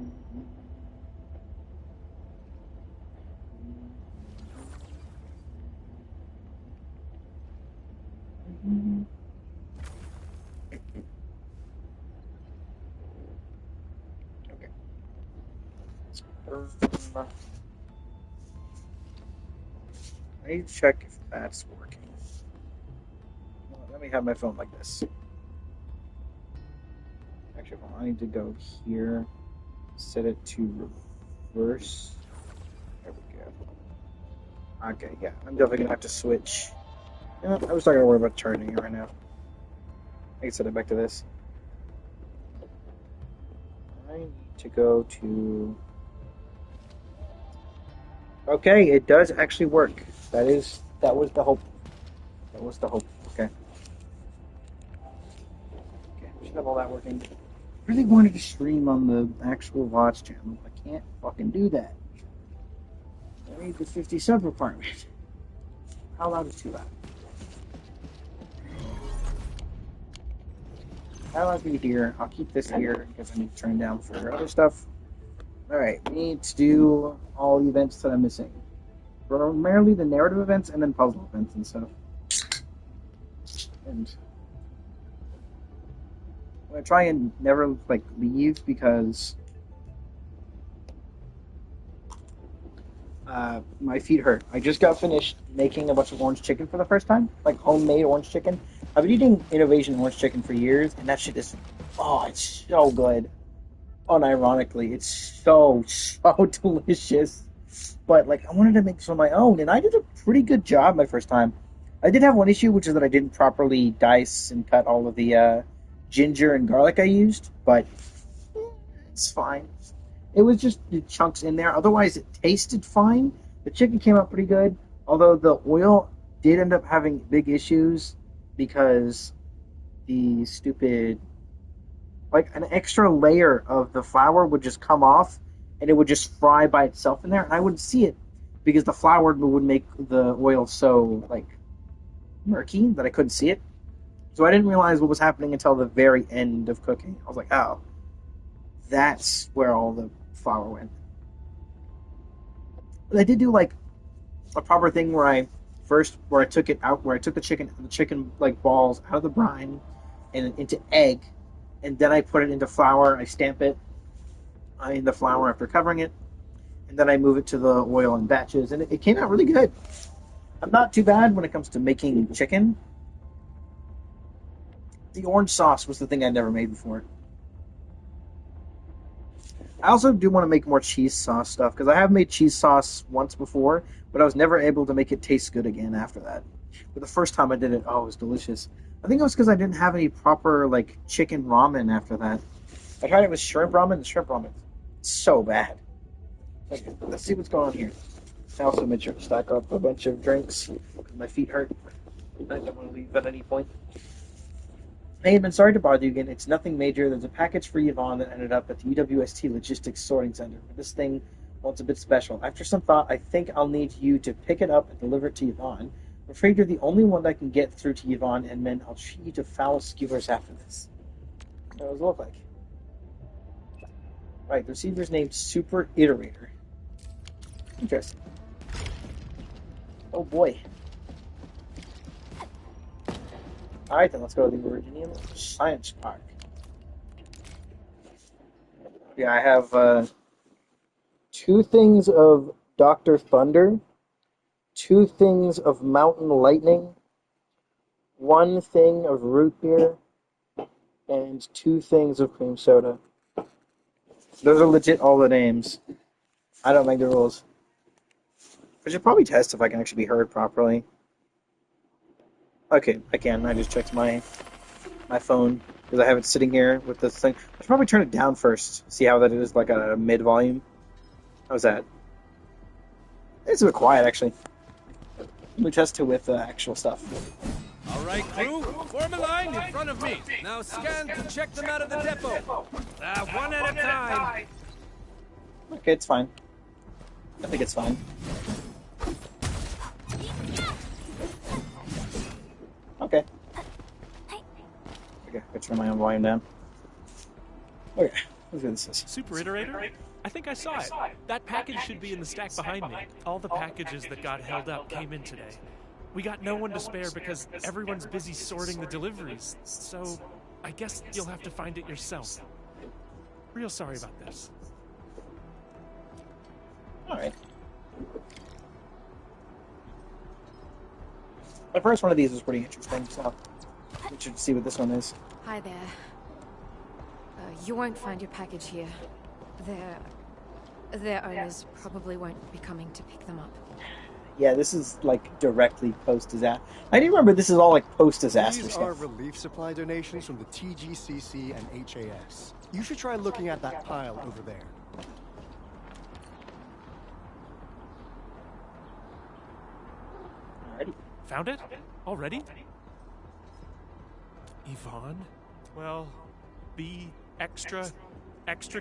Okay. I need to check if that's working. Well, let me have my phone like this. Actually, hold on, I need to go here, set it to reverse. There we go. Okay, yeah, I'm definitely gonna have to switch. You know, I was not gonna worry about charging it right now. I can set it back to this. I need to go to. Okay, it does actually work. That was the hope. That was the hope. Okay. Okay, we should have all that working. I really wanted to stream on the actual VODs channel. I can't fucking do that. I need the 50 sub requirement. How loud is too loud? How loud be here? I'll keep this here because I need to turn down for other stuff. Alright, we need to do all the events that I'm missing. Primarily the narrative events and then puzzle events and stuff. And I'm gonna try and never leave because my feet hurt. I just got finished making a bunch of orange chicken for the first time, like homemade orange chicken. I've been eating Innovation orange chicken for years, and that shit is, it's so good. Unironically, it's so delicious. But I wanted to make some of my own, and I did a pretty good job my first time. I did have one issue, which is that I didn't properly dice and cut all of the ginger and garlic I used, but it's fine. It was just the chunks in there. Otherwise, it tasted fine. The chicken came out pretty good, although the oil did end up having big issues because the stupid, an extra layer of the flour would just come off, and it would just fry by itself in there, and I wouldn't see it because the flour would make the oil so, murky that I couldn't see it. So I didn't realize what was happening until the very end of cooking. I was like, oh, that's where all the flour went. But I did do a proper thing where I took it out, where I took the chicken balls out of the brine and into egg, and then I put it into flour. I stamp it in the flour after covering it, and then I move it to the oil in batches, and it came out really good. I'm not too bad when it comes to making chicken. The orange sauce was the thing I never made before. I also do want to make more cheese sauce stuff, because I have made cheese sauce once before, but I was never able to make it taste good again after that. But the first time I did it, it was delicious. I think it was because I didn't have any proper, chicken ramen after that. I tried it with shrimp ramen. The shrimp ramen is so bad. Let's see what's going on here. I also made sure to stack up a bunch of drinks, because my feet hurt. I don't want to leave at any point. Hey, I'm sorry to bother you again. It's nothing major. There's a package for Yvonne that ended up at the UWST Logistics Sorting Center. This thing, it's a bit special. After some thought, I think I'll need you to pick it up and deliver it to Yvonne. I'm afraid you're the only one that can get through to Yvonne, and then I'll treat you to foul skewers after this. What does it look like? Right, the receiver's named Super Iterator. Interesting. Oh boy. Alright, then let's go to the Virginia Science Park. Yeah, I have 2 things of Dr. Thunder, 2 things of Mountain Lightning, 1 thing of root beer, and 2 things of cream soda. Those are legit all the names. I don't make the rules. I should probably test if I can actually be heard properly. Okay, I can. I just checked my phone because I have it sitting here with this thing. I should probably turn it down first. See how that is at a mid volume. How's that? It's a bit quiet actually. Let me test it with actual stuff. All right, crew, form a line in front of me. Now scan to check them out of the depot. One at a time. Okay, it's fine. I think it's fine. Okay. Okay, I turn my own volume down. Okay. Let's see what this is. Super Iterator? I think I saw it. That package should be in the stack behind me. All the packages that got held up came in today. We got no one to spare because everyone's busy sorting the deliveries, so I guess you'll have to find it yourself. Real sorry about this. Alright. The first one of these was pretty interesting, so we should see what this one is. Hi there. You won't find your package here. Their owners probably won't be coming to pick them up. Yeah, this is like directly post-disaster. I do remember this is all like post-disaster These stuff. are relief supply donations from the TGCC and HAS. You should try looking at that pile over there. Alrighty. Found it? Already? Yvonne? Well, be extra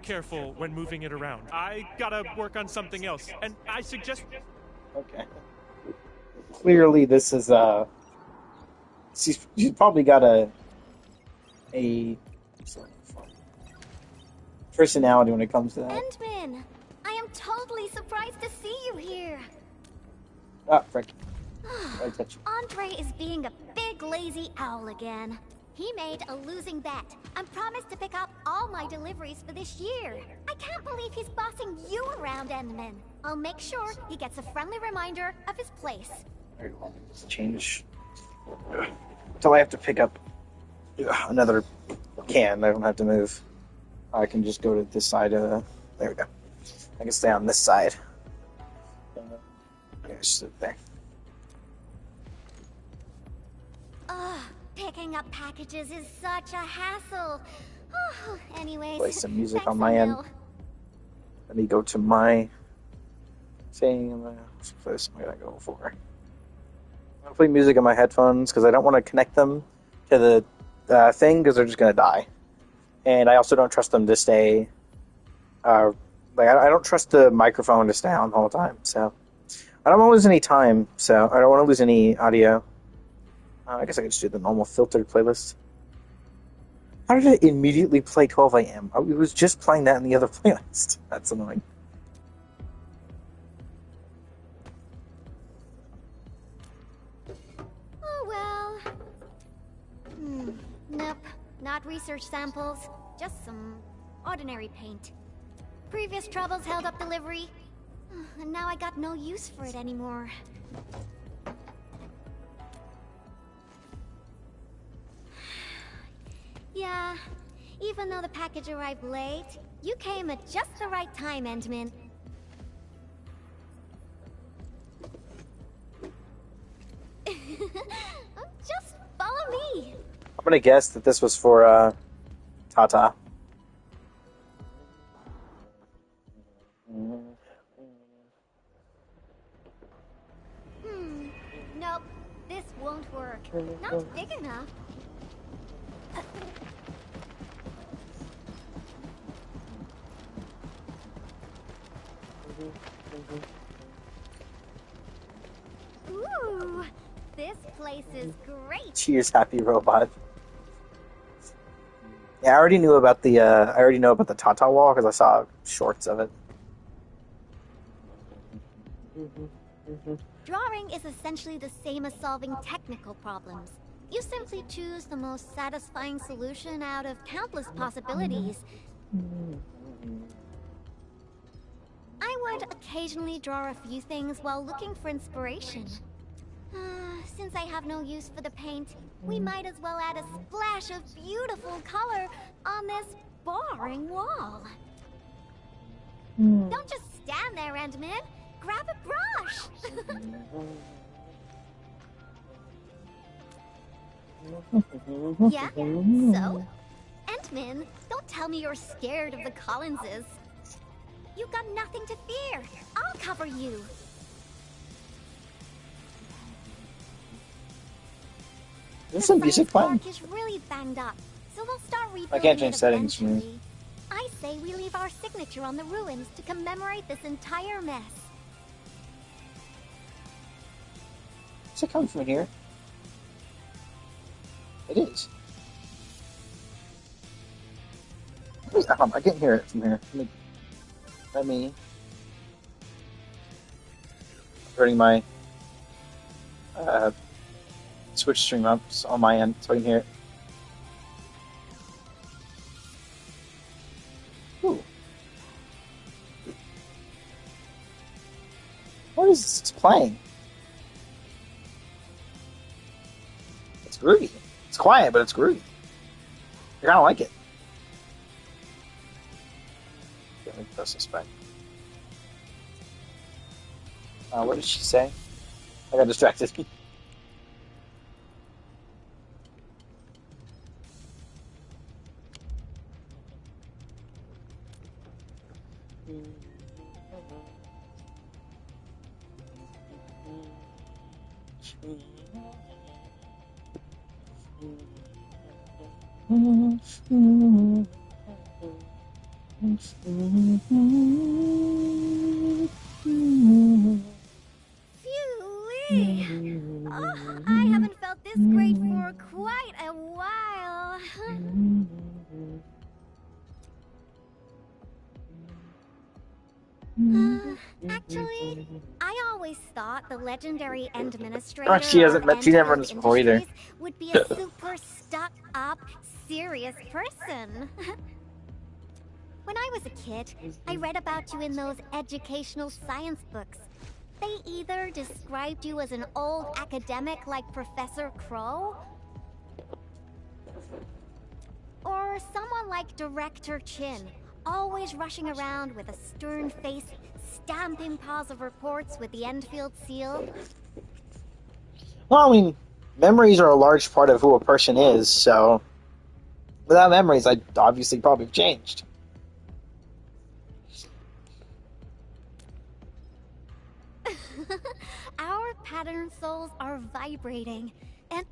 careful when moving it around. I gotta work on something else, and I suggest... Okay. Clearly, this is she's probably got a personality when it comes to that. Endman, I am totally surprised to see you here. Ah, frick. I touch you. Andre is being a big lazy owl again. He made a losing bet and promised to pick up all my deliveries for this year. I can't believe he's bossing you around, Endman. I'll make sure he gets a friendly reminder of his place. Very well. Let's change until I have to pick up another can. I don't have to move. I can just go to this side. There we go. I can stay on this side. Yeah, sit there. Ugh, picking up packages is such a hassle. Oh, anyways, Play some music thanks on my a end. mil. Let me go to my thing. What's this I'm gonna go for? I'm gonna play music on my headphones because I don't want to connect them to the thing because they're just gonna die. And I also don't trust them to stay. I don't trust the microphone to stay on the whole time. So I don't want to lose any time. So I don't want to lose any audio. I guess I could just do the normal filtered playlist. How did it immediately play 12 a.m.? It was just playing that in the other playlist. That's annoying. Oh well. Nope. Not research samples. Just some ordinary paint. Previous troubles held up delivery. And now I got no use for it anymore. Yeah, even though the package arrived late, you came at just the right time, Endman. Just follow me. I'm gonna guess that this was for Tata. Nope, this won't work. Not big enough. Ooh, this place is great. Cheers, happy robot. Yeah, I already knew about the Tata wall because I saw shorts of it. Drawing is essentially the same as solving technical problems. You simply choose the most satisfying solution out of countless possibilities. I would occasionally draw a few things while looking for inspiration. Since I have no use for the paint, we might as well add a splash of beautiful color on this boring wall. Don't just stand there, Endman. Grab a brush. Yeah? So? Endman, don't tell me you're scared of the Collinses. You've got nothing to fear. I'll cover you. Is this a music playing? The is really banged up, so we'll start rebuilding I can't change it settings. eventually. I say we leave our signature on the ruins to commemorate this entire mess. Is it coming from here? It is. I can't hear it from here. Let me turning my Switch stream up on my end so I can hear it. Ooh. What is this? It's playing. It's groovy. It's quiet, but it's groovy. I kind of like it. Let me press this back. What did she say? I got distracted. Phew-wee. Oh, I haven't felt this great for quite a while. Actually, I always thought the legendary administrator Oh, she hasn't of met. She never met Endfield this before either. Industries would be a super stuck-up, serious person. When I was a kid, I read about you in those educational science books. They either described you as an old academic like Professor Crow, or someone like Director Chin, always rushing around with a stern face, stamping piles of reports with the Enfield seal. Well, I mean, memories are a large part of who a person is, so without memories, I'd obviously probably have changed. Our pattern souls are vibrating, and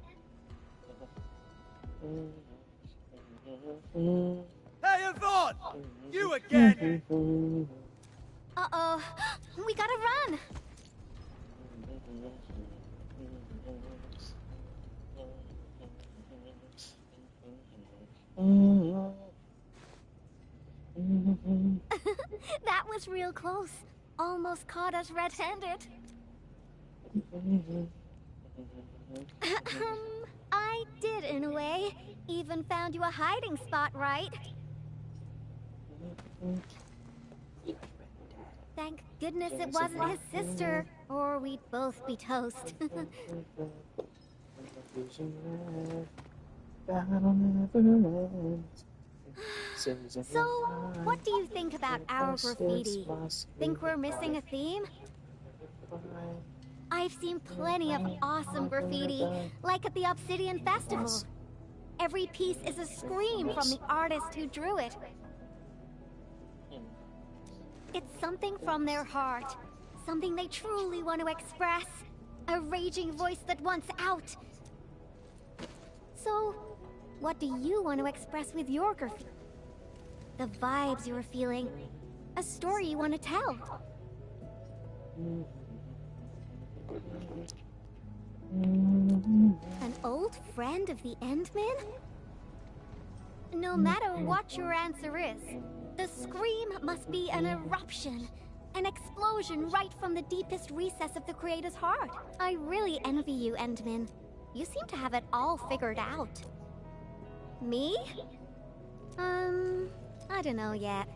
Hey, Yvonne! You again! uh-oh, we gotta run! That was real close. Almost caught us red-handed. I did in a way. Even found you a hiding spot, right? Thank goodness it wasn't his sister, or we'd both be toast. So, what do you think about our graffiti? Think we're missing a theme? I've seen plenty of awesome graffiti, like at the Obsidian Festival. Every piece is a scream from the artist who drew it. It's something from their heart, something they truly want to express, a raging voice that wants out. So, what do you want to express with your graffiti? The vibes you're feeling, a story you want to tell. An old friend of the Endman? No matter what your answer is, the scream must be an eruption, an explosion right from the deepest recess of the creator's heart. I really envy you, Endman. You seem to have it all figured out. Me? I don't know yet.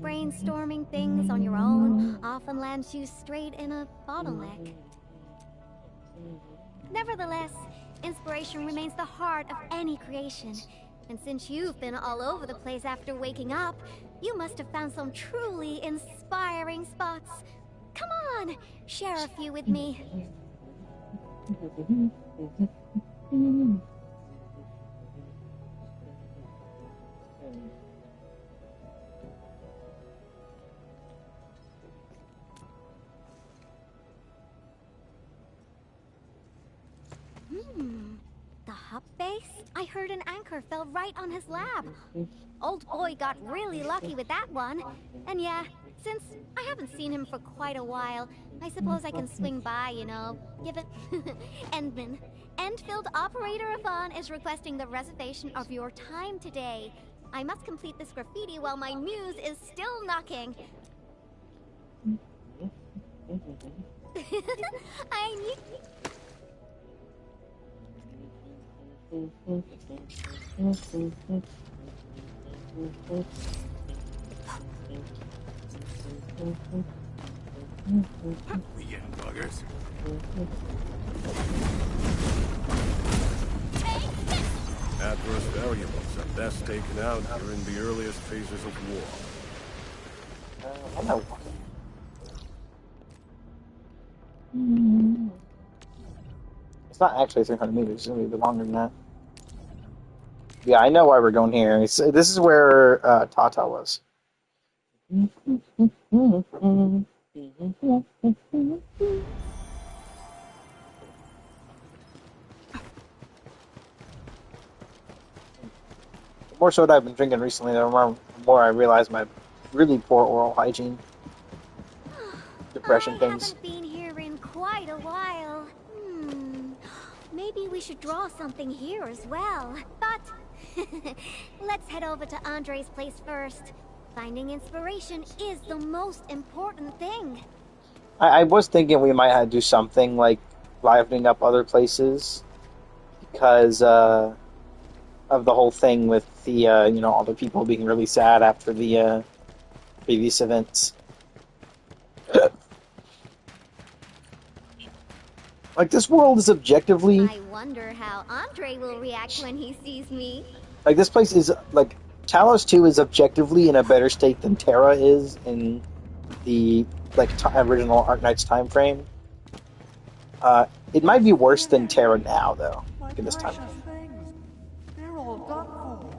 Brainstorming things on your own often lands you straight in a bottleneck. Nevertheless, inspiration remains the heart of any creation. And since you've been all over the place after waking up, you must have found some truly inspiring spots. Come on, share a few with me. The hub base? I heard an anchor fell right on his lab. Old boy got really lucky with that one. And yeah, since I haven't seen him for quite a while, I suppose I can swing by, you know, give it... Endman. Enfield Operator Yvonne is requesting the reservation of your time today. I must complete this graffiti while my muse is still knocking. I need... Yeah, buggers. Adverse variables are best taken out during the earliest phases of war. I know. It's not actually 300 meters. It's going to be a bit longer than that. Yeah, I know why we're going here. This is where Tata was. The more soda I've been drinking recently, the more I realize my really poor oral hygiene. Depression things. I haven't been here in quite a while. Maybe we should draw something here as well. But let's head over to Andre's place first. Finding inspiration is the most important thing. I was thinking we might have to do something like livening up other places because of the whole thing with the all the people being really sad after the previous events. Like, this world is objectively... I wonder how Andre will react when he sees me. Like, this place is, like, Talos 2 is objectively in a better state than Terra is in the, like, original Arknight's time frame. It might be worse than Terra now, though, in this time. Things. They're all done for.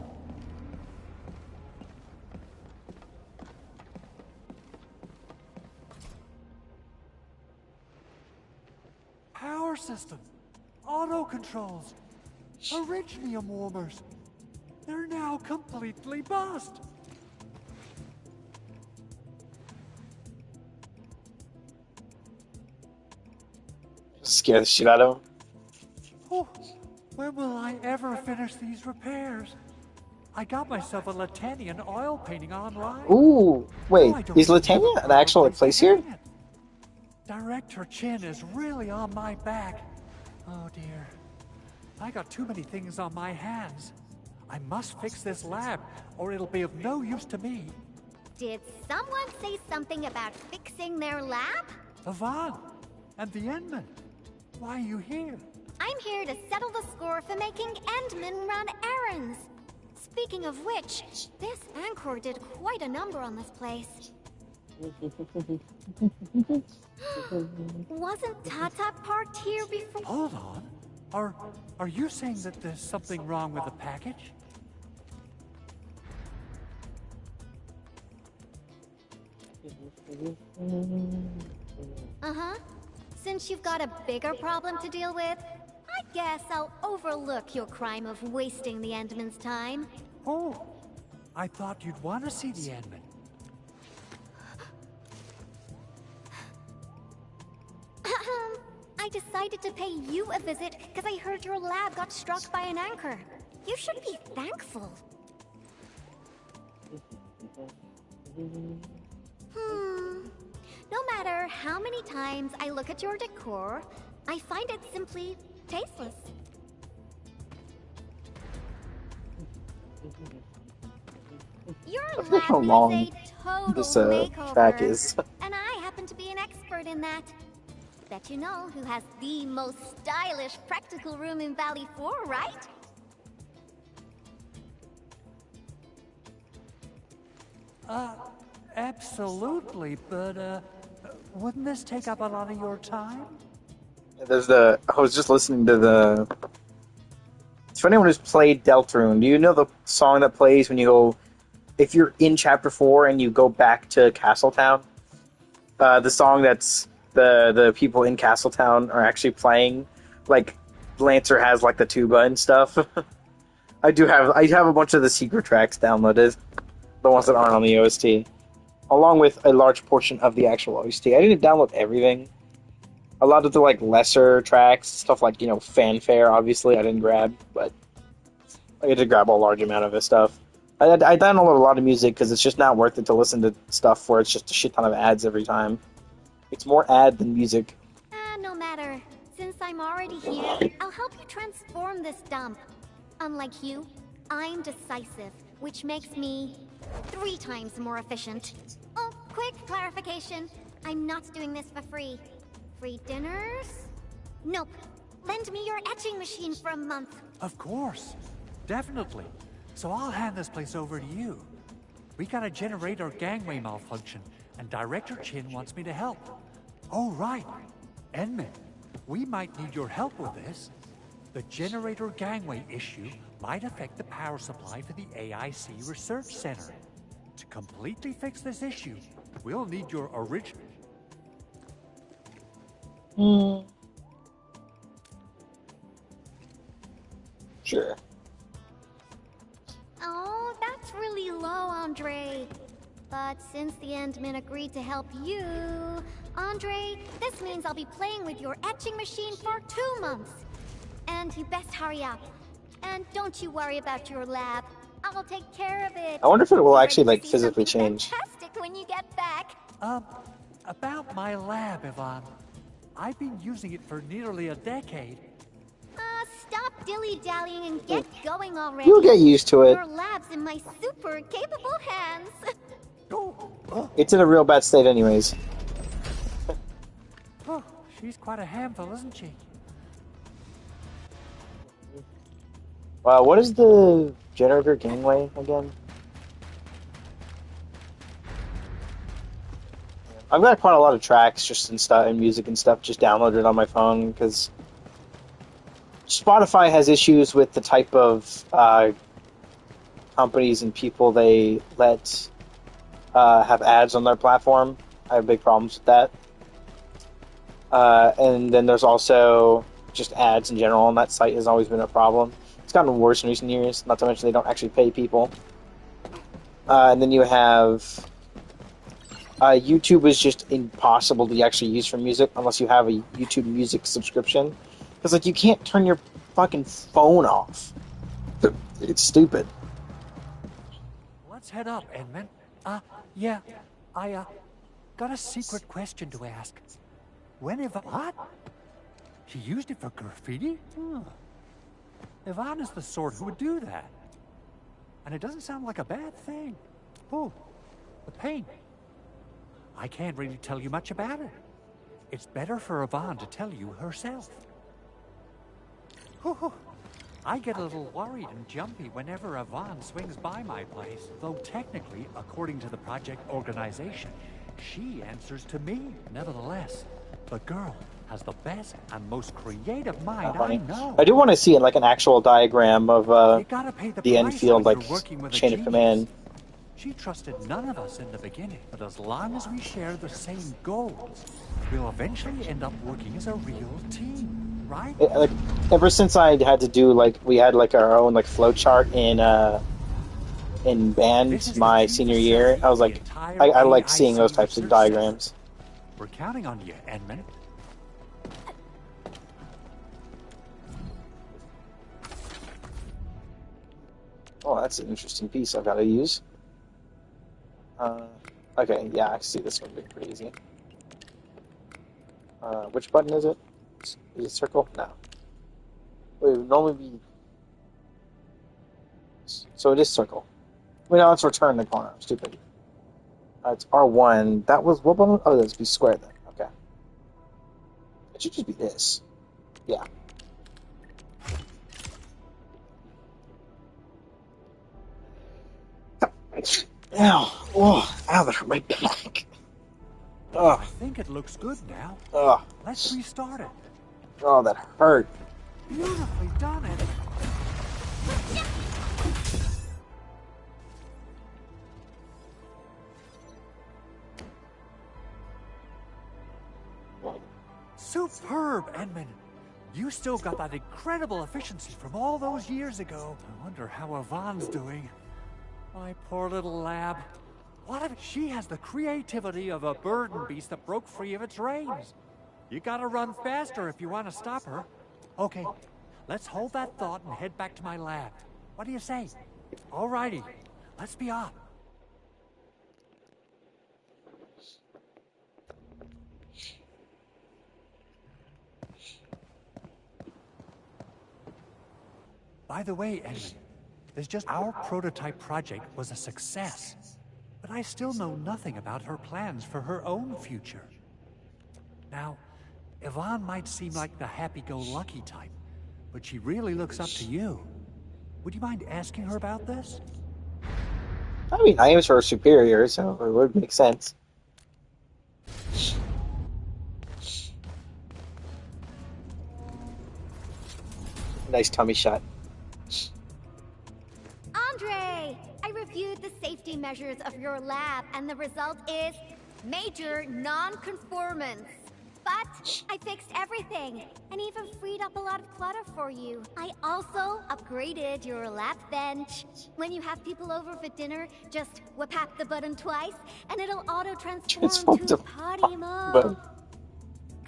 Power systems, auto controls, originium warmers. They're now completely bust. Scare the shit out of him. Oh, when will I ever finish these repairs? I got myself a Latanian oil painting online. Ooh, wait, is Latania an actual place here? Director Chin is really on my back. Oh dear. I got too many things on my hands. I must fix this lab, or it'll be of no use to me. Did someone say something about fixing their lab? Yvonne, and the Endman. Why are you here? I'm here to settle the score for making Endman run errands. Speaking of which, this Anchor did quite a number on this place. Wasn't Tata parked here before? Hold on. Are you saying that there's something wrong with the package? Uh-huh. Since you've got a bigger problem to deal with, I guess I'll overlook your crime of wasting the Endman's time. Oh, I thought you'd want to see the Endman. I decided to pay you a visit because I heard your lab got struck by an anchor. You should be thankful. No matter how many times I look at your decor, I find it simply tasteless. Your How lab long needs a total this makeover, track is. and I happen to be an expert in that. Bet you know who has the most stylish practical room in Valley 4, right? Absolutely, but, wouldn't this take up a lot of your time? I was just listening to the... For anyone who's played Deltarune, do you know the song that plays when you go... If you're in Chapter 4 and you go back to Castletown? The song that's... The people in Castletown are actually playing, like, Lancer has, like, the tuba and stuff. I have a bunch of the secret tracks downloaded, the ones that aren't on the OST, along with a large portion of the actual OST. I didn't download everything. A lot of the, like, lesser tracks, stuff like, Fanfare, obviously, I didn't grab, but I get to grab a large amount of this stuff. I download a lot of music because it's just not worth it to listen to stuff where it's just a shit ton of ads every time. It's more ad than music. No matter. Since I'm already here, I'll help you transform this dump. Unlike you, I'm decisive, which makes me 3 times more efficient. Oh, quick clarification. I'm not doing this for free. Free dinners? Nope. Lend me your etching machine for a month. Of course. Definitely. So I'll hand this place over to you. We got a generator gangway malfunction, and Director Chin wants me to help. Oh, right. Enman, we might need your help with this. The generator gangway issue might affect the power supply for the AIC Research Center. To completely fix this issue, we'll need your original... Sure. Oh, that's really low, Andre. But since the Endman agreed to help you, Andre, this means I'll be playing with your etching machine for 2 months. And you best hurry up. And don't you worry about your lab. I'll take care of it. I wonder if it will Be actually ready like to see physically something change. fantastic when you get back. About my lab, Yvonne. I've been using it for nearly a decade. Stop dilly-dallying and get going already. You'll get used to it. Your lab's in my super capable hands. It's in a real bad state anyways. Oh, she's quite a handful, isn't she? What is the generator gangway again? I've got quite a lot of tracks just and stuff and music and stuff just downloaded on my phone because Spotify has issues with the type of companies and people they let have ads on their platform. I have big problems with that. And then there's also just ads in general, and that site has always been a problem. It's gotten worse in recent years, not to mention they don't actually pay people. And then you have YouTube is just impossible to actually use for music unless you have a YouTube Music subscription. Because, like, you can't turn your fucking phone off. It's stupid. Let's head up, Edmund. Yeah, I got a secret question to ask. When what? She used it for graffiti? Yvonne is the sort who would do that. And it doesn't sound like a bad thing. Oh, the paint. I can't really tell you much about it. It's better for Yvonne to tell you herself. I get a little worried and jumpy whenever Yvonne swings by my place, though technically, according to the project organization, she answers to me. Nevertheless, the girl has the best and most creative mind I know. I do want to see like an actual diagram of the Enfield like chain of command. She trusted none of us in the beginning, but as long as we share the same goals, we'll eventually end up working as a real team, right? Like ever since I had to do like we had like our own like flow chart in band my senior year, I was like I like seeing those types of diagrams. We're counting on you, Edmund. Oh, that's an interesting piece I've got to use. Okay, yeah, I can see this one being pretty easy. Which button is it? Is it circle? No. Wait, it would normally be... So it is circle. Wait, no, let's return the corner. I'm stupid. It's R1. That was... What button? Oh, that's be square then. Okay. It should just be this. Yeah. Ow. Oh, ow, that hurt my back. I think it looks good now. Let's restart it. Oh, that hurt. Beautifully done, Eddie. Superb, Edmund. You still got that incredible efficiency from all those years ago. I wonder how Yvonne's doing. My poor little lab. What if she has the creativity of a burden beast that broke free of its reins? You gotta run faster if you want to stop her. Okay, let's hold that thought and head back to my lab. What do you say? Alrighty, Let's be off. By the way, Edmund, our prototype project was a success, but I still know nothing about her plans for her own future. Now, Yvonne might seem like the happy-go-lucky type, but she really looks up to you. Would you mind asking her about this? I mean, I am her superior, so it would make sense. Nice tummy shot. Andre! I reviewed the safety measures of your lab, and the result is major non-conformance. But I fixed everything, and even freed up a lot of clutter for you. I also upgraded your lab bench. When you have people over for dinner, just whip-hap the button twice, and it'll auto-transform to party mode.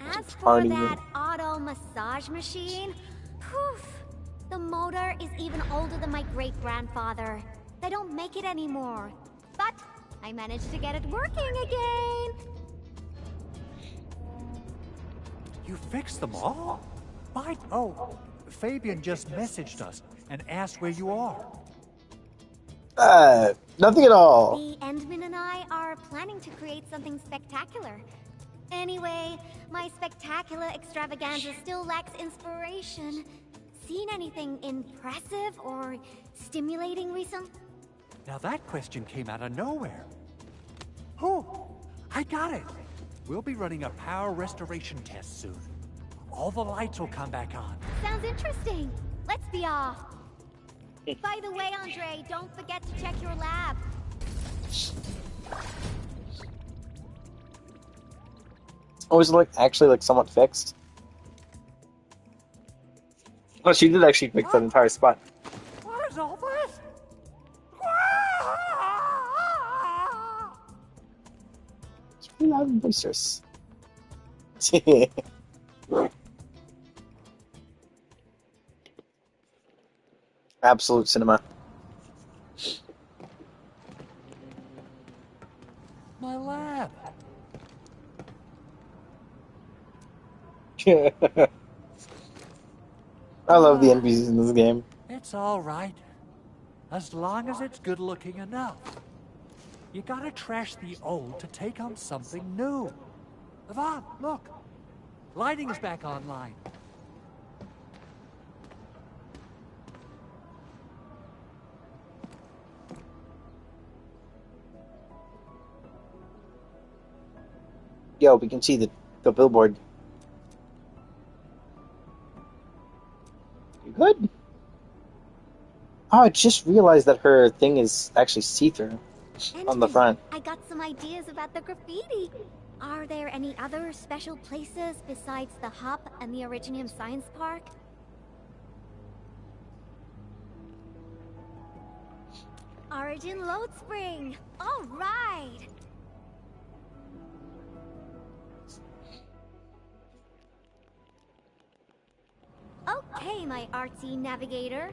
As for that auto massage machine, poof, the motor is even older than my great-grandfather. They don't make it anymore. But I managed to get it working again. You fixed them all? Fabian just messaged us and asked where you are. Nothing at all. The Endman and I are planning to create something spectacular. Anyway, my spectacular extravaganza still lacks inspiration. Seen anything impressive or stimulating recent? Now that question came out of nowhere. Oh, I got it. We'll be running a power restoration test soon. All the lights will come back on. Sounds interesting. Let's be off. By the way, Andre, don't forget to check your lab. Oh, is it actually somewhat fixed? Oh, she did actually fix that entire spot. What is all this? It's really loud and boisterous. Absolute cinema. My lab. I love the NPCs in this game. It's all right. As long as it's good looking enough. You gotta trash the old to take on something new. Yvonne, look. Lighting is back online. Yo, we can see the billboard. You good? Oh, I just realized that her thing is actually see-through on the front. I got some ideas about the graffiti. Are there any other special places besides the Hub and the Originium Science Park? Origin Load Spring! All right! Okay, my artsy navigator.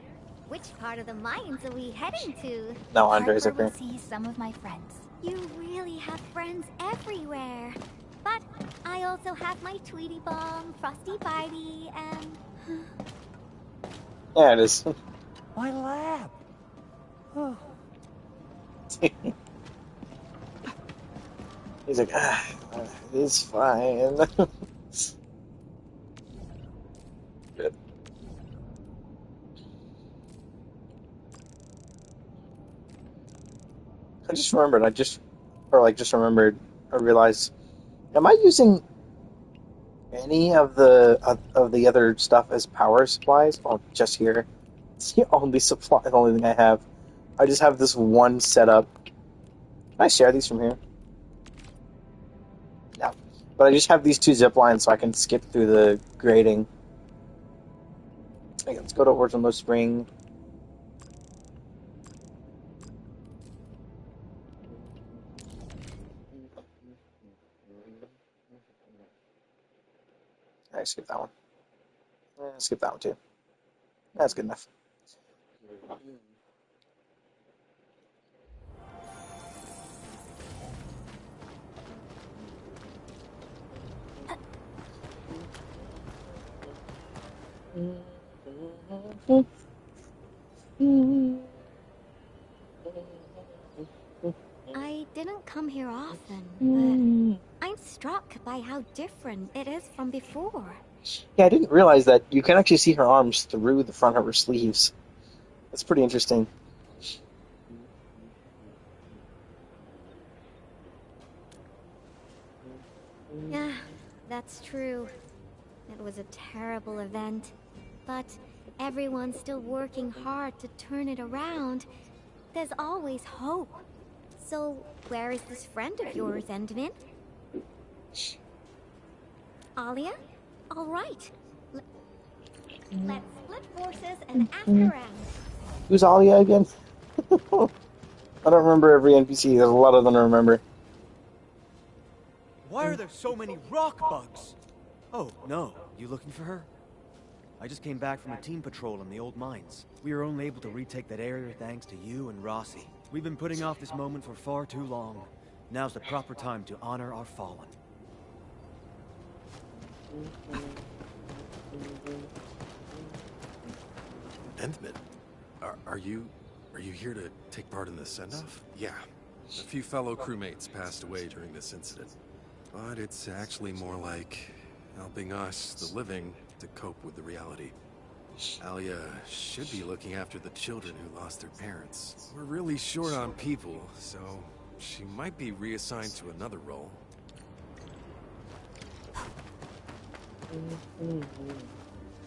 Which part of the mines are we heading to? No, Andre's up Harper here. will see some of my friends. You really have friends everywhere. But I also have my Tweety Bomb, Frosty Bitey, and... Yeah, it is. My lab. Oh. He's like, it's fine. Good. I just remembered, I realized, am I using any of the other stuff as power supplies? Oh, just here. It's the only thing I have. I just have this one setup. Can I share these from here? No. But I just have these two zip lines so I can skip through the grading. Okay, let's go to Origin Spring. I skip that one. Skip that one too. That's good enough. I didn't come here often, but I'm struck by how different it is from before. Yeah, I didn't realize that you can actually see her arms through the front of her sleeves. That's pretty interesting. Yeah, that's true. It was a terrible event, but everyone's still working hard to turn it around. There's always hope. So, where is this friend of yours, Endman? Alia? All right. Let's split forces and ask around. Who's Alia again? I don't remember every NPC. There's a lot of them to remember. Why are there so many rock bugs? Oh, no. You looking for her? I just came back from a team patrol in the old mines. We were only able to retake that area thanks to you and Rossi. We've been putting off this moment for far too long. Now's the proper time to honor our fallen. Endman, are you here to take part in the send-off? Yeah. A few fellow crewmates passed away during this incident. But it's actually more like helping us, the living, to cope with the reality. Alia should be looking after the children who lost their parents. We're really short on people, so she might be reassigned to another role.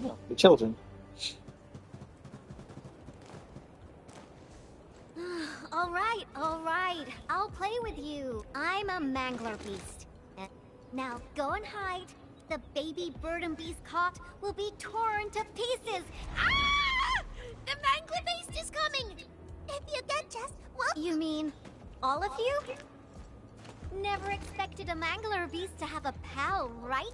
No, the children. All right, all right. I'll play with you. I'm a mangler beast. Now go and hide. The baby burden beast caught will be torn to pieces. Ah! The mangler beast is coming. If you get just what? You mean all of you? Never expected a mangler beast to have a pal, right?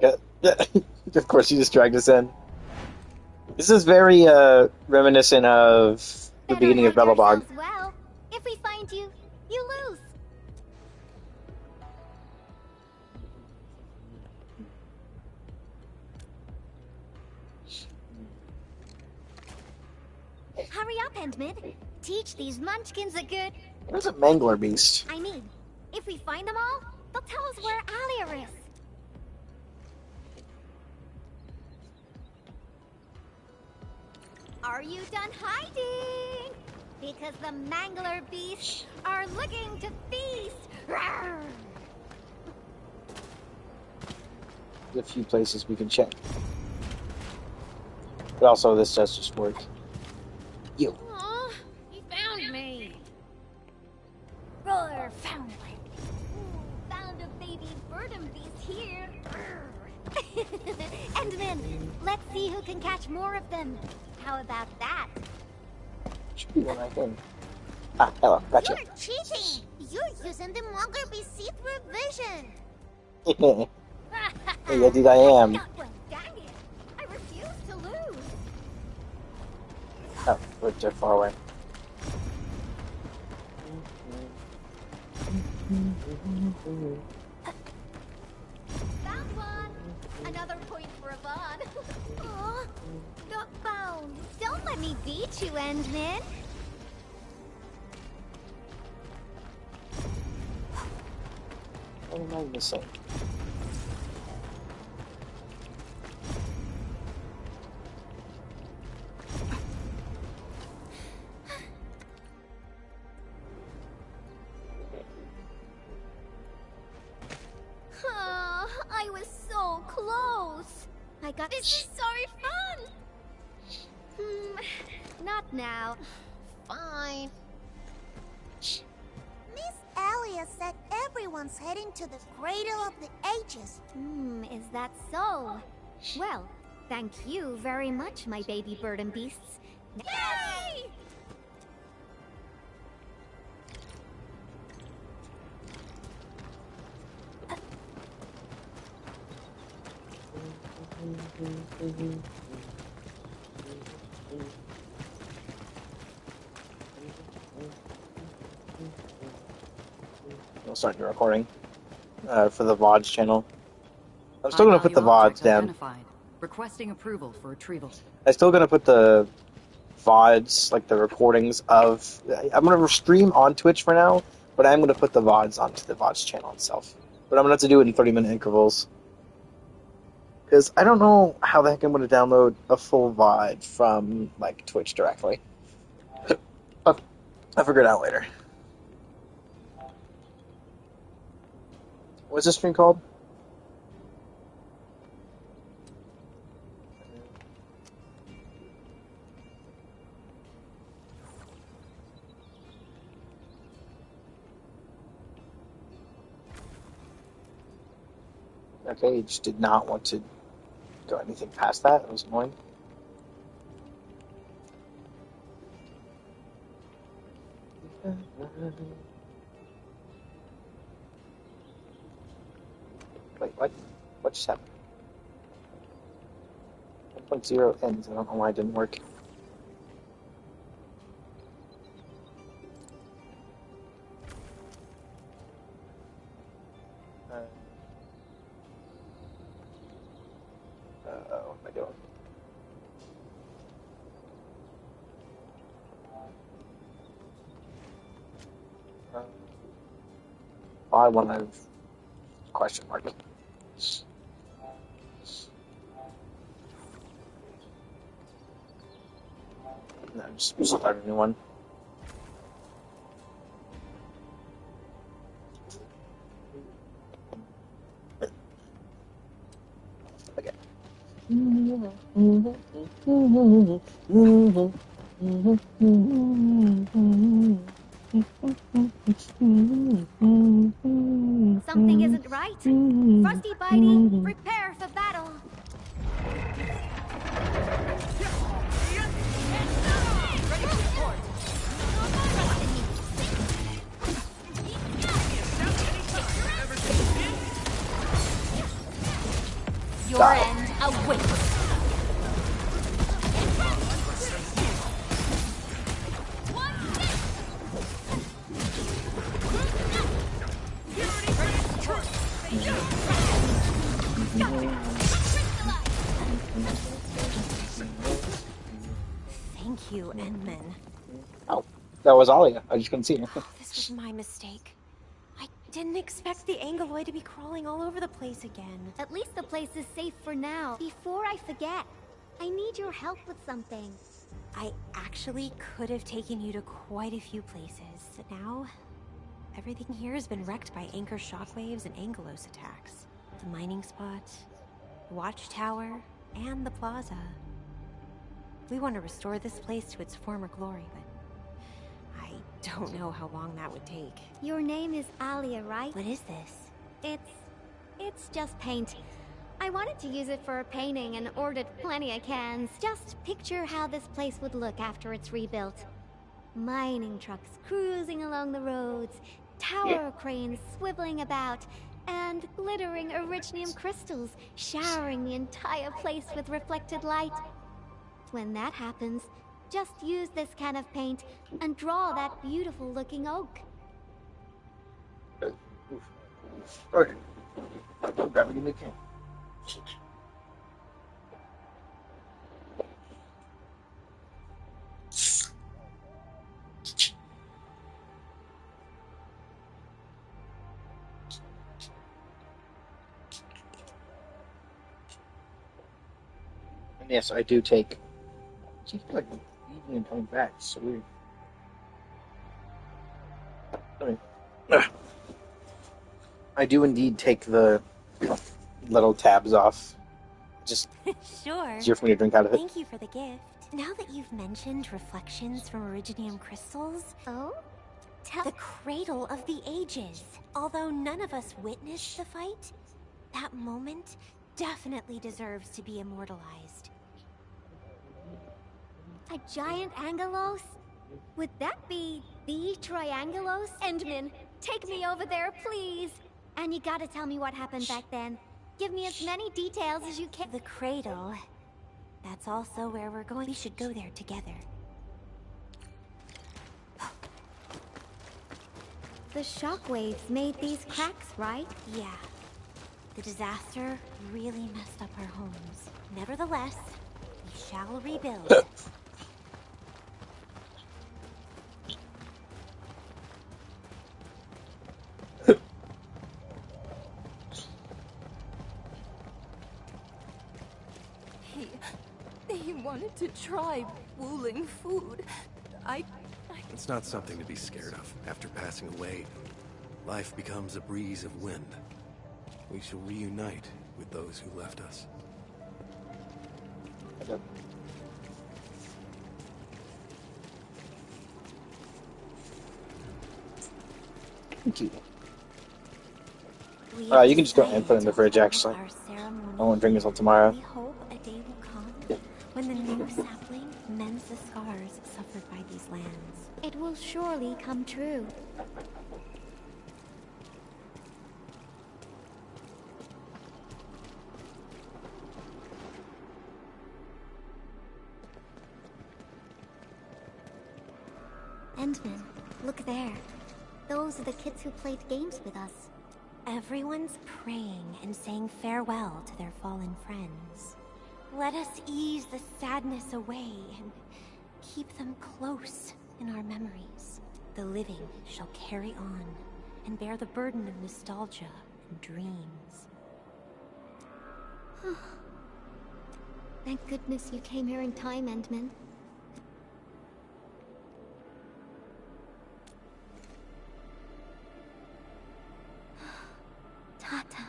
Yeah. Of course, you just dragged us in. This is very reminiscent of the beginning of Belobog. Well, if we find you, you lose. Hurry up, Endman. Teach these munchkins a good... Where's a Mangler Beast? I mean, if we find them all, they'll tell us where Alia is. Are you done hiding? Because the Mangler beasts are looking to feast. Rawr! There's a few places we can check. But also, this does just work. You. Aw, you found me. Roar, found one. Ooh, found a baby burden beast here. Endman, let's see who can catch more of them. How about that? Should be one right there. Ah, hello, gotcha. You're cheating! You're using the Mangler beast see-through vision! Hey, indeed I am. Well, dang it! I refuse to lose! Oh, we're too far away. Found one! Another point for a VOD. Aw, got found. Don't let me beat you, Endman. What am I missing? Oh, I was so close. I got... This is so fun! Not now. Fine. Miss Alia said everyone's heading to the Cradle of the Ages. Is that so? Well, thank you very much, my baby burden beasts. Yay! I'll start the recording for the VODs channel. I'm still gonna put the VODs down. Requesting approval for retrieval. I'm still gonna put the VODs, like the recordings of. I'm gonna stream on Twitch for now, but I'm gonna put the VODs onto the VODs channel itself. But I'm gonna have to do it in 30-minute intervals. Because I don't know how the heck I'm gonna download a full VOD from like Twitch directly. I'll figure it out later. What's this stream called? Okay, he just did not want to go anything past that. It was annoying. Wait, what? What just happened? 1.0 ends. I don't know why it didn't work. What am I doing? I want to question mark. No, just start a new one. Okay. Something isn't right. Frosty Bitey, prepare for battle. Your end awaits. Thank you, Endman. Oh, that was Alia. I just couldn't see her. This was my mistake. I didn't expect the Angeloid to be crawling all over the place again. At least the place is safe for now. Before I forget, I need your help with something. I actually could have taken you to quite a few places. But now, everything here has been wrecked by anchor shockwaves and Angelos attacks. The mining spot, the watchtower, and the plaza. We want to restore this place to its former glory, but I don't know how long that would take. Your name is Alia, right? What is this? It's just paint. I wanted to use it for a painting and ordered plenty of cans. Just picture how this place would look after it's rebuilt. Mining trucks cruising along the roads, tower cranes swiveling about, and glittering Originium crystals showering the entire place with reflected light. When that happens, just use this can of paint and draw that beautiful looking oak. Okay. Grabbing a new can. And yes, I do take. It seems like leaving and coming back. It's so weird. I do indeed take the little tabs off. Just Sure. easier for me to drink out of it. Thank you for the gift. Now that you've mentioned reflections from Originium crystals, Oh? the cradle of the ages. Although none of us witnessed the fight, that moment definitely deserves to be immortalized. A giant Angelos? Would that be the Triangelos? Endman, take me over there, please! And you gotta tell me what happened back then. Give me as many details as you can. The cradle. That's also where we're going. We should go there together. The shockwaves made these cracks, right? Yeah. The disaster really messed up our homes. Nevertheless, we shall rebuild. He wanted to try Wuling food. It's not something to be scared of. After passing away, life becomes a breeze of wind. We shall reunite with those who left us. Thank you. You can just go and put it in the fridge, actually. I won't drink this until tomorrow. We hope a day will come when the new sapling mends the scars suffered by these lands. It will surely come true. Endman, look there. Those are the kids who played games with us. Everyone's praying and saying farewell to their fallen friends. Let us ease the sadness away and keep them close in our memories. The living shall carry on and bear the burden of nostalgia and dreams. Thank goodness you came here in time, Endman. Tata.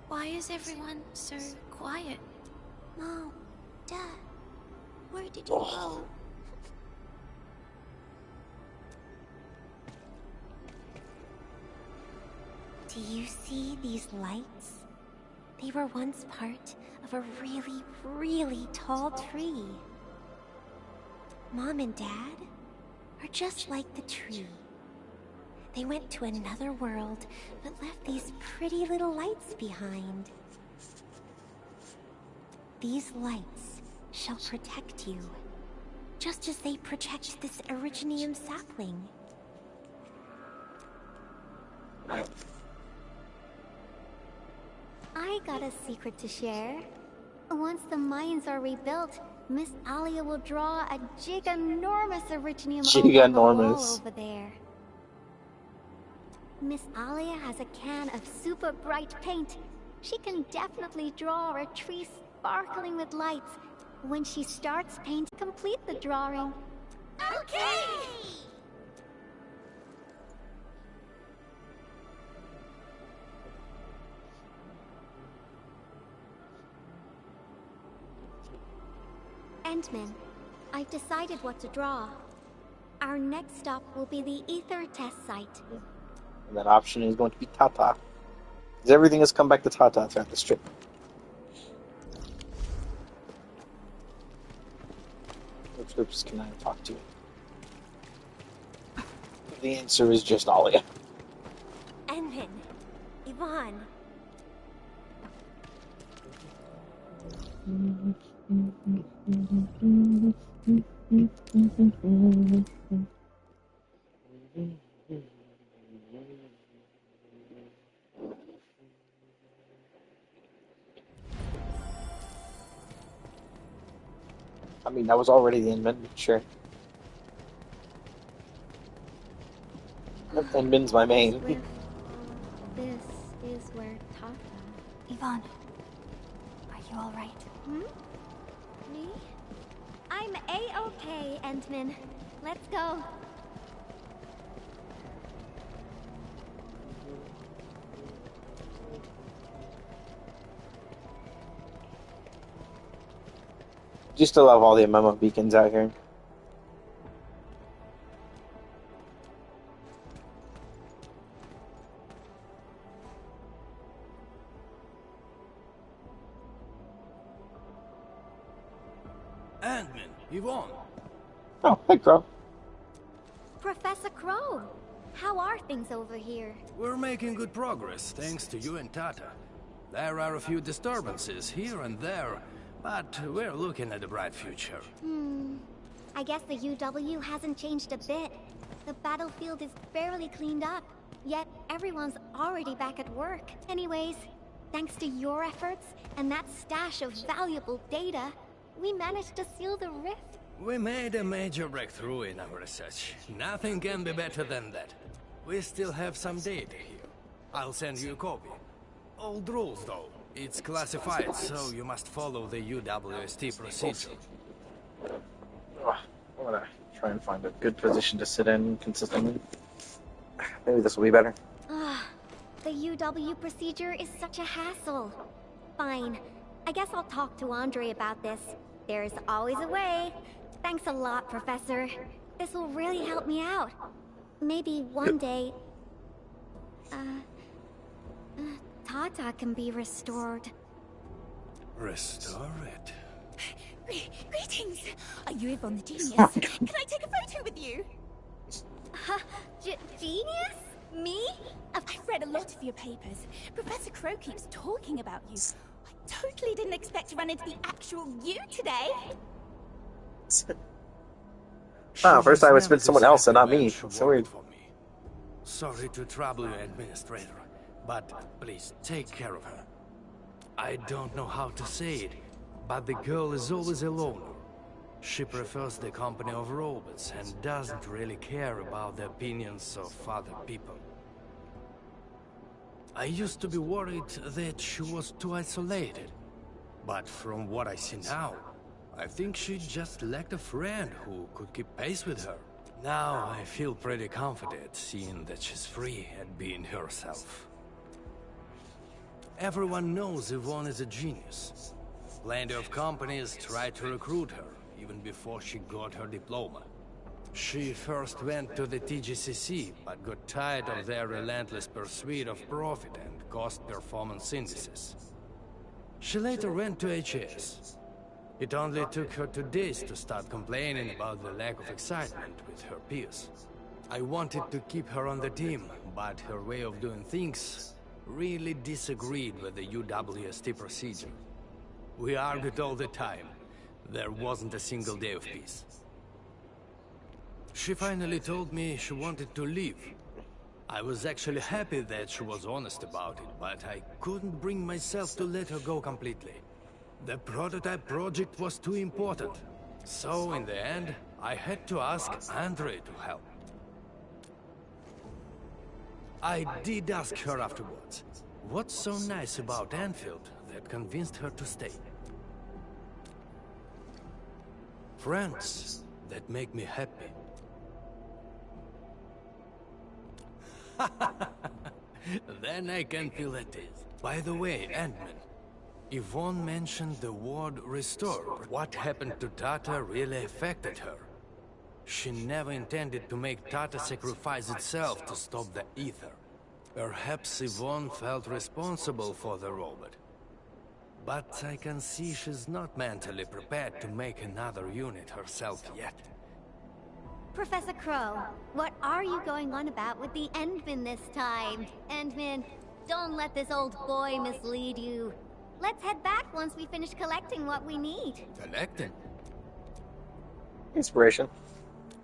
Why is everyone so quiet? Mom, Dad, where did you go? Do you see these lights? They were once part of a really, really tall tree. Mom and Dad are just like the tree. They went to another world, but left these pretty little lights behind. These lights shall protect you, just as they protect this Originium sapling. I got a secret to share. Once the mines are rebuilt, Miss Alia will draw a giganormous Originium on the wall over there. Miss Alia has a can of super bright paint. She can definitely draw a tree sparkling with lights. When she starts paint, complete the drawing. Okay! Endman, I've decided what to draw. Our next stop will be the Ether test site. And that option is going to be Tata. Because everything has come back to Tata throughout this trip. Which groups can I talk to? The answer is just Alia. Endman, Yvonne. I mean, that was already the Endman, but sure. Endman's my main. This is where Tata... Yvonne, are you alright? Hmm? Me? I'm A-okay, Endman. Let's go. You still have all the memo beacons out here. Endman, Yvonne. Oh, hey, Crow. Professor Crow, how are things over here? We're making good progress, thanks to you and Tata. There are a few disturbances here and there, But we're looking at a bright future. I guess the UW hasn't changed a bit. The battlefield is barely cleaned up, yet everyone's already back at work. Anyways, thanks to your efforts and that stash of valuable data, we managed to seal the rift. We made a major breakthrough in our research. Nothing can be better than that. We still have some data here. I'll send you a copy. Old rules, though. It's classified, so you must follow the UWST procedure. I'm gonna try and find a good position to sit in consistently. Maybe this will be better. The UW procedure is such a hassle. Fine. I guess I'll talk to Andre about this. There's always a way. Thanks a lot, Professor. This will really help me out. Maybe one day... Tata can be restored. Restore it? Greetings! Are you Yvonne the Genius? Can I take a photo with you? Genius? Me? I've read a lot of your papers. Professor Crow keeps talking about you. I totally didn't expect to run into the actual you today. First time it's been someone else and not me. It's so weird. Sorry to trouble you, Administrator, but please take care of her. I don't know how to say it, but the girl is always alone. She prefers the company of robots and doesn't really care about the opinions of other people. I used to be worried that she was too isolated, but from what I see now, I think she just lacked a friend who could keep pace with her. Now I feel pretty confident seeing that she's free and being herself. Everyone knows Yvonne is a genius. Plenty of companies tried to recruit her, even before she got her diploma. She first went to the TGCC, but got tired of their relentless pursuit of profit and cost performance indices. She later went to HAS. It only took her 2 days to start complaining about the lack of excitement with her peers. I wanted to keep her on the team, but her way of doing things really disagreed with the UWST procedure. We argued all the time. There wasn't a single day of peace. She finally told me she wanted to leave. I was actually happy that she was honest about it, but I couldn't bring myself to let her go completely. The prototype project was too important. So in the end, I had to ask Andre to help. I did ask her afterwards, what's so nice about Anfield that convinced her to stay? Friends that make me happy. Then I can feel at ease. By the way, Ant-Man, Yvonne mentioned the word restore. What happened to Tata really affected her. She never intended to make Tata sacrifice itself to stop the ether. Perhaps Yvonne felt responsible for the robot. But I can see she's not mentally prepared to make another unit herself yet. Professor Crow, what are you going on about with the Endman this time? Endman, don't let this old boy mislead you. Let's head back once we finish collecting what we need. Collecting? Inspiration.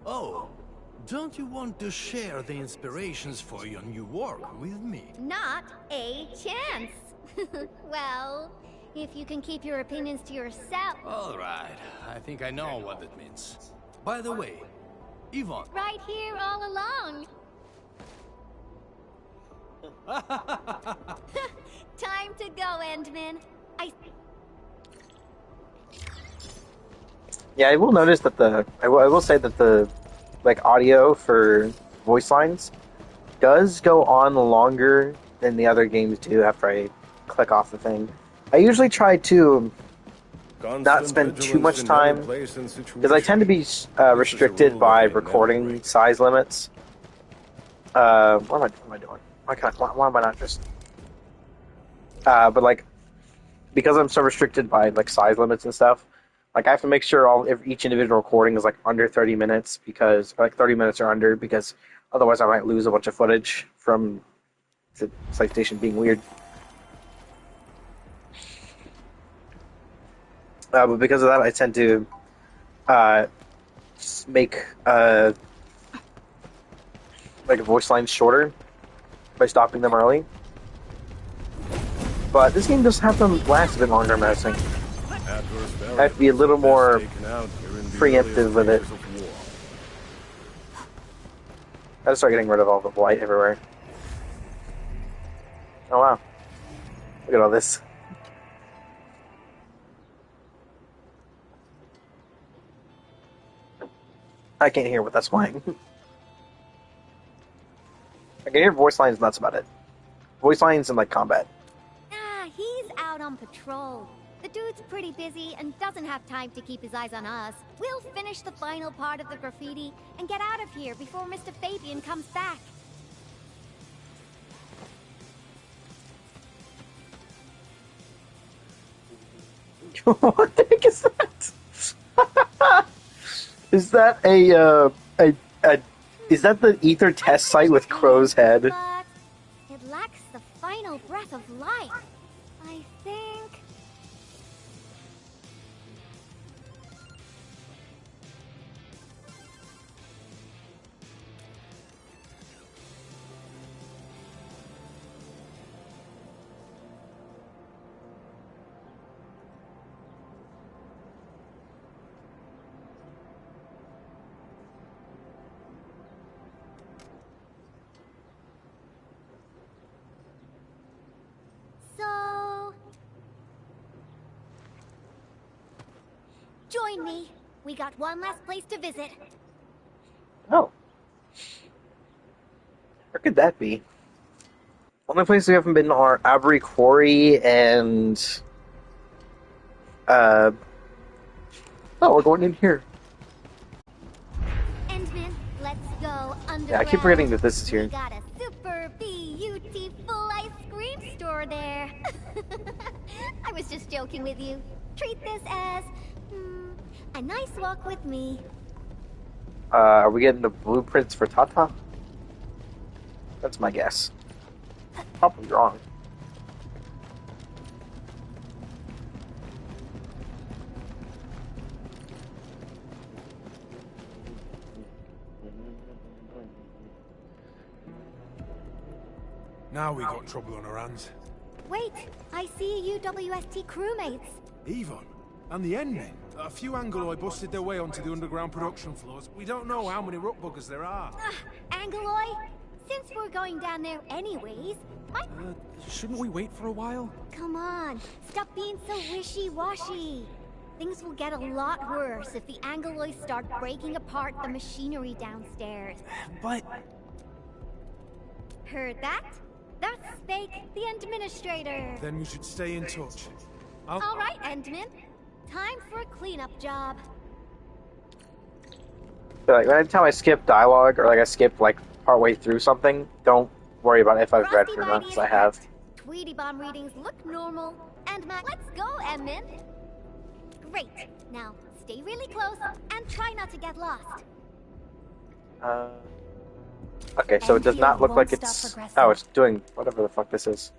Oh, don't you want to share the inspirations for your new work with me? Not a chance. Well, if you can keep your opinions to yourself. All right, I think I know what that means. By the way, Yvonne. Right here all along. Time to go, Endman. Yeah, I will notice that I will say that the audio for voice lines does go on longer than the other games do after I click off the thing. I usually try to not spend too much time because I tend to be restricted by recording size limits. What am I doing? Why am I not just? But because I'm so restricted by size limits and stuff, I have to make sure each individual recording is under 30 minutes because 30 minutes or under, because otherwise I might lose a bunch of footage from the PlayStation being weird. But because of that, I tend to uh, make like voice lines shorter by stopping them early. But this game does have them last a bit longer, I'm guessing. I have to be a little more preemptive with it. I just start getting rid of all the blight everywhere. Oh wow. Look at all this. I can't hear what that's playing. I can hear voice lines, and that's about it. Voice lines and like combat. Ah, he's out on patrol. The dude's pretty busy and doesn't have time to keep his eyes on us. We'll finish the final part of the graffiti and get out of here before Mr. Fabian comes back. What the heck is that? Is that a is that the ether test site with Crow's head? But it lacks the final breath of life. I think... So... join me. We got one last place to visit. Oh. Where could that be? Only places we haven't been are Avery Quarry and oh, we're going in here. Endman, let's go underground. Yeah, I keep forgetting that this is here. We got a super beautiful ice cream store there. I was just joking with you. Treat this as a nice walk with me. Are we getting the blueprints for Tata? That's my guess. Probably wrong. Now we got trouble on our hands. Wait, I see UWST crewmates. Yvonne, and the Endmen. A few Angoloi busted their way onto the underground production floors. We don't know how many ruckbuggers there are. Angoloi? Since we're going down there anyways, shouldn't we wait for a while? come on, stop being so wishy-washy. Things will get a lot worse if the Angoloi start breaking apart the machinery downstairs. But... Heard that? That's Spake, the administrator. Then we should stay in touch. All right, Endman. Time for a cleanup job. Like, anytime I skip dialogue or like I skip like partway through something, don't worry about if I've read it or not, because I have. Tweety bomb readings look normal. And let's go, Endman. Great. Now, stay really close and try not to get lost. Okay, so it does not look like it's... Oh, it's doing whatever the fuck this is.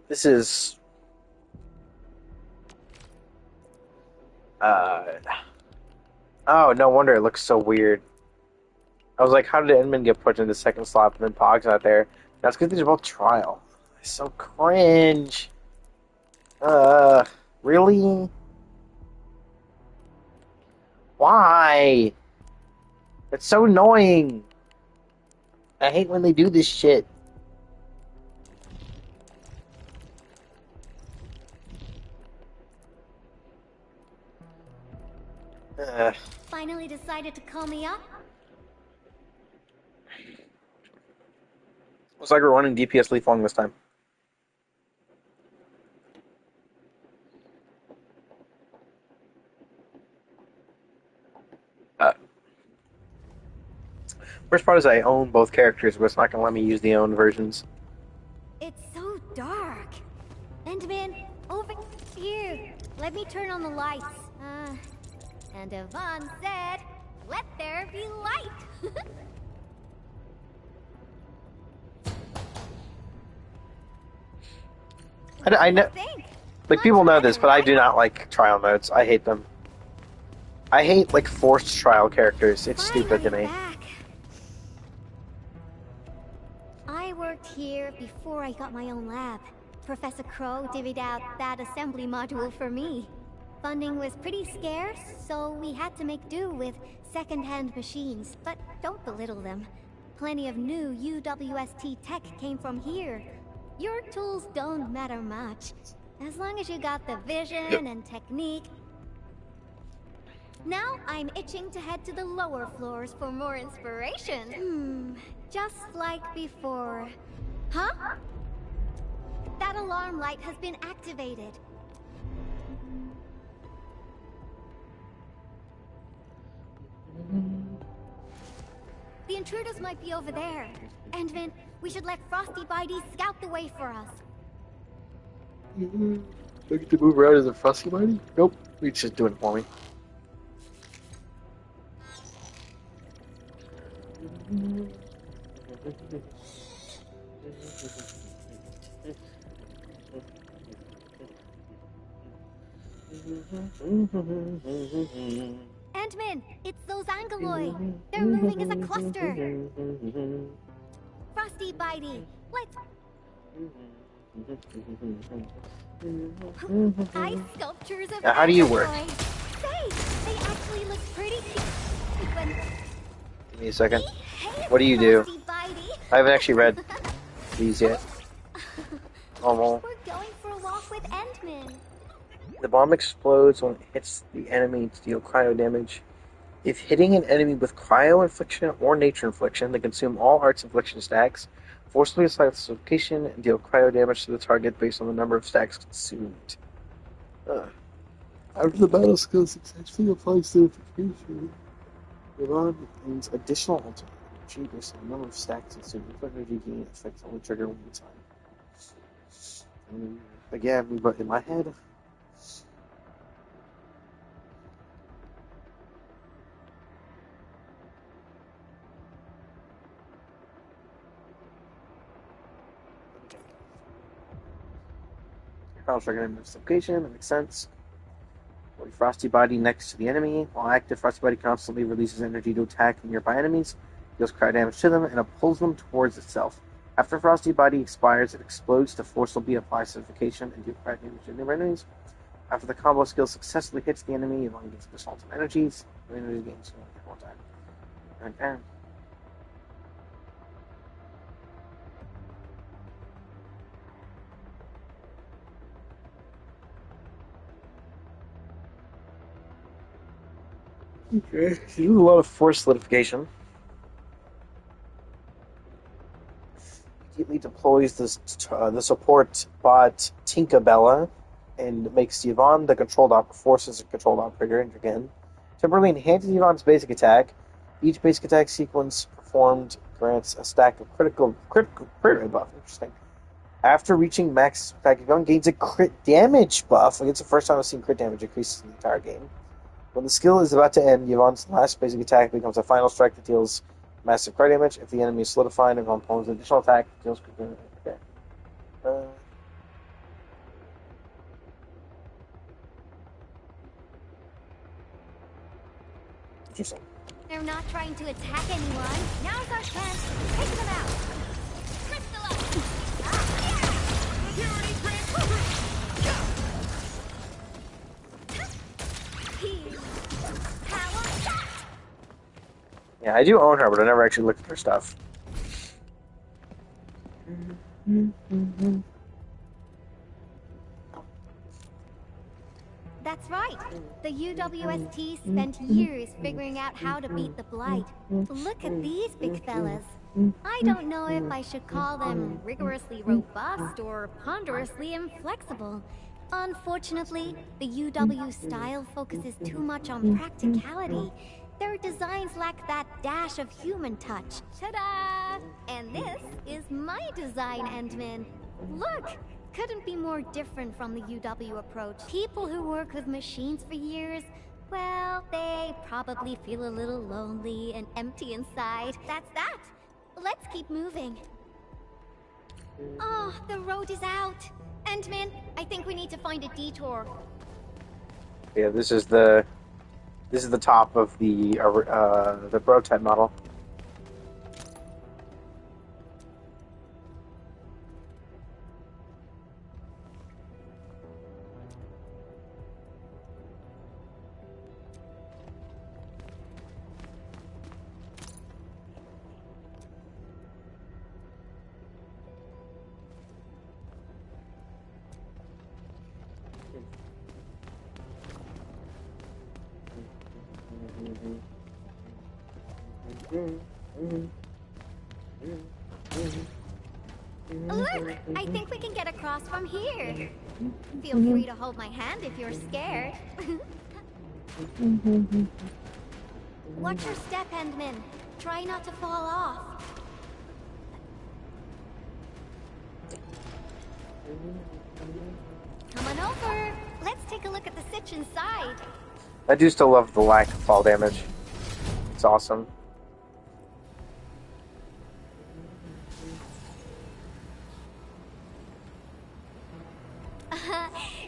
This is... Oh, no wonder it looks so weird. I was like, how did Endman get put in the second slot and then Pog's not there? That's because these are both trial. It's so cringe. Really? Why? It's so annoying. I hate when they do this shit. Finally decided to call me up? Looks like we're running DPS Leaf Long this time. Worst part is I own both characters, but it's not going to let me use the owned versions. It's so dark. Endman, over here. Let me turn on the lights. And Yvonne said, let there be light. I know. Think? Like, people know this, but I do not like trial modes. I hate them. I hate, like, forced trial characters. It's stupid to me. I worked here before I got my own lab. Professor Crow divvied out that assembly module for me. Funding was pretty scarce, so we had to make do with second-hand machines, but don't belittle them. Plenty of new UWST tech came from here. Your tools don't matter much, as long as you got the vision and technique. Now I'm itching to head to the lower floors for more inspiration. Just like before. Huh? That alarm light has been activated. The intruders might be over there. Endman, we should let Frosty Bitey scout the way for us. Do I get to move around as a Frosty Bitey? Nope. He's just doing it for me. Endman, it's those Angoloi. They're moving as a cluster. Frosty Bitey, let's... Ice sculptures of Now, how do you work? Say, they actually look pretty cute. When... Give me a second. What do you do? I haven't actually read these yet. Normal. We're going for a walk with Endman. The bomb explodes when it hits the enemy to deal cryo damage. If hitting an enemy with cryo infliction or nature infliction, they consume all arts infliction stacks, forcibly apply suffocation, and deal cryo damage to the target based on the number of stacks consumed. After the battle skill successfully applies certification, the bomb gains additional ultimate energy based on the number of stacks consumed. The energy gain affects only trigger one time. Again, but in my head. Power trigger investigation, that makes sense. Frosty Body next to the enemy. While active, Frosty Body constantly releases energy to attack nearby enemies, deals cryo damage to them, and pulls them towards itself. After Frosty Body expires, it explodes to forcibly apply certification and deal cryo damage to nearby enemies. After the combo skill successfully hits the enemy, it only gets additional energies. The energy gains one time. Okay. Okay, so you do a lot of force solidification. Immediately deploys the support bot Tinkerbella and makes Yvonne the forces a controlled operator again. Temporarily enhances Yvonne's basic attack. Each basic attack sequence performed grants a stack of critical crit rate buff. Interesting. After reaching max attack, Yvonne gains a crit damage buff. It's the first time I've seen crit damage increases in the entire game. When the skill is about to end, Yvonne's last basic attack becomes a final strike that deals massive crit damage. If the enemy is solidified, Yvonne pulls an additional attack that deals crit damage. Okay. Interesting. They're not trying to attack anyone. Now's our chance to take them out. Crystal up! Security Yeah, I do own her, but I never actually looked at her stuff. That's right. The UWST spent years figuring out how to beat the Blight. Look at these big fellas. I don't know if I should call them rigorously robust or ponderously inflexible. Unfortunately, the UW style focuses too much on practicality. Their designs lack that dash of human touch. Ta-da! And this is my design, Endman. Look! Couldn't be more different from the UW approach. People who work with machines for years, well, they probably feel a little lonely and empty inside. That's that. Let's keep moving. Oh, the road is out. Endman, I think we need to find a detour. Yeah, this is the top of the prototype model. Look, I think we can get across from here. Feel free to hold my hand if you're scared. Watch your step, Endman. Try not to fall off. Come on over. Let's take a look at the sitch inside. I do still love the lack of fall damage. It's awesome.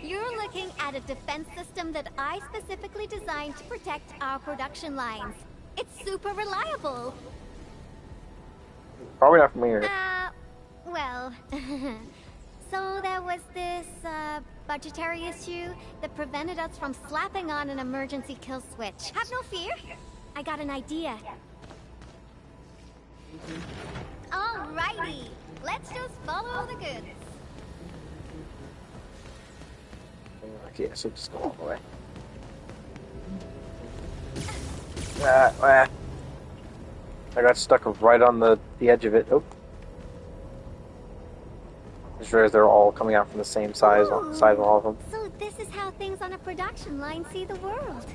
You're looking at a defense system that I specifically designed to protect our production lines. It's super reliable. Probably not from here. Well, so there was this, budgetary issue that prevented us from slapping on an emergency kill switch. Have no fear. I got an idea. Alrighty. Let's just follow the goods. Okay, so just go all the way. I got stuck right on the edge of it. Oh. Just realized they're all coming out from the same side of all of them. So this is how things on a production line see the world.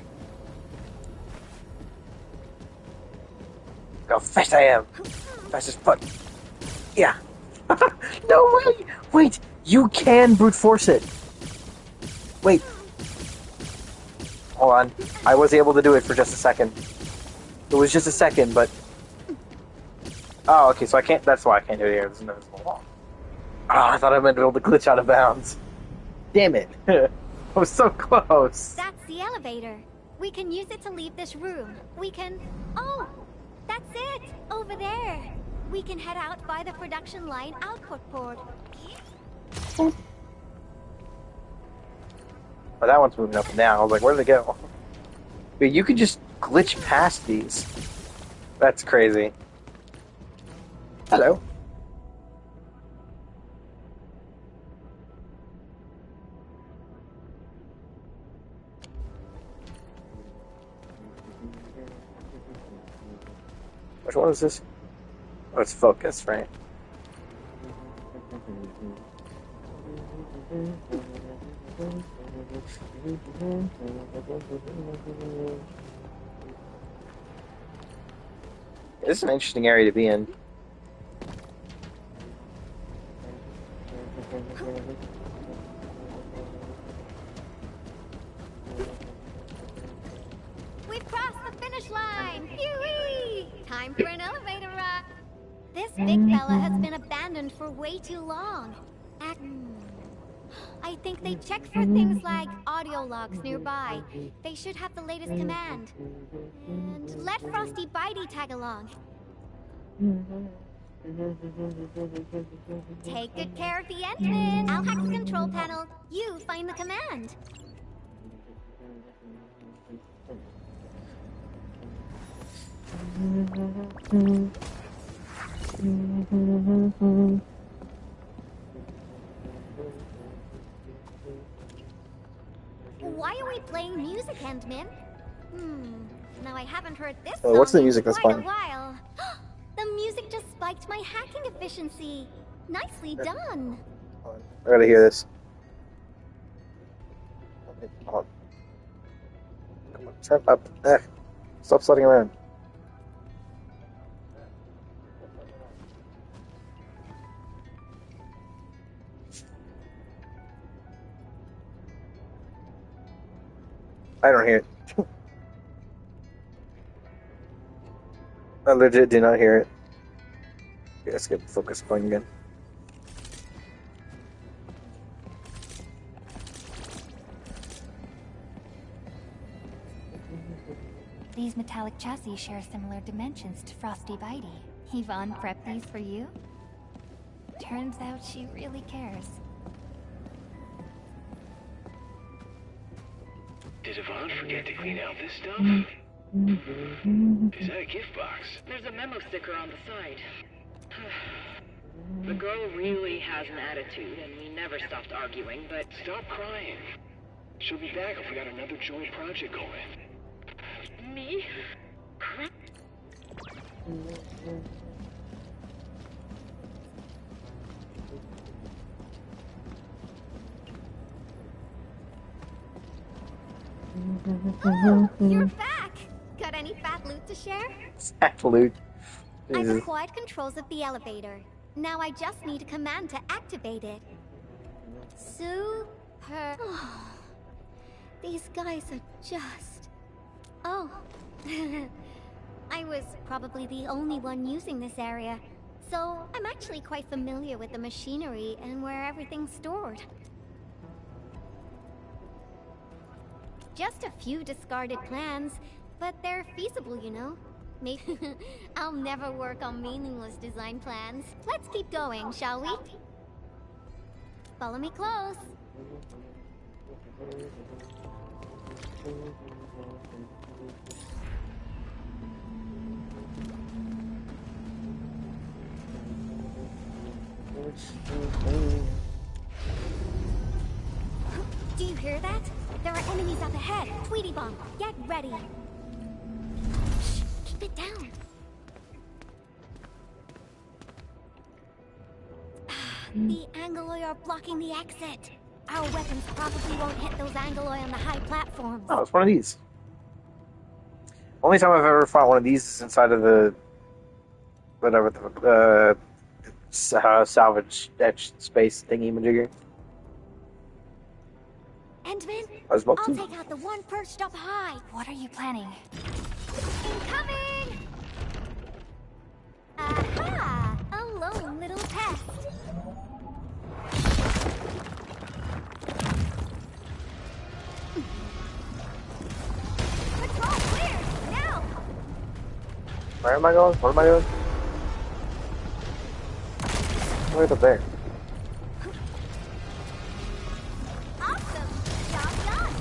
Look how fast I am. Fast as fuck. Yeah. No way! Wait, you can brute force it. Wait. Hold on. I was able to do it for just a second. It was just a second, but... Oh, okay, so I can't... That's why I can't do it here. There's no wall. Oh, I thought I meant to be able to glitch out of bounds. Damn it. I was so close. That's the elevator. We can use it to leave this room. We can... Oh! That's it! Over there! We can head out by the production line output port. Oh, that one's moving up and down. I was like, where did it go? But you could just glitch past these. That's crazy. Hello. Which one is this? Oh, it's focus, right? This is an interesting area to be in. We've crossed the finish line! Yoo-wee! Time for an elevator ride. This big fella has been abandoned for way too long. I think they checked for things like audio logs nearby. They should have the latest command. And let Frosty Bitey tag along. Take good care of the engine. I'll hack the control panel. You find the command. Why are we playing music, Endman? Now I haven't heard this song what's the in music that's quite a playing? while. The music just spiked my hacking efficiency. Nicely done. I gotta hear this. Come on, turn up. Stop sliding around. I don't hear it. I legit do not hear it. Okay, let's get the focus going again. These metallic chassis share similar dimensions to Frosty Bitey. Yvonne prepped these for you? Turns out she really cares. Did Yvonne forget to clean out this stuff? Is that a gift box? There's a memo sticker on the side. The girl really has an attitude, and we never stopped arguing, but... Stop crying. She'll be back if we got another joint project going. Me? Crap. Oh, you're back! Got any fat loot to share? Fat loot. I've acquired controls of the elevator. Now I just need a command to activate it. Super. These guys are just... Oh. I was probably the only one using this area, so I'm actually quite familiar with the machinery and where everything's stored. Just a few discarded plans, but they're feasible, you know. Maybe I'll never work on meaningless design plans. Let's keep going, shall we? Follow me close. Do you hear that? There are enemies up ahead. Tweety Bomb, get ready. Shh, keep it down. The Angoloi are blocking the exit. Our weapons probably won't hit those Angoloi on the high platforms. Oh, it's one of these. Only time I've ever fought one of these is inside of the whatever the salvage etch space thingy-majigger. Endman, I'll take out the one perched up high. What are you planning? Incoming! Aha! A lone little test. Patrol clear! Now! Where am I going? Where am I going? Where's up there? Awesome! Job done!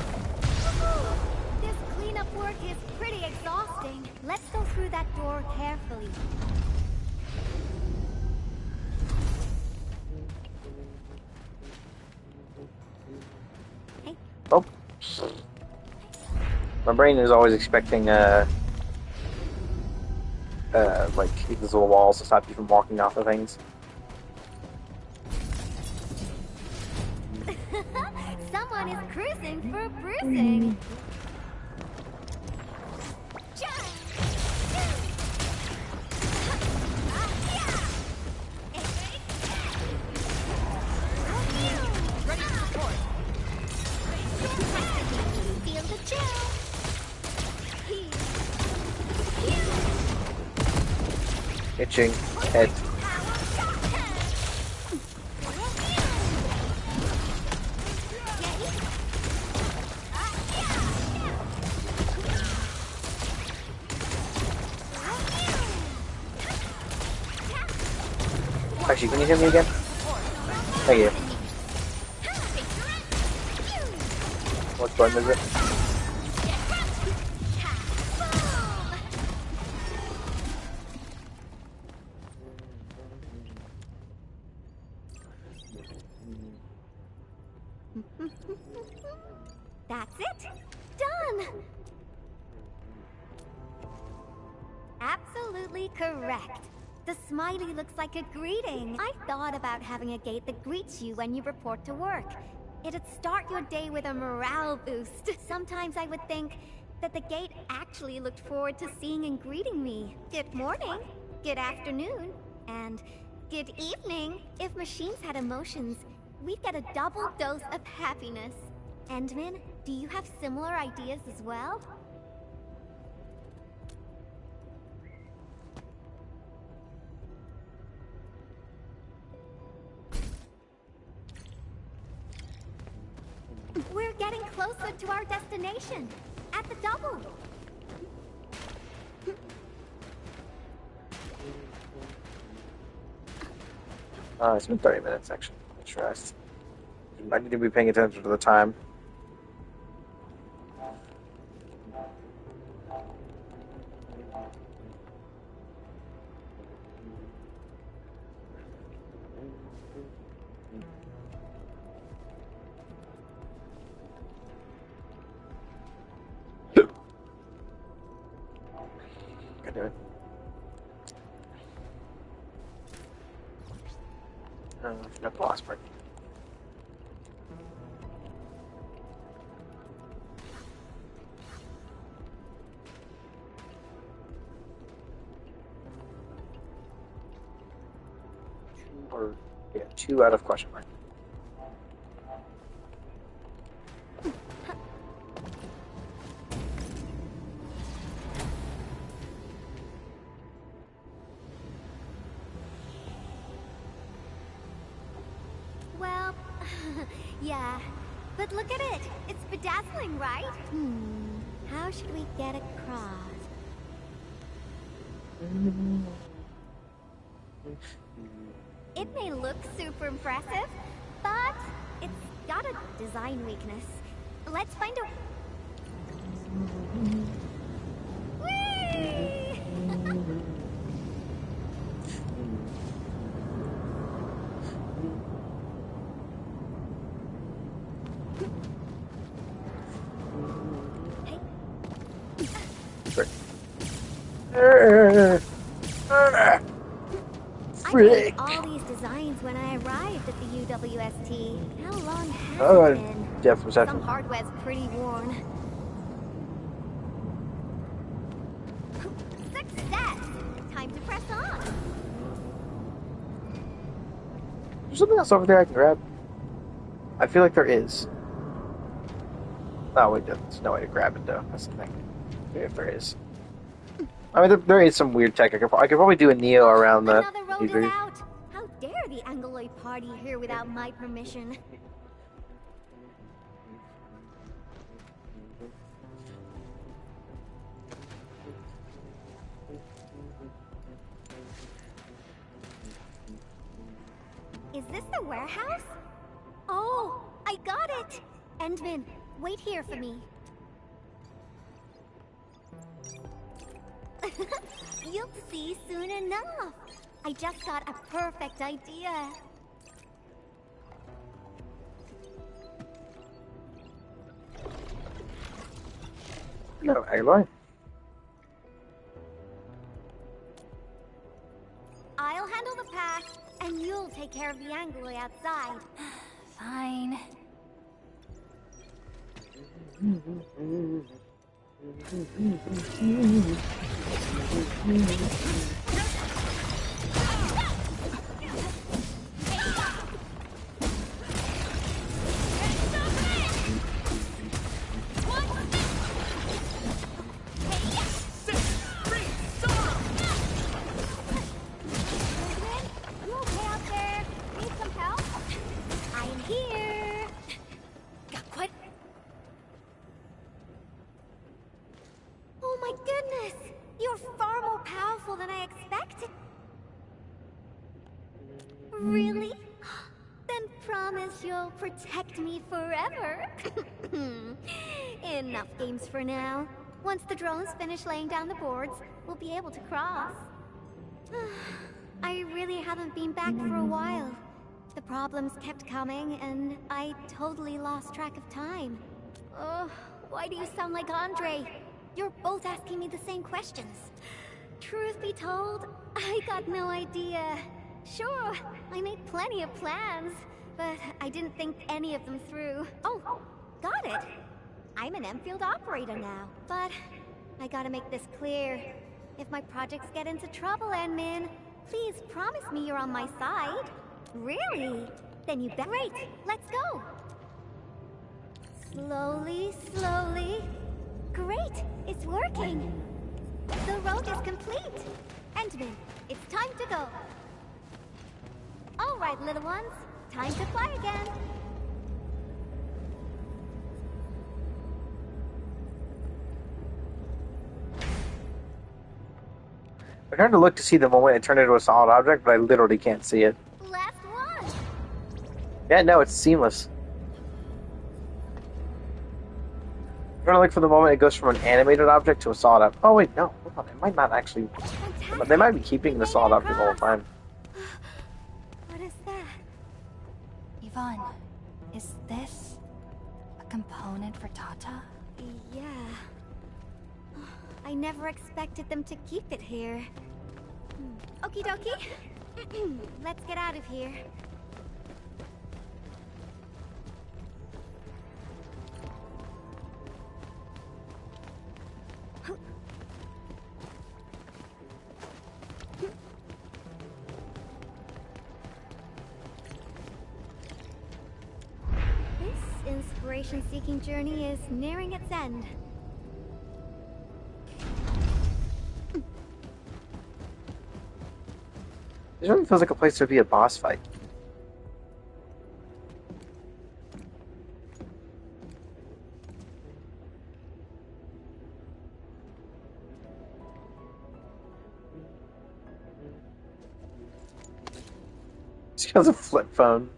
Woohoo! This cleanup work is pretty exhausting. Let's go through that door carefully. Oh. My brain is always expecting, like, these little walls to stop you from walking off of things. Someone is cruising for bruising. Feel the chill. Itching head. Actually, can you hear me again? Thank you. What button is it? That's it. Done. Absolutely correct. The smiley looks like a greeting. I thought about having a gate that greets you when you report to work. It'd start your day with a morale boost. Sometimes I would think that the gate actually looked forward to seeing and greeting me. Good morning, good afternoon, and good evening. If machines had emotions, we'd get a double dose of happiness. Endman, do you have similar ideas as well? We're getting closer to our destination. At the double. It's been 30 minutes, actually. Trust. I need to be paying attention to the time. Anyway. I forgot the last part. Or, yeah, 2 out of question mark. Well, yeah. But look at it. It's bedazzling, right? How should we get across? It may look super impressive, but it's got a design weakness. Let's find a... Whee! I made all these designs when I arrived at the UWST. How long has it been? Depth perception. Some hardware's pretty worn. Success! Time to press on. There's something else over there I can grab. I feel like there is. Oh wait, there's no way to grab it though. That's the thing. If there is. I mean, there is some weird tech. I could probably do a Neo around that. Another road is out. How dare the Angloid party here without my permission? Is this the warehouse? Oh, I got it! Endman, wait here for me. You'll see soon enough. I just got a perfect idea. No, Aloy. I'll handle the pack, and you'll take care of the Angloid outside. Fine. You okay out there? Need some help? I am here. What? Oh my goodness! You're far more powerful than I expected. Really? Then promise you'll protect me forever. Enough games for now. Once the drones finish laying down the boards, we'll be able to cross. I really haven't been back for a while. The problems kept coming, and I totally lost track of time. Oh, why do you sound like Andre? You're both asking me the same questions. Truth be told, I got no idea. Sure, I made plenty of plans, but I didn't think any of them through. Oh, got it. I'm an Enfield operator now, but I gotta make this clear. If my projects get into trouble, Enmin, please promise me you're on my side. Really? Then you bet. Great, let's go. Slowly, slowly. Great, it's working. The road is complete. Endman, it's time to go. All right, little ones, time to fly again. I turned to look to see the moment it turned into a solid object, but I literally can't see it. Last Yeah, no, it's seamless. You're gonna look for the moment it goes from an animated object to a solid object. Oh wait, no, hold on, it might not actually. But they might be keeping the solid object the whole time. What is that? Yvonne, is this a component for Tata? Yeah. I never expected them to keep it here. Okie dokie. Let's get out of here. This inspiration-seeking journey is nearing its end. This really feels like a place to be a boss fight. She has a flip phone.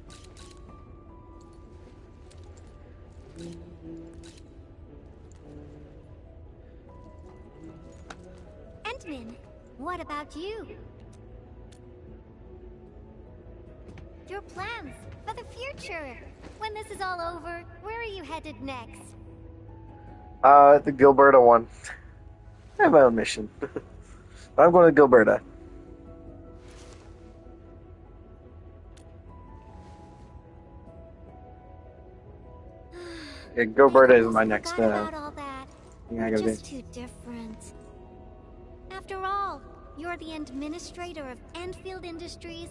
Entman, what about you? Your plans for the future. When this is all over, where are you headed next? The Gilberta one. I have my own mission. I'm going to Gilberta. Yeah, Gilberta is my next, About all that. thing I We're gotta do. just too different. After all, you're the administrator of Enfield Industries.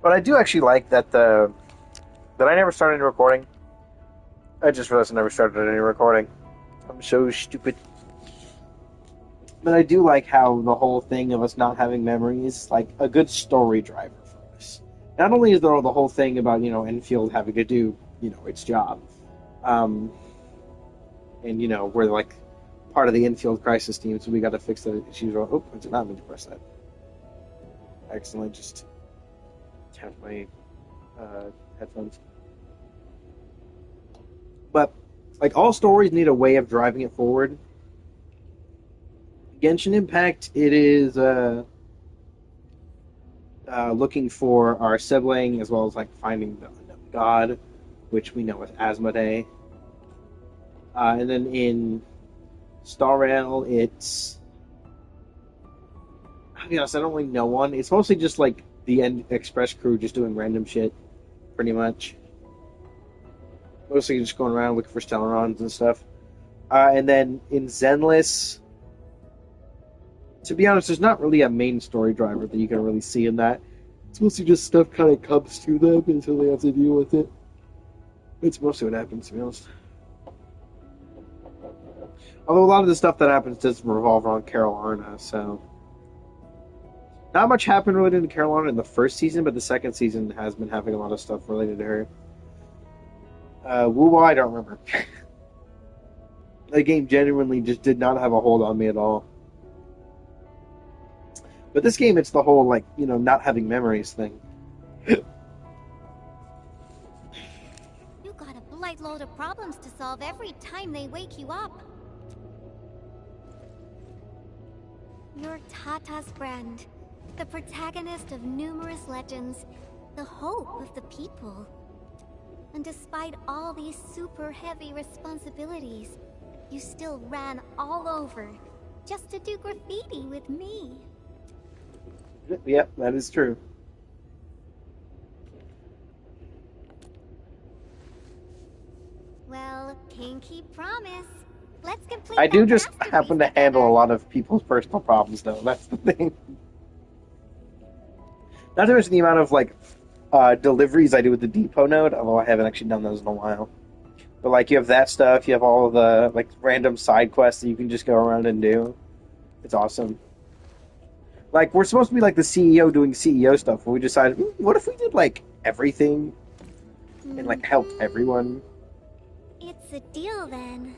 But I do actually like that that I never started any recording. I just realized I never started any recording. I'm so stupid. But I do like how the whole thing of us not having memories is like a good story driver for us. Not only is there the whole thing about, Enfield having to do, its job. And, we're like part of the Enfield crisis team, so we got to fix the issues. Oh, I did not mean to press that. Excellent, just tap my headphones. But, like, all stories need a way of driving it forward. Genshin Impact, it is looking for our sibling, as well as, like, finding the unknown god, which we know as Asmodee. And then in Star Rail, it's... I'll be honest, I don't really know one. It's mostly just, like, the Express crew just doing random shit, pretty much. Mostly just going around looking for Stellarons and stuff. And then in Zenless, to be honest, there's not really a main story driver that you can really see in that. It's mostly just stuff kind of comes to them until they have to deal with it. It's mostly what happens, to be honest. Although a lot of the stuff that happens does revolve around Carolina, so... Not much happened related to Carolina in the first season, but the second season has been having a lot of stuff related to her. Wuwa, I don't remember. That game genuinely just did not have a hold on me at all. But this game, it's the whole, like, not having memories thing. You got a blight load of problems to solve every time they wake you up. You're Tata's friend, the protagonist of numerous legends, the hope of the people. And despite all these super heavy responsibilities, you still ran all over just to do graffiti with me. Yep, that is true. Well, pinky promise. Let's complete I do that just masterpiece happen to handle a lot of people's personal problems, though. That's the thing. Not to mention the amount of, like, deliveries I do with the depot node, although I haven't actually done those in a while. But, like, you have that stuff, you have all of the, like, random side quests that you can just go around and do. It's awesome. Like, we're supposed to be, like, the CEO doing CEO stuff, and we decided, what if we did, like, everything? And, like, helped everyone? It's a deal, then.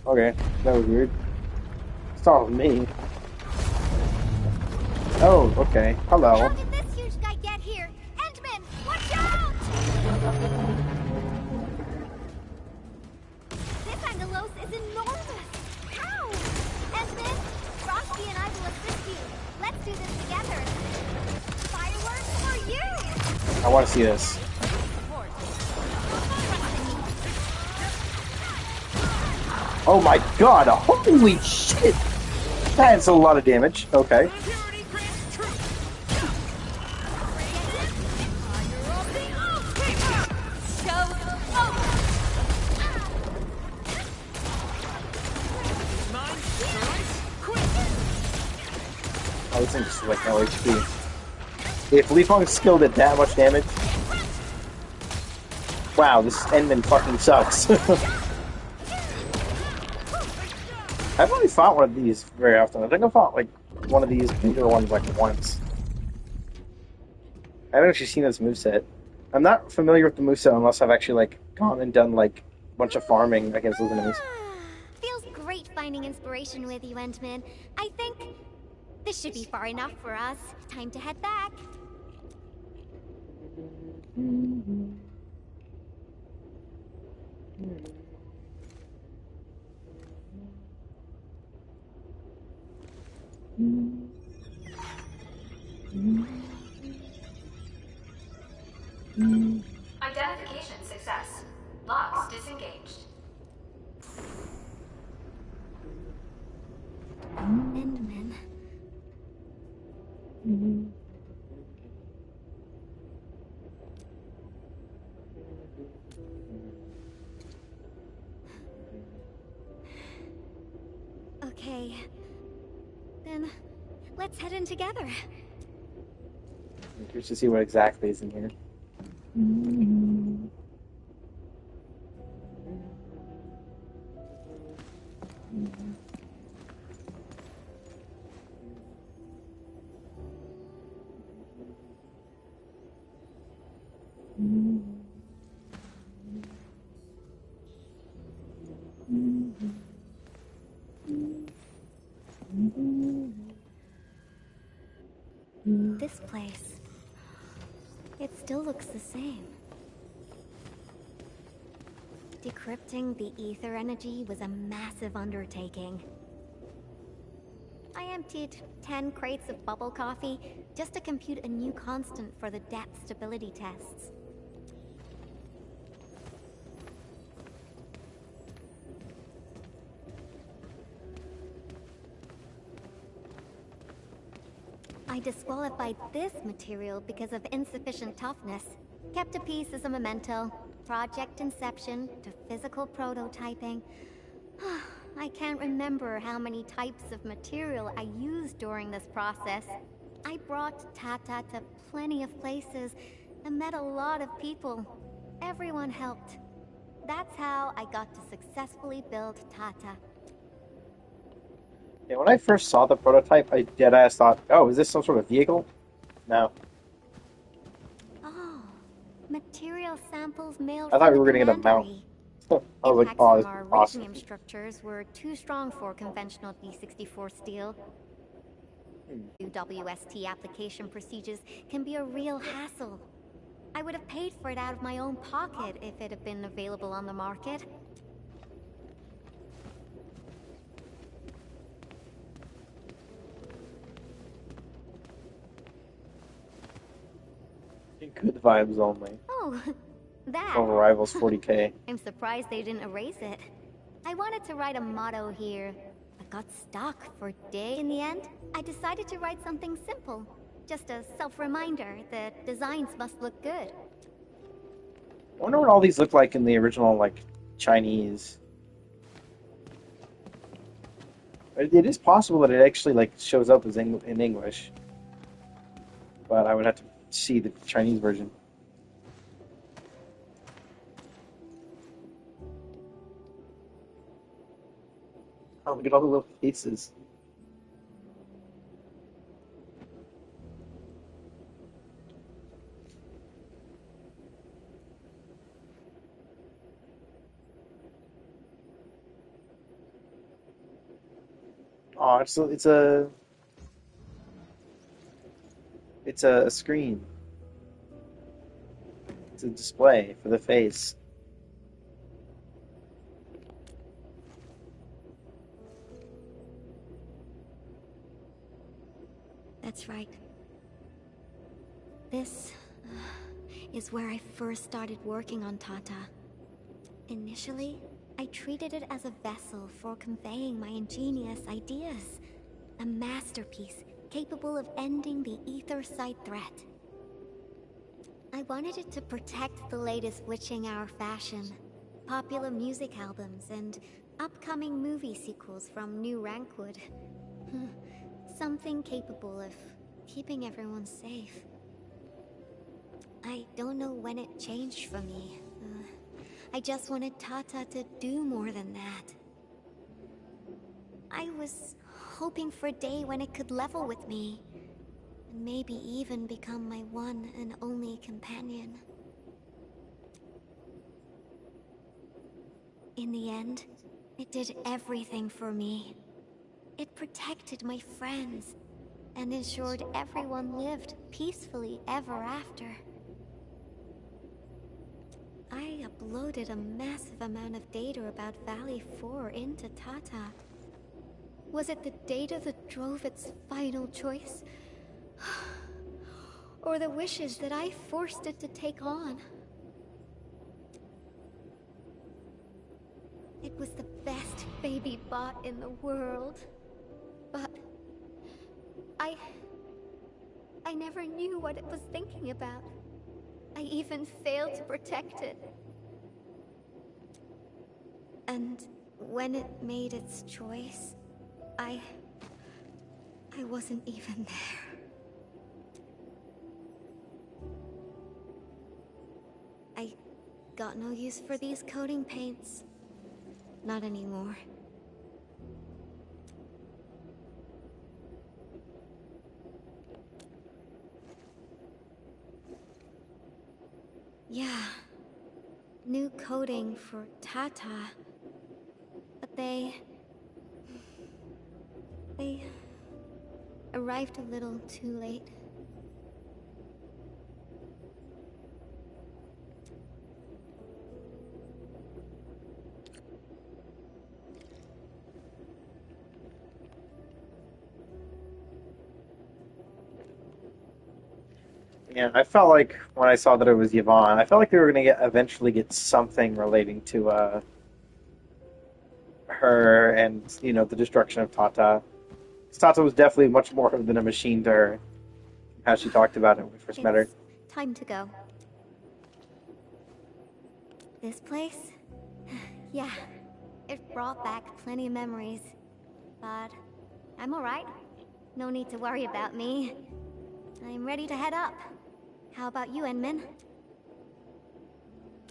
Okay, that was weird. It's all me. Oh, okay. Hello. How did this I want to see this. Oh my god, holy shit! That's a lot of damage. Okay. Oh, this thing just like no HP. If Li Feng's skill did that much damage... Wow, this Endman fucking sucks. I haven't really fought one of these very often. I think I fought like one of these bigger ones like once. I haven't actually seen this moveset. I'm not familiar with the moveset unless I've actually like gone and done like a bunch of farming against those enemies. Feels great finding inspiration with you, Endman. I think this should be far enough for us. Time to head back. Identification success. Locks disengaged. Endman. Okay. Then let's head in together. I'm curious to see what exactly is in here. This place. It still looks the same. Decrypting the ether energy was a massive undertaking. I emptied 10 crates of bubble coffee just to compute a new constant for the depth stability tests. I disqualified this material because of insufficient toughness. Kept a piece as a memento. Project inception to physical prototyping. I can't remember how many types of material I used during this process. I brought Tata to plenty of places and met a lot of people. Everyone helped. That's how I got to successfully build Tata. Yeah, when I first saw the prototype, I deadass thought, oh, is this some sort of vehicle? No. Oh, material samples mailed I thought from we the were going to get a mount. commandery. I was like, Impacts oh, from this our is awesome. ruthenium structures were too strong for conventional D64 steel. WST application procedures can be a real hassle. I would have paid for it out of my own pocket if it had been available on the market. Good vibes only. Oh, that. Over Rivals 40K. I'm surprised they didn't erase it. I wanted to write a motto here, but got stuck for days. In the end, I decided to write something simple. Just a self-reminder that designs must look good. I wonder what all these look like in the original, like, Chinese. It is possible that it actually, like, shows up as in English. But I would have to see the Chinese version. Oh, look at all the little faces. Oh, it's a screen. It's a display for the face. That's right. This is where I first started working on Tata. Initially, I treated it as a vessel for conveying my ingenious ideas. A masterpiece capable of ending the Ether site threat. I wanted it to protect the latest witching hour fashion, popular music albums, and upcoming movie sequels from New Rankwood. Something capable of keeping everyone safe. I don't know when it changed for me. I just wanted Tata to do more than that. I was hoping for a day when it could level with me, and maybe even become my one and only companion. In the end, it did everything for me. It protected my friends, and ensured everyone lived peacefully ever after. I uploaded a massive amount of data about Valley 4 into Tata. Was it the data that drove its final choice? Or the wishes that I forced it to take on? It was the best baby bot in the world. But I never knew what it was thinking about. I even failed to protect it. And when it made its choice, I wasn't even there. I got no use for these coating paints. Not anymore. Yeah. New coating for Tata. But they arrived a little too late. Yeah, I felt like when I saw that it was Yvonne, I felt like they were going to eventually get something relating to her and the destruction of Tata. 'Cause Tata was definitely much more than a machine to her, how she talked about it when we first met her. It's time to go. This place? Yeah, it brought back plenty of memories. But I'm alright. No need to worry about me. I'm ready to head up. How about you, Enman?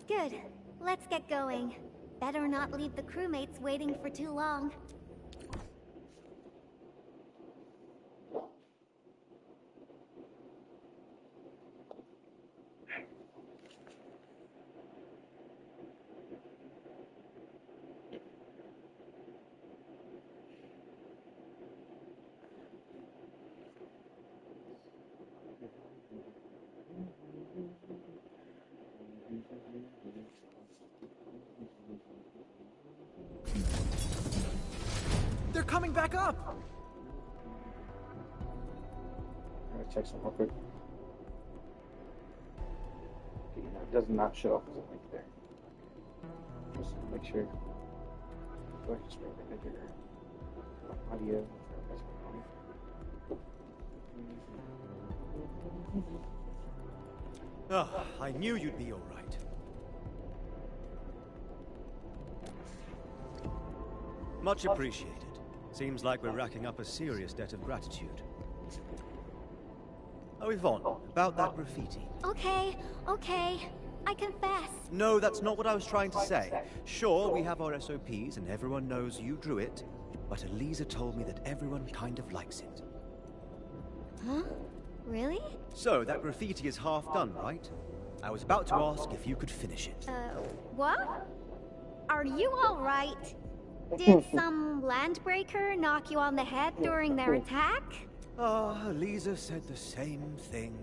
Good. Let's get going. Better not leave the crewmates waiting for too long. They're coming back up! I'm gonna check something real quick. Okay, it does not show up as a link there. Just make sure. Do I just make it bigger? Audio. Oh, I knew you'd be all right. Much appreciated. Seems like we're racking up a serious debt of gratitude. Oh, Yvonne, about that graffiti. Okay. I confess. No, that's not what I was trying to say. Sure, we have our SOPs and everyone knows you drew it, but Elisa told me that everyone kind of likes it. Huh? Really? So, that graffiti is half done, right? I was about to ask if you could finish it. What? Are you alright? Did some landbreaker knock you on the head during their attack? Ah, Elisa said the same thing.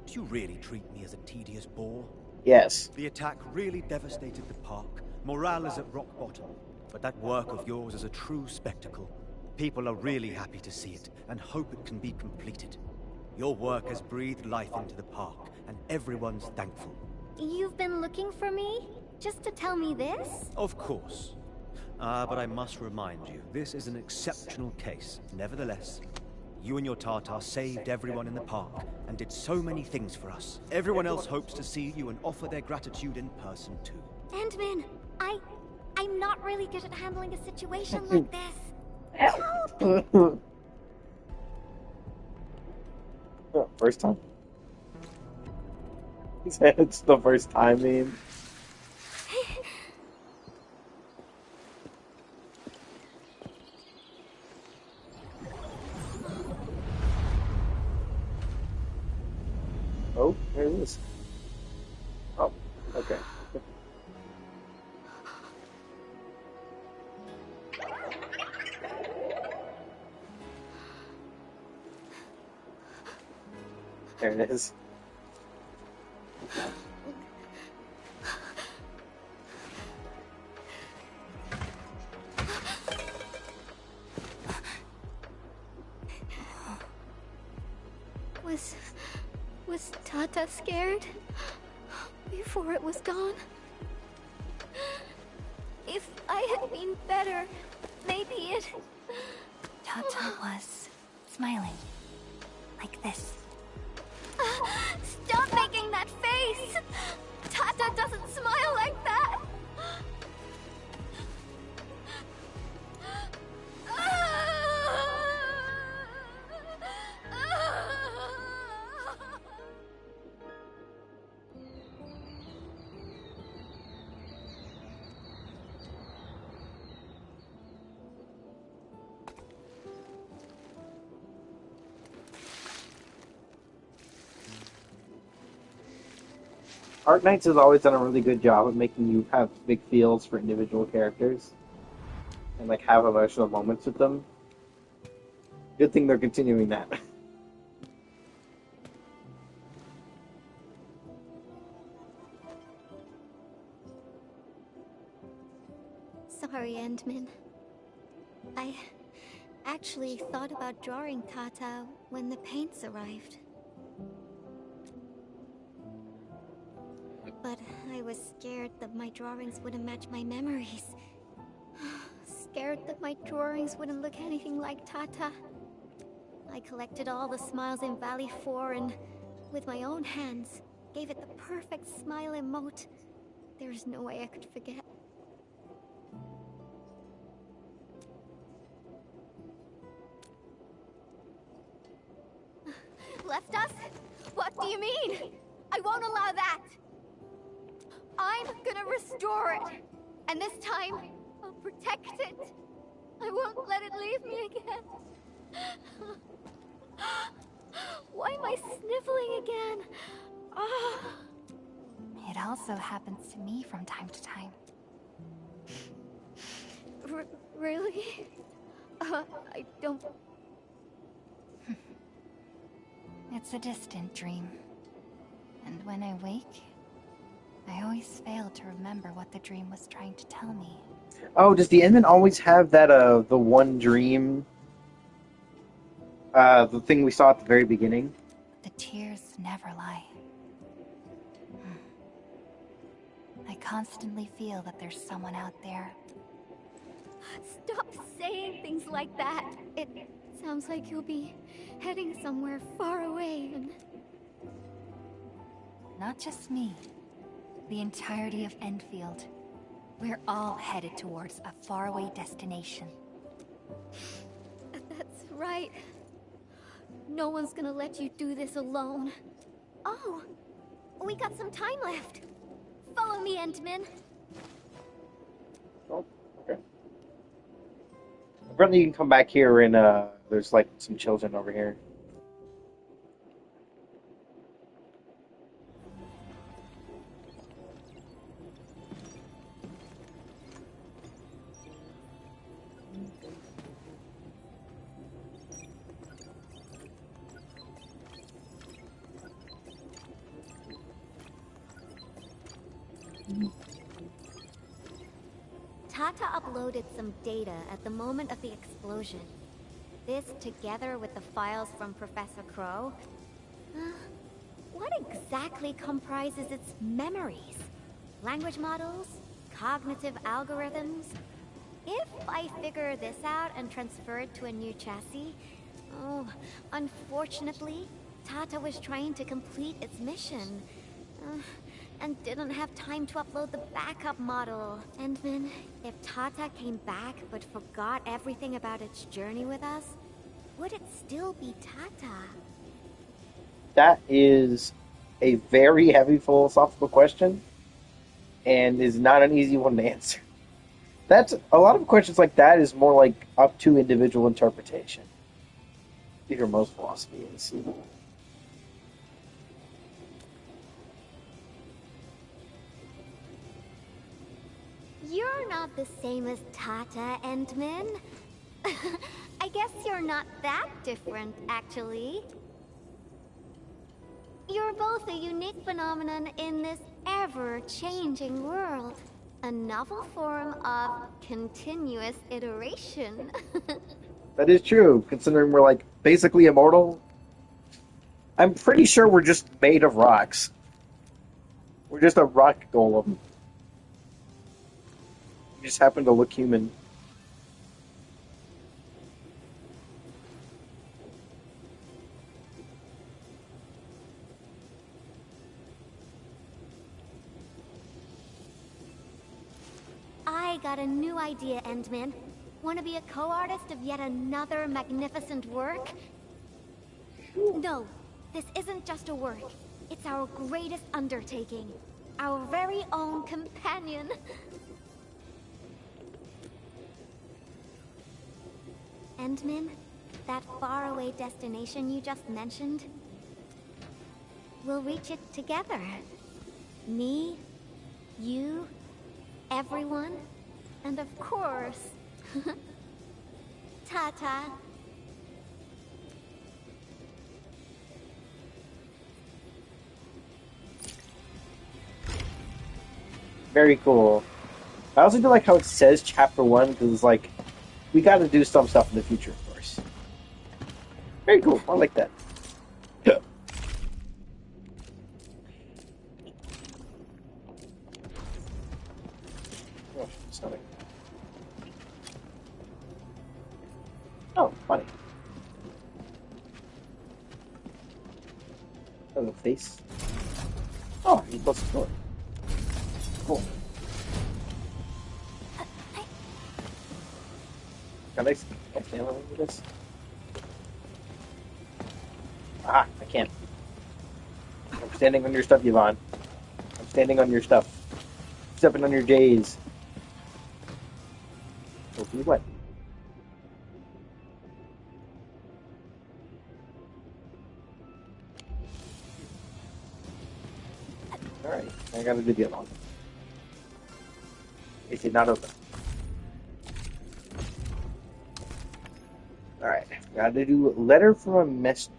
Do you really treat me as a tedious bore? Yes. The attack really devastated the park. Morale is at rock bottom. But that work of yours is a true spectacle. People are really happy to see it, and hope it can be completed. Your work has breathed life into the park, and everyone's thankful. You've been looking for me? Just to tell me this? Of course. But I must remind you, this is an exceptional case. Nevertheless, you and your Tartar saved everyone in the park and did so many things for us. Everyone else hopes to see you and offer their gratitude in person too. Endman, I'm not really good at handling a situation like this. First time? He said it's the first time, man. Oh, there it is. Oh, okay. There it is. Was Tata scared? Before it was gone? If I had been better, maybe it... Tata was smiling. Like this. Stop making that face! Tata doesn't smile like that! Art Knights has always done a really good job of making you have big feels for individual characters and like have emotional moments with them. Good thing they're continuing that. Sorry, Endman. I actually thought about drawing Tata when the paints arrived. But I was scared that my drawings wouldn't match my memories. Scared that my drawings wouldn't look anything like Tata. I collected all the smiles in Valley 4 and, with my own hands, gave it the perfect smile emote. There's no way I could forget. Left us? What do you mean? I won't allow that! I'm gonna restore it! And this time, I'll protect it! I won't let it leave me again! Why am I sniffling again? Oh. It also happens to me from time to time. Really? I don't... It's a distant dream. And when I wake, I always fail to remember what the dream was trying to tell me. Oh, does the Endman always have that, the one dream? The thing we saw at the very beginning? The tears never lie. I constantly feel that there's someone out there. Stop saying things like that! It sounds like you'll be heading somewhere far away and... Not just me. The entirety of Enfield. We're all headed towards a faraway destination. That's right. No one's gonna let you do this alone. Oh, we got some time left. Follow me, Endman. Oh, okay. Apparently you can come back here and, there's like some children over here. Tata uploaded some data at the moment of the explosion. This, together with the files from Professor Crow, What exactly comprises its memories? Language models? Cognitive algorithms? If I figure this out and transfer it to a new chassis... Oh, unfortunately, Tata was trying to complete its mission. And didn't have time to upload the backup model. Endman, if Tata came back but forgot everything about its journey with us, would it still be Tata? That is a very heavy philosophical question, and is not an easy one to answer. That's a lot of questions like that is more like up to individual interpretation. Either most philosophy is. You're not the same as Tata, Endman. I guess you're not that different, actually. You're both a unique phenomenon in this ever-changing world. A novel form of continuous iteration. That is true, considering we're like basically immortal. I'm pretty sure we're just made of rocks. We're just a rock golem. We just happen to look human. I got a new idea, Endman. Want to be a co-artist of yet another magnificent work? No, this isn't just a work. It's our greatest undertaking. Our very own companion. Endman, that faraway destination you just mentioned, we'll reach it together. Me, you, everyone, and of course, Tata. Very cool. I also do like how it says Chapter 1, because it's like, we gotta do some stuff in the future, of course. Very cool. I like that. Oh, stomach. Oh, funny. Oh, the face. Oh, you close the door. Cool. Can I stand on this? Ah, I can't. I'm standing on your stuff, Yvonne. I'm standing on your stuff. Stepping on your J's. Hopefully what? Alright, I gotta do the other one. Is it not open? Alright, gotta do letter from a messenger.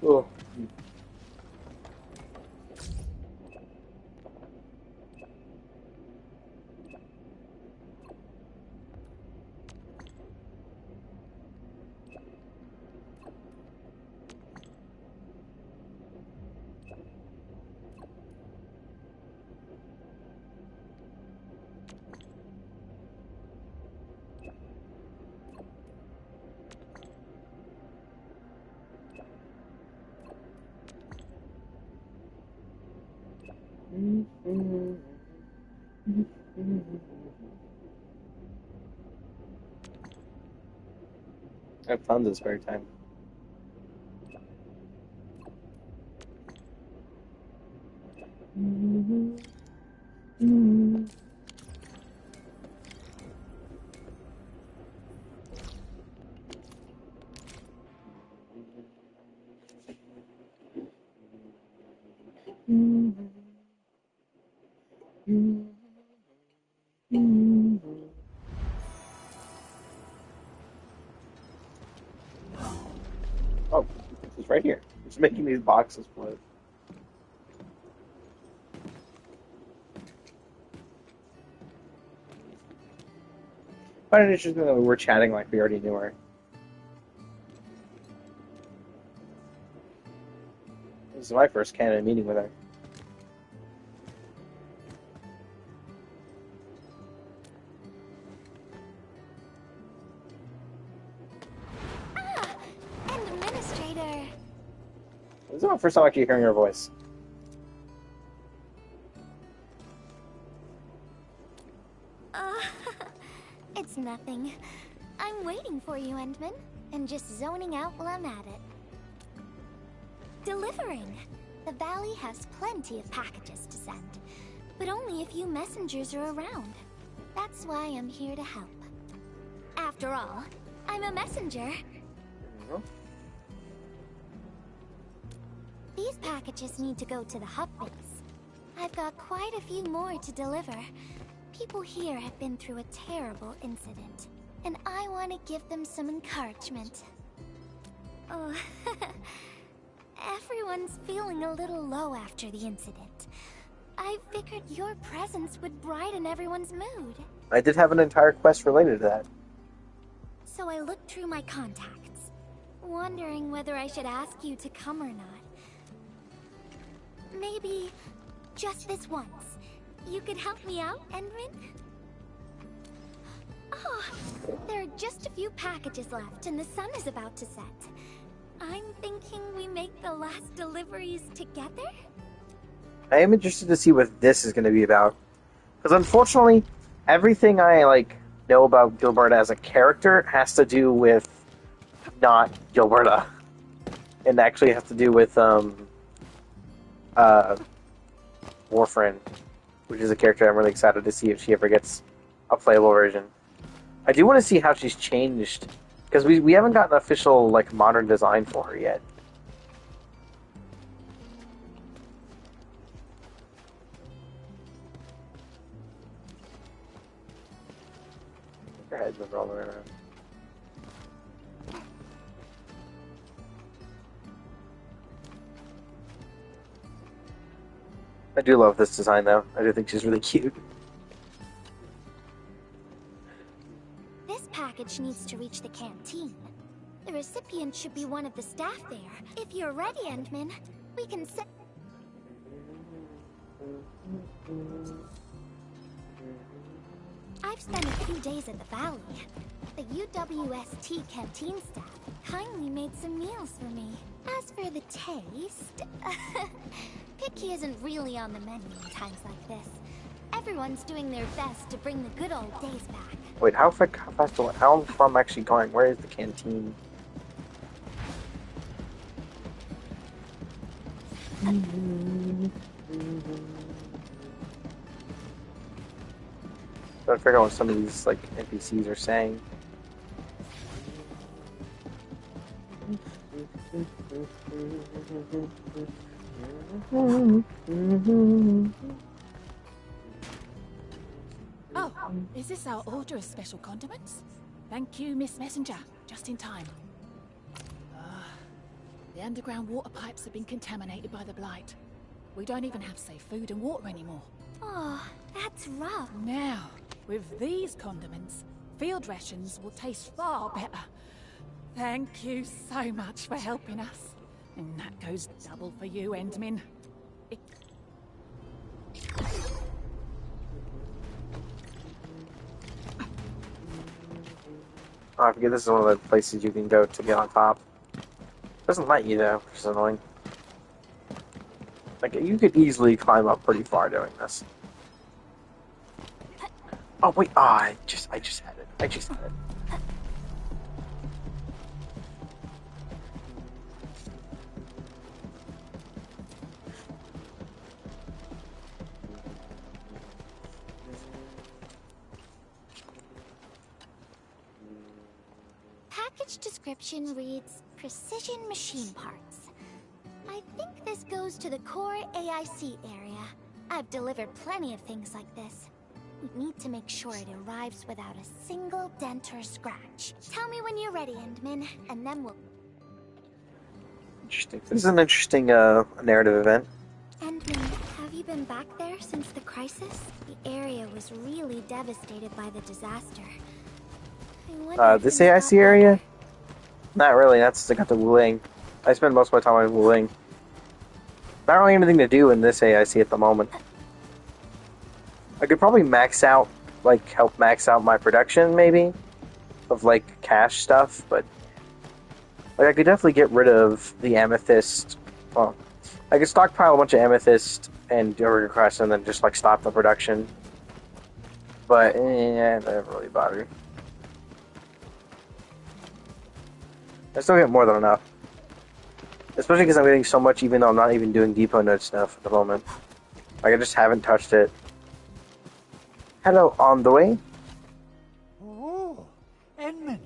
Oh. I have tons of spare time. Oh, it's right here. It's making these boxes float. find it interesting that we were chatting like we already knew her. This is my first canon meeting with her. Administrator. This is my first time actually hearing her voice. It's nothing. I'm waiting for you, Endman, and just zoning out while I'm at it. Delivering. The Valley has plenty of packages to send, but only a few messengers are around. That's why I'm here to help. After all, I'm a messenger. These packages need to go to the hub base. I've got quite a few more to deliver. People here have been through a terrible incident, and I want to give them some encouragement. Oh, everyone's feeling a little low after the incident. I figured your presence would brighten everyone's mood. I did have an entire quest related to that. So I looked through my contacts, wondering whether I should ask you to come or not. Maybe just this once. You could help me out, Endman? Oh, there are just a few packages left and the sun is about to set. I'm thinking we make the last deliveries together? I am interested to see what this is going to be about. Because unfortunately, everything I know about Gilberta as a character has to do with not Gilberta. And actually has to do with Warfriend, which is a character I'm really excited to see if she ever gets a playable version. I do want to see how she's changed, because we haven't gotten an official modern design for her yet. Her head's been rolling around. I do love this design, though. I do think she's really cute. This package needs to reach the canteen. The recipient should be one of the staff there. If you're ready, Endman, we can set... I've spent a few days at the Valley. The UWST canteen staff kindly made some meals for me. As for the taste... picky isn't really on the menu in times like this. Everyone's doing their best to bring the good old days back. Wait, how far I'm actually going? Where is the canteen? Trying to figure out what some of these NPCs are saying. Oh, is this our order of special condiments? Thank you, Miss Messenger. Just in time. The underground water pipes have been contaminated by the blight. We don't even have safe food and water anymore. Oh, that's rough. Now, with these condiments, field rations will taste far better. Thank you so much for helping us. And that goes double for you, Endman. Oh, I forget this is one of the places you can go to get on top. It doesn't let you though, which is annoying. You could easily climb up pretty far doing this. Oh wait, I just had it. I just had it. Package description reads, Precision Machine Parts. I think this goes to the core AIC area. I've delivered plenty of things like this. We need to make sure it arrives without a single dent or scratch. Tell me when you're ready, Endman, and then we'll... Interesting. This is an interesting narrative event. Endman, have you been back there since the crisis? The area was really devastated by the disaster. This AIC area? Not really, that's I got the Wuling. I spend most of my time on Wuling. Not really anything to do in this AIC at the moment. I could probably max out, like, help max out my production, maybe, of, like, cash stuff, but, like, I could definitely get rid of the amethyst. Well, I could stockpile a bunch of amethyst and Durga Crest and then just, like, stop the production. But, that doesn't really bother me. I still get more than enough. Especially because I'm getting so much even though I'm not even doing depot node stuff at the moment. Like, I just haven't touched it. Hello, on the way? Oh, Edmund,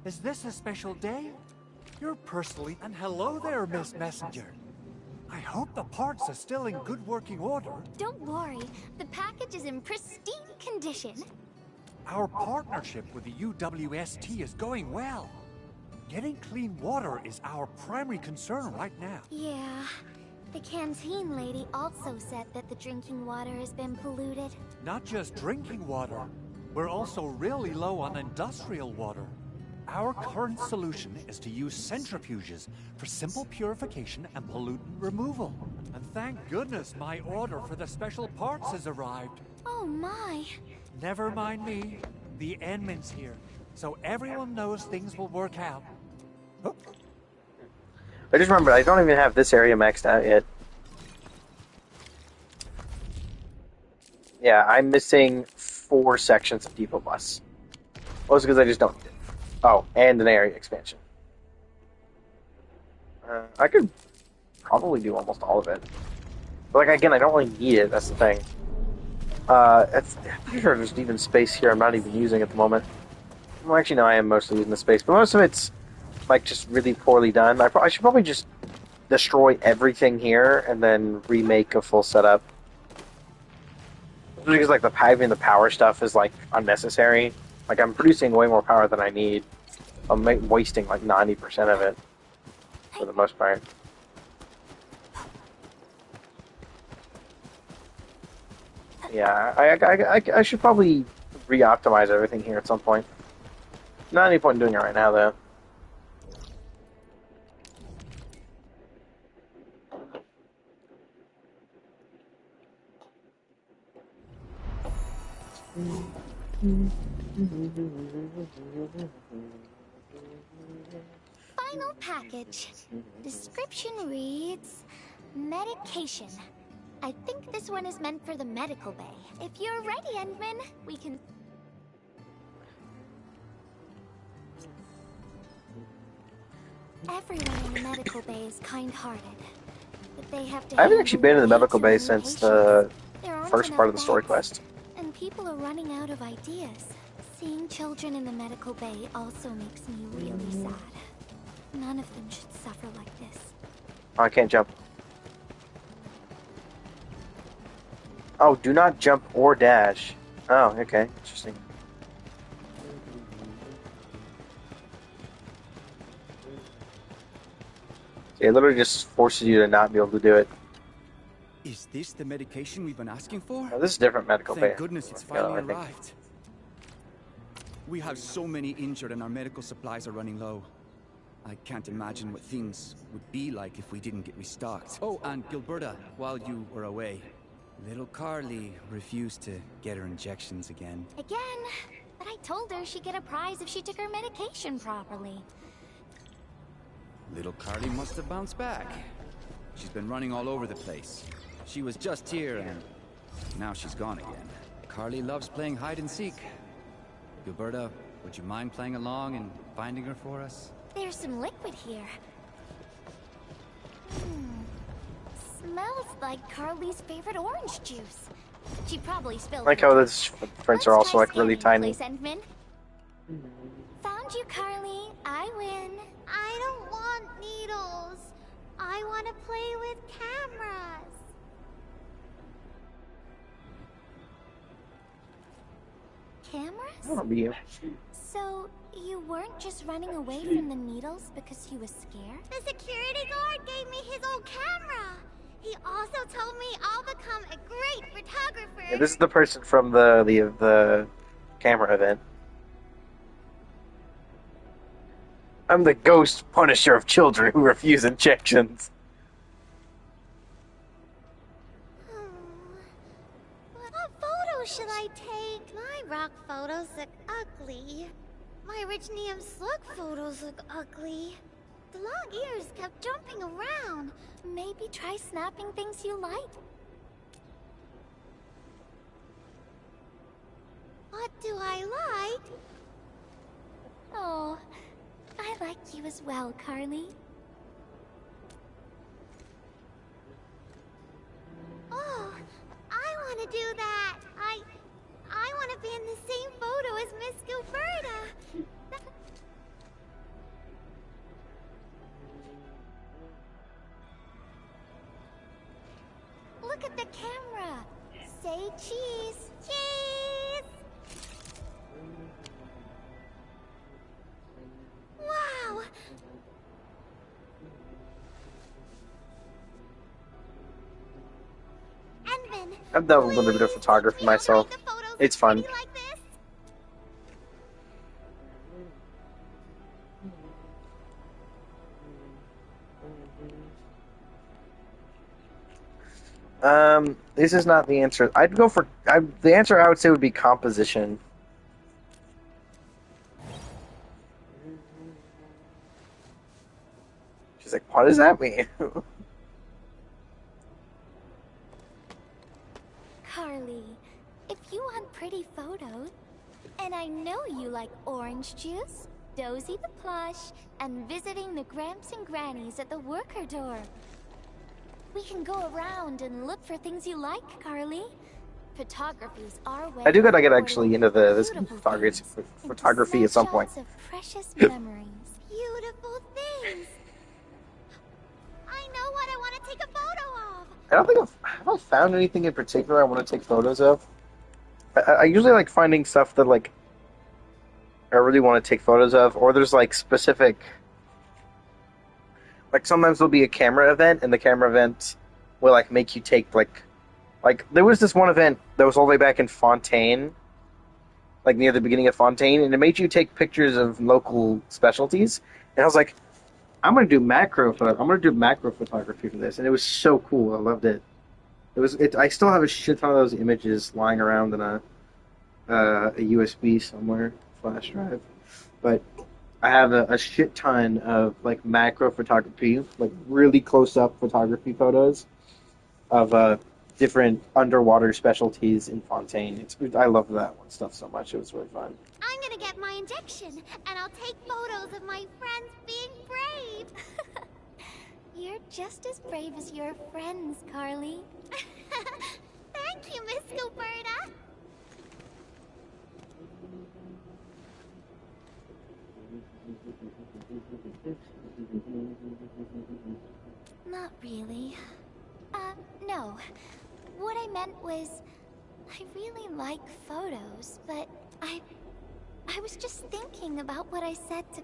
is this a special day? You're personally... And hello there, Miss Messenger. I hope the parts are still in good working order. Don't worry, the package is in pristine condition. Our partnership with the UWST is going well. Getting clean water is our primary concern right now. Yeah, the canteen lady also said that the drinking water has been polluted. Not just drinking water, we're also really low on industrial water. Our current solution is to use centrifuges for simple purification and pollutant removal. And thank goodness my order for the special parts has arrived. Oh my. Never mind me. The admin's here, so everyone knows things will work out. Oh. I just remembered, I don't even have this area maxed out yet. Yeah, I'm missing 4 sections of Depot Bus. Mostly because I just don't need it. Oh, and an area expansion. I could probably do almost all of it. But, like, again, I don't really need it, that's the thing. I'm pretty sure there's even space here I'm not even using at the moment. Well, actually, no, I am mostly using the space, but most of it's, like, just really poorly done. I should probably just destroy everything here and then remake a full setup. Because, like, the power stuff is, like, unnecessary. Like, I'm producing way more power than I need. I'm wasting, like, 90% of it. For the most part. Yeah, I should probably re-optimize everything here at some point. Not any point in doing it right now, though. Final package. Description reads... medication. I think this one is meant for the medical bay. If you're ready, Endman, we can... Everyone in the medical bay is kind-hearted. But they have to... I haven't actually been in the medical bay since the first part of the story quest. And people are running out of ideas. Seeing children in the medical bay also makes me really sad. None of them should suffer like this. Oh, I can't jump. Oh, do not jump or dash. Oh, okay. Interesting. It literally just forces you to not be able to do it. Is this the medication we've been asking for? Oh, this is different medical bay. Thank goodness it's finally arrived. We have so many injured and our medical supplies are running low. I can't imagine what things would be like if we didn't get restocked. Oh, and Gilberta, while you were away, little Carly refused to get her injections again. Again? But I told her she'd get a prize if she took her medication properly. Little Carly must have bounced back. She's been running all over the place. She was just here and now she's gone again. Carly loves playing hide and seek. Gilberta, would you mind playing along and finding her for us? There's some liquid here. Smells like Carly's favorite orange juice. She probably spilled. I like how those footprints are also like really tiny. Found you, Carly. I win. I don't want needles. I want to play with cameras. Cameras? I don't be you. So, you weren't just running away from the needles because you were scared? The security guard gave me his old camera. He also told me I'll become a great photographer. Yeah, this is the person from the camera event. I'm the ghost punisher of children who refuse injections. What photo should I take? My rock photos look ugly. My Richnium slug photos look ugly. The long ears kept jumping around. Maybe try snapping things you like. What do I like? Oh, I like you as well, Carly. Oh, I want to do that. I want to be in the same photo as Miss Gilberta. Look at the camera. Say cheese. Cheese! Wow! Edmund, I've done a little bit of photography myself. It's fun. This is not the answer. I'd go for the answer. I would say would be composition. She's like, what does that mean? Carly, if you want pretty photos, and I know you like orange juice, Dozy the plush, and visiting the Gramps and Grannies at the worker door. We can go around and look for things you like, Carly. Photography's our way. I do gotta get actually into this photography at some point. Of precious memories. Beautiful things. I know what I want to take a photo of. I don't think have I found anything in particular I want to take photos of. I usually like finding stuff that like I really want to take photos of, or there's like specific. Like sometimes there'll be a camera event, and the camera event will like make you take like there was this one event that was all the way back in Fontaine, like near the beginning of Fontaine, and it made you take pictures of local specialties. And I was like, I'm gonna do macro photography for this, and it was so cool. I loved it. I still have a shit ton of those images lying around in a USB somewhere, flash drive, but I have a shit ton of like macro photography, like really close up photography photos of different underwater specialties in Fontaine. I love that one stuff so much. It was really fun. I'm gonna get my injection, and I'll take photos of my friends being brave. You're just as brave as your friends, Carly. Thank you, Miss Gilberta. Not really. No. What I meant was, I really like photos, but I was just thinking about what I said to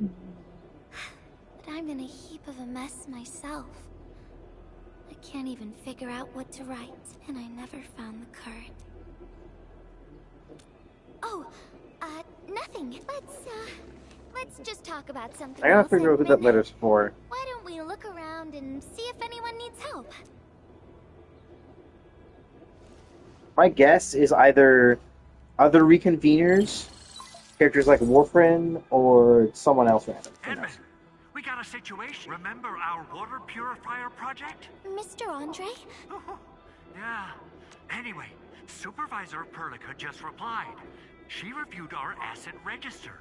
But I'm in a heap of a mess myself. I can't even figure out what to write, and I never found the courage. Oh, nothing. Let's just talk about something I gotta else figure out in who a that minute. letter's for. Why don't we look around and see if anyone needs help? My guess is either other reconveners, characters like Warfrin, or someone else random. Edmund, we got a situation. Remember our water purifier project? Mr. Andre? Yeah. Anyway, Supervisor Perlica just replied. She reviewed our asset register.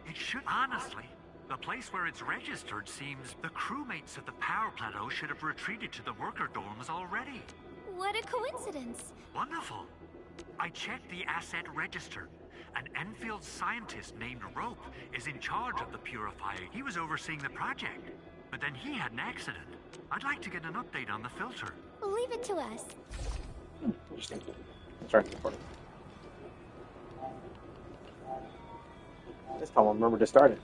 It should honestly. The place where it's registered seems the crewmates of the power plateau should have retreated to the worker dorms already. What a coincidence. Wonderful. I checked the asset register. An Enfield scientist named Rope is in charge of the purifier. He was overseeing the project, but then he had an accident. I'd like to get an update on the filter. Leave it to us. Interesting. Start recording. This time I'll remember to start it.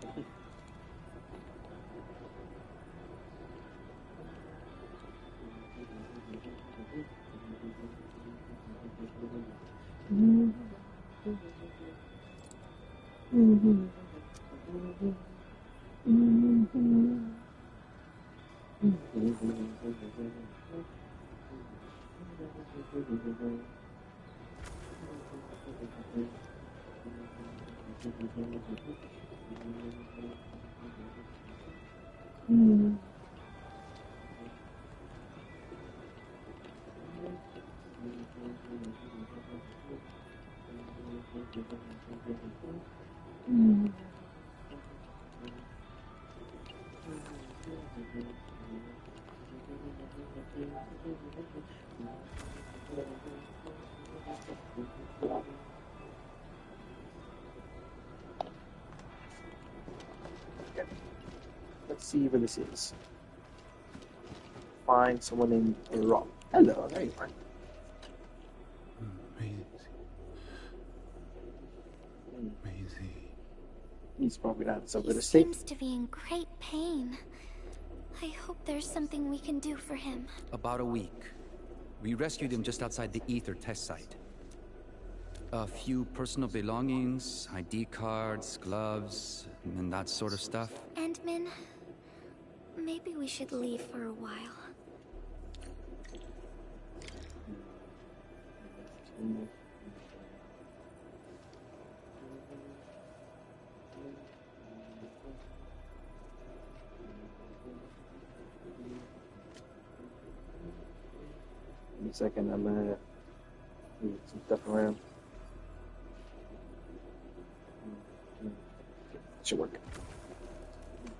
Let's see where this is. Find someone named Rob. Hello, there you are. He's probably not somewhere to sleep. He seems to be in great pain. I hope there's something we can do for him. About a week. We rescued him just outside the Ether test site. A few personal belongings, ID cards, gloves, and that sort of stuff. Ant-Man, maybe we should leave for a while. Give me a second, I'm gonna move some stuff around. Should work.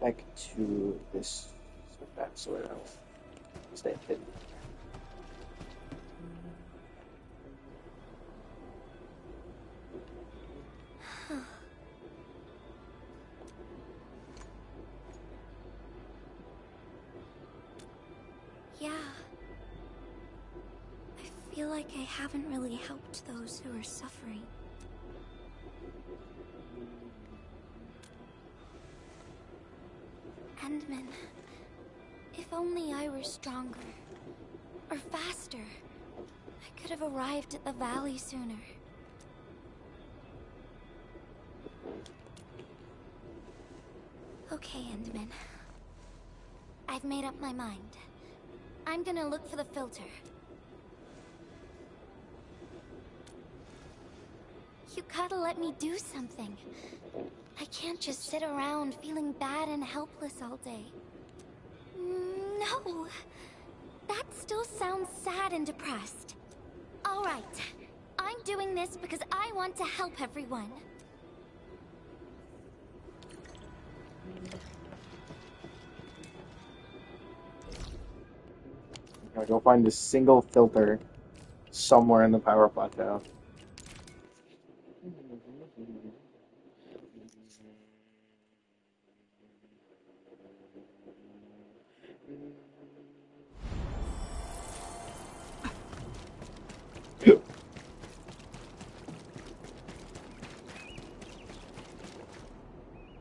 Back to this back so I don't stay hidden. Yeah. I feel like I haven't really helped those who are suffering. Ant-Man, if only I were stronger, or faster, I could have arrived at the valley sooner. Okay, Ant-Man. I've made up my mind. I'm gonna look for the filter. You gotta let me do something. I can't just sit around feeling bad and helpless all day. No! That still sounds sad and depressed. Alright. I'm doing this because I want to help everyone. Gotta go find this single filter somewhere in the power plateau.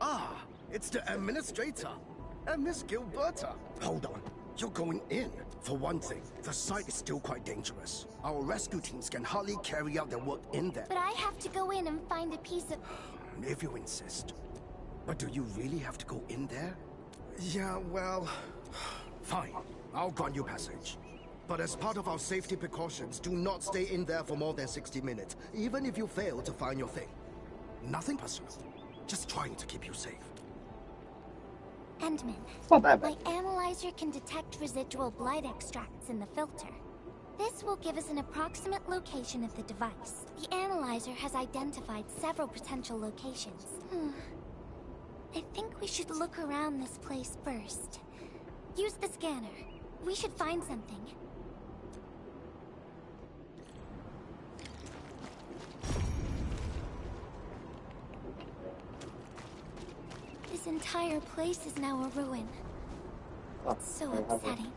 Ah, it's the administrator, Miss Gilberta. Hold on, you're going in. For one thing, the site is still quite dangerous. Our rescue teams can hardly carry out their work in there. But I have to go in and find a piece of... If you insist. But do you really have to go in there? Yeah, well... Fine, I'll grant you passage. But as part of our safety precautions, do not stay in there for more than 60 minutes, even if you fail to find your thing. Nothing personal. Just trying to keep you safe. Ant-Man, not that my analyzer can detect residual blood extracts in the filter. This will give us an approximate location of the device. The analyzer has identified several potential locations. I think we should look around this place first. Use the scanner. We should find something. This entire place is now a ruin. It's so upsetting.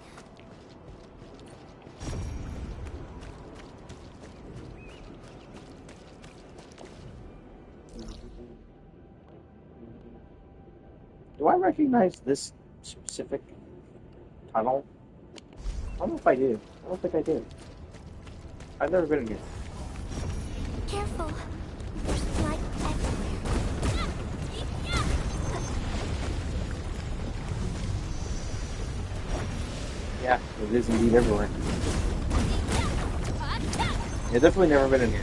Do I recognize this specific tunnel? I don't know if I do. I don't think I do. I've never been in here. Careful. There's blood everywhere. It is indeed everywhere. Yeah, definitely never been in here.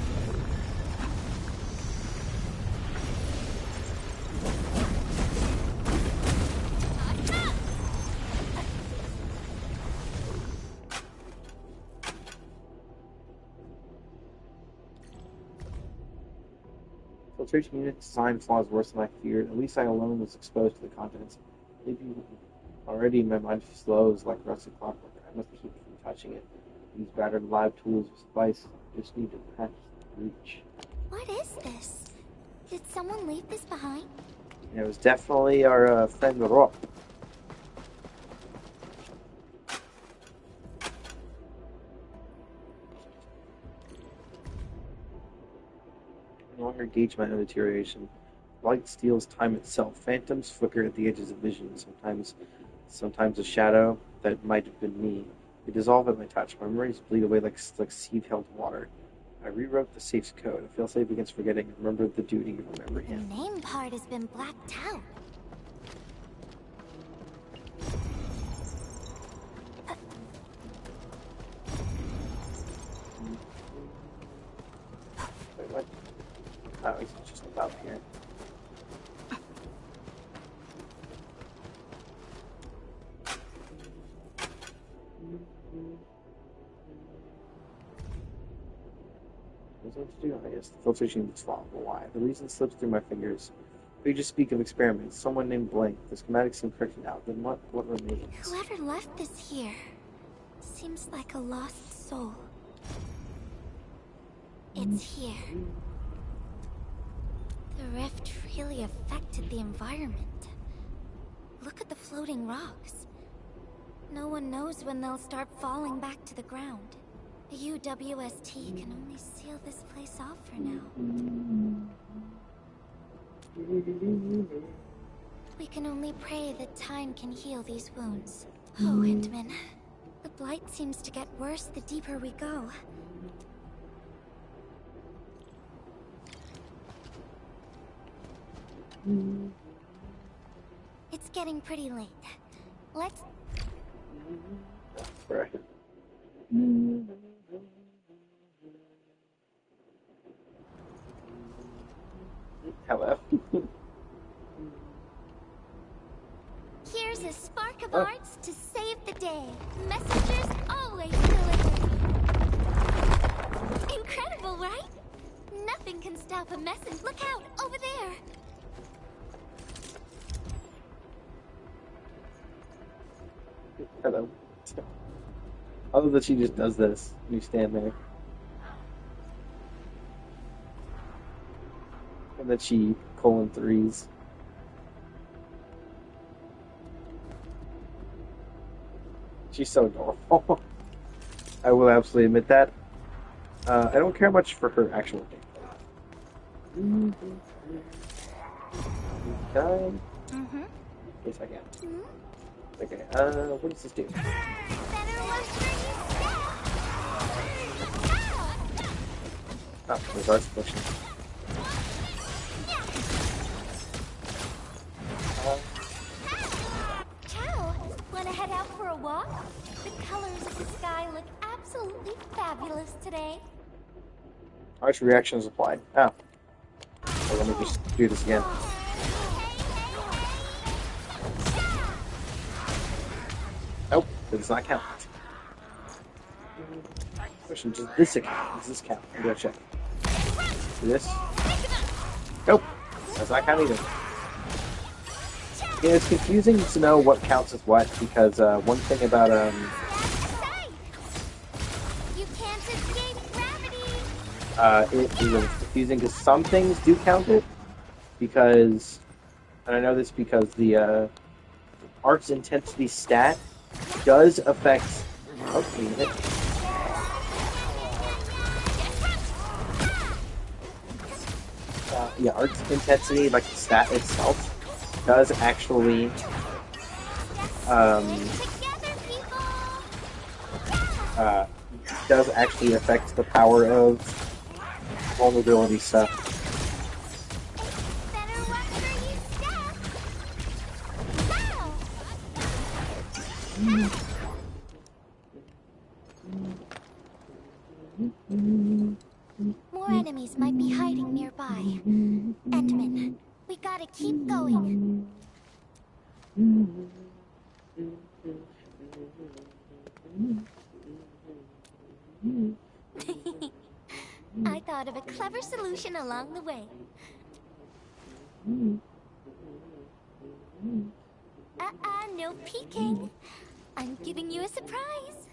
Filtration unit design flaws worse than I feared. At least I alone was exposed to the contents. Maybe already my mind slows like rusty clockwork. I must keep from touching it. These battered lab tools will suffice. Just need to patch the breach. What is this? Did someone leave this behind? It was definitely our friend Rock. No longer gauge my own deterioration. Light steals time itself. Phantoms flicker at the edges of vision. Sometimes a shadow that might have been me. They dissolve at my touch. My memories bleed away like seed-held water. I rewrote the safe's code. I feel safe against forgetting. I remembered the duty of remembering The him. name part has been blacked out. Wait, what? Oh, he's just about here. What to do? I guess the filtration is flawed. Why? The reason slips through my fingers. We just speak of experiments. Someone named Blank. The schematics seem correct now. Then what remains? Whoever left this here seems like a lost soul. It's here. The rift really affected the environment. Look at the floating rocks. No one knows when they'll start falling back to the ground. The UWST can only seal this place off for now. We can only pray that time can heal these wounds. Oh, Hintman. The blight seems to get worse the deeper we go. It's getting pretty late. Let's... Right. Hello. Here's a spark of arts to save the day. Messengers always deliver. Incredible, right? Nothing can stop a messenger. Look out, over there. Hello. I love that she just does this. You stand there. And that she :3s. She's so adorable. I will absolutely admit that. I don't care much for her actual game. Okay. Yes, I can. Okay, what does this do? Oh, there's our solution. Ciao! Wanna head out for a walk? The colors of the sky look absolutely fabulous today. Harsh reaction is applied. Oh. So let me just do this again. Nope, that does not count. Question, does this count? Does this count? I'm gonna check. Do this? Nope. Does not count either. Yeah, it's confusing to know what counts as what, because one thing about You can't escape gravity. it is confusing because some things do count it, because, and I know this because the art's intensity stat does affect. Oh, wait a minute. Yeah, art's intensity, like the stat itself, does actually affect the power of vulnerability stuff. nearby. Endman, we gotta keep going. I thought of a clever solution along the way. No peeking. I'm giving you a surprise.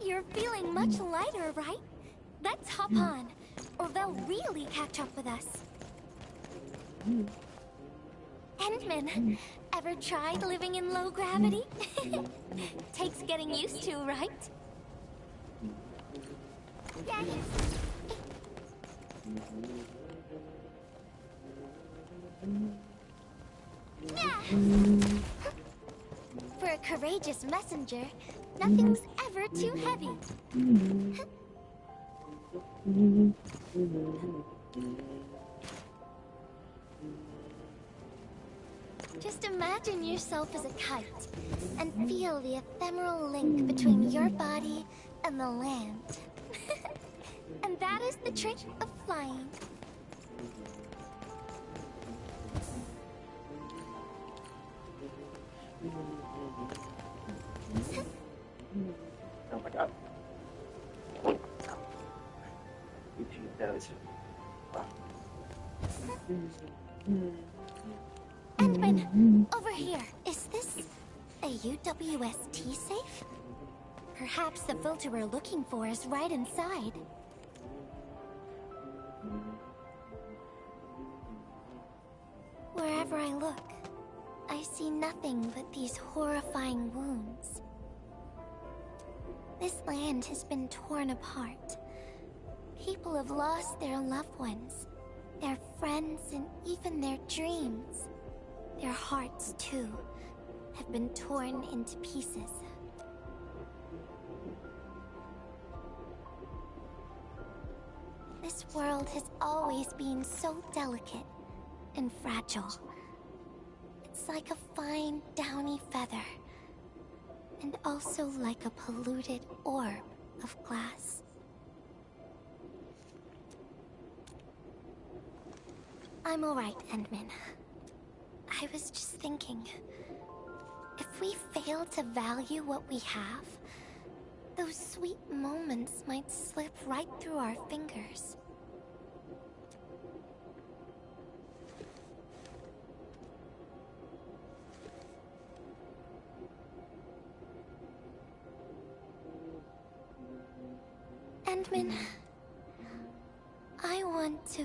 You're feeling much lighter, right? Let's hop on, or they'll really catch up with us. Endman, ever tried living in low gravity? Takes getting used to, right? Yes. For a courageous messenger, nothing's ever too heavy. Just imagine yourself as a kite, and feel the ephemeral link between your body and the land. And that is the trick of flying. Oh my god. YouTube knows. Endman, over here. Is this a UWST safe? Perhaps the filter we're looking for is right inside. Wherever I look, I see nothing but these horrifying wounds. This land has been torn apart. People have lost their loved ones, their friends, and even their dreams. Their hearts, too, have been torn into pieces. This world has always been so delicate and fragile. It's like a fine, downy feather, and also like a polluted orb of glass. I'm alright, Endman. I was just thinking, if we fail to value what we have, those sweet moments might slip right through our fingers. Endman, I want to...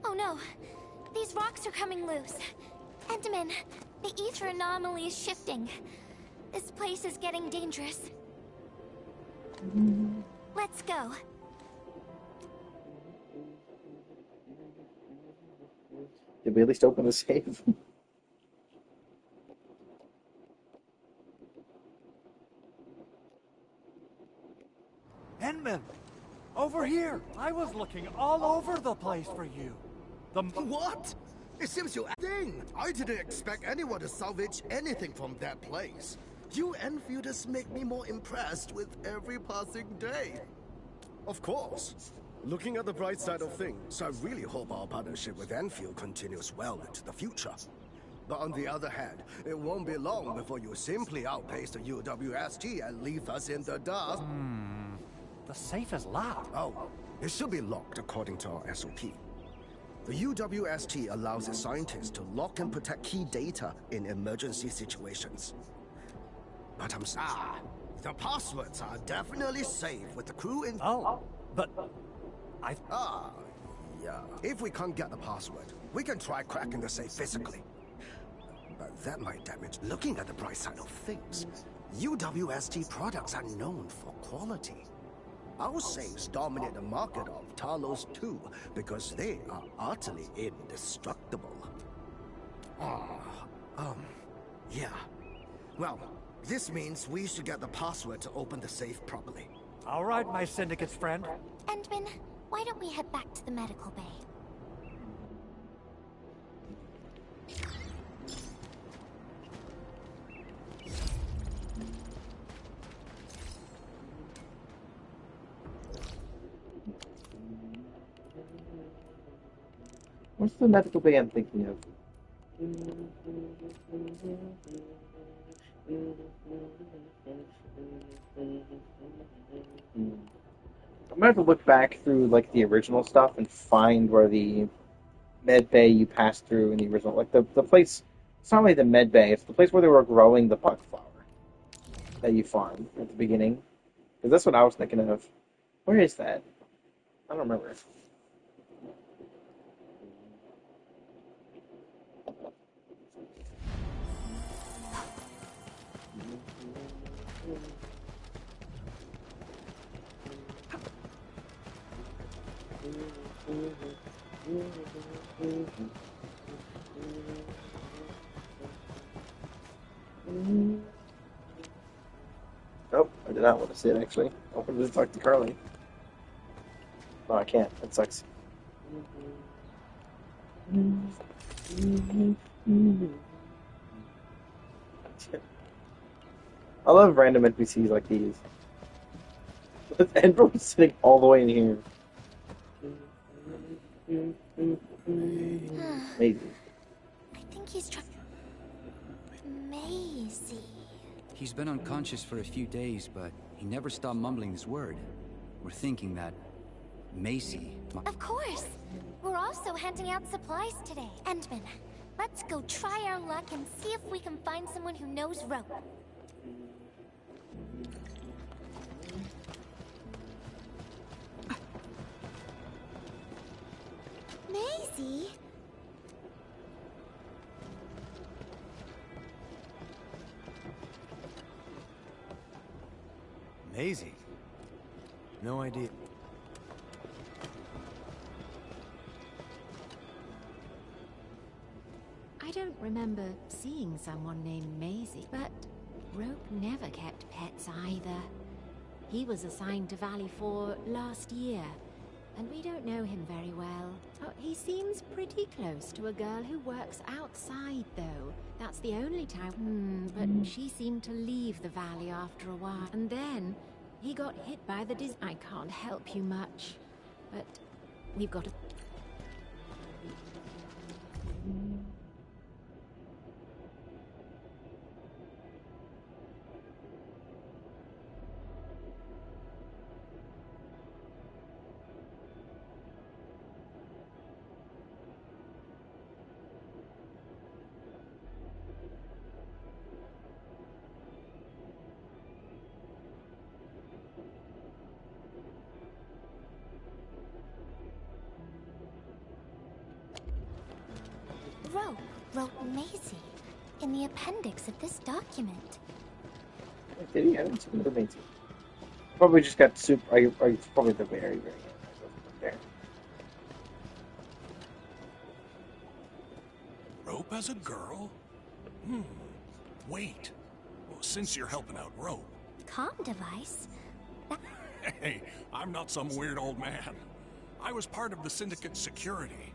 Oh no! These rocks are coming loose. Endman, the ether anomaly is shifting. This place is getting dangerous. Let's go. Did we at least open the safe? Endman! Over here! I was looking all over the place for you. What? It seems you're thing. I didn't expect anyone to salvage anything from that place. You Enfielders make me more impressed with every passing day. Of course. Looking at the bright side of things, I really hope our partnership with Enfield continues well into the future. But on the other hand, it won't be long before you simply outpace the UWST and leave us in the dust. The safe is locked. Oh, it should be locked according to our SOP. The UWST allows its scientists to lock and protect key data in emergency situations. But I'm sorry. The passwords are definitely safe with the crew in... Oh, but... Yeah. If we can't get the password, we can try cracking the safe physically. But that might damage. Looking at the bright side of things, UWST products are known for quality. Our safes dominate the market of Talos too, because they are utterly indestructible. Yeah. Well, this means we should get the password to open the safe properly. All right, my syndicate's friend. Endman, why don't we head back to the medical bay? What's the medical bay I'm thinking of? I might have to look back through like the original stuff and find where the med bay you passed through in the original, like the place. It's not really the med bay. It's the place where they were growing the bug flower that you farmed at the beginning. Because that's what I was thinking of. Where is that? I don't remember. Nope, I did not want to see it actually. I wanted to talk to Carly. No, I can't. That sucks. I love random NPCs like these. Andrew's sitting all the way in here. Amazing. I think he's trying. Maisie. He's been unconscious for a few days, but he never stopped mumbling his word. We're thinking that Macy... Of course! We're also handing out supplies today. Endman, let's go try our luck and see if we can find someone who knows rope. Maisie? Maisie? No idea. I don't remember seeing someone named Maisie, but Rope never kept pets either. He was assigned to Valley 4 last year, and we don't know him very well. Oh, he seems pretty close to a girl who works outside, though. That's the only time. But she seemed to leave the valley after a while, and then he got hit by the I can't help you much, but we've got to... Rope wrote Maisie in the appendix of this document. Did he? I didn't see the Maisie. Probably just got super. Are you probably the very end? There. Rope as a girl? Wait. Well, since you're helping out Rope... Comm device? Hey, I'm not some weird old man. I was part of the Syndicate's security.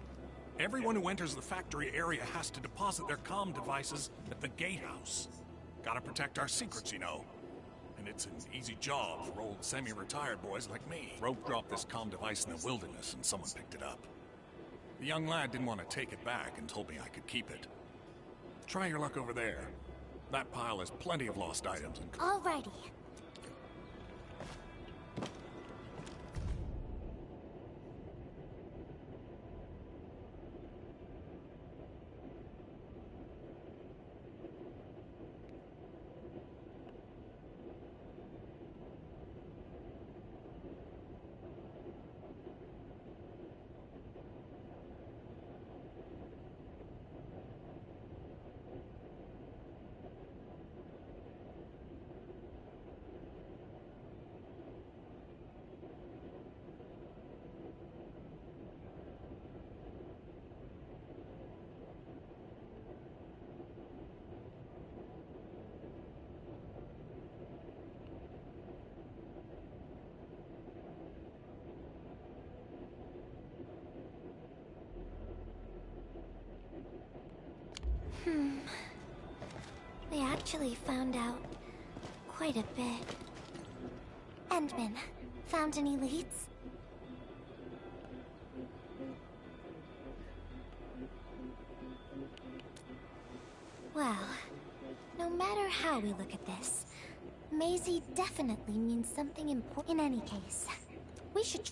Everyone who enters the factory area has to deposit their comm devices at the gatehouse. Gotta protect our secrets, you know. And it's an easy job for old semi-retired boys like me. Rope dropped this comm device in the wilderness and someone picked it up. The young lad didn't want to take it back and told me I could keep it. Try your luck over there. That pile has plenty of lost items and... Alrighty. We actually found out quite a bit. Endman, found any leads? Well, no matter how we look at this, Maisie definitely means something important. In any case, we should...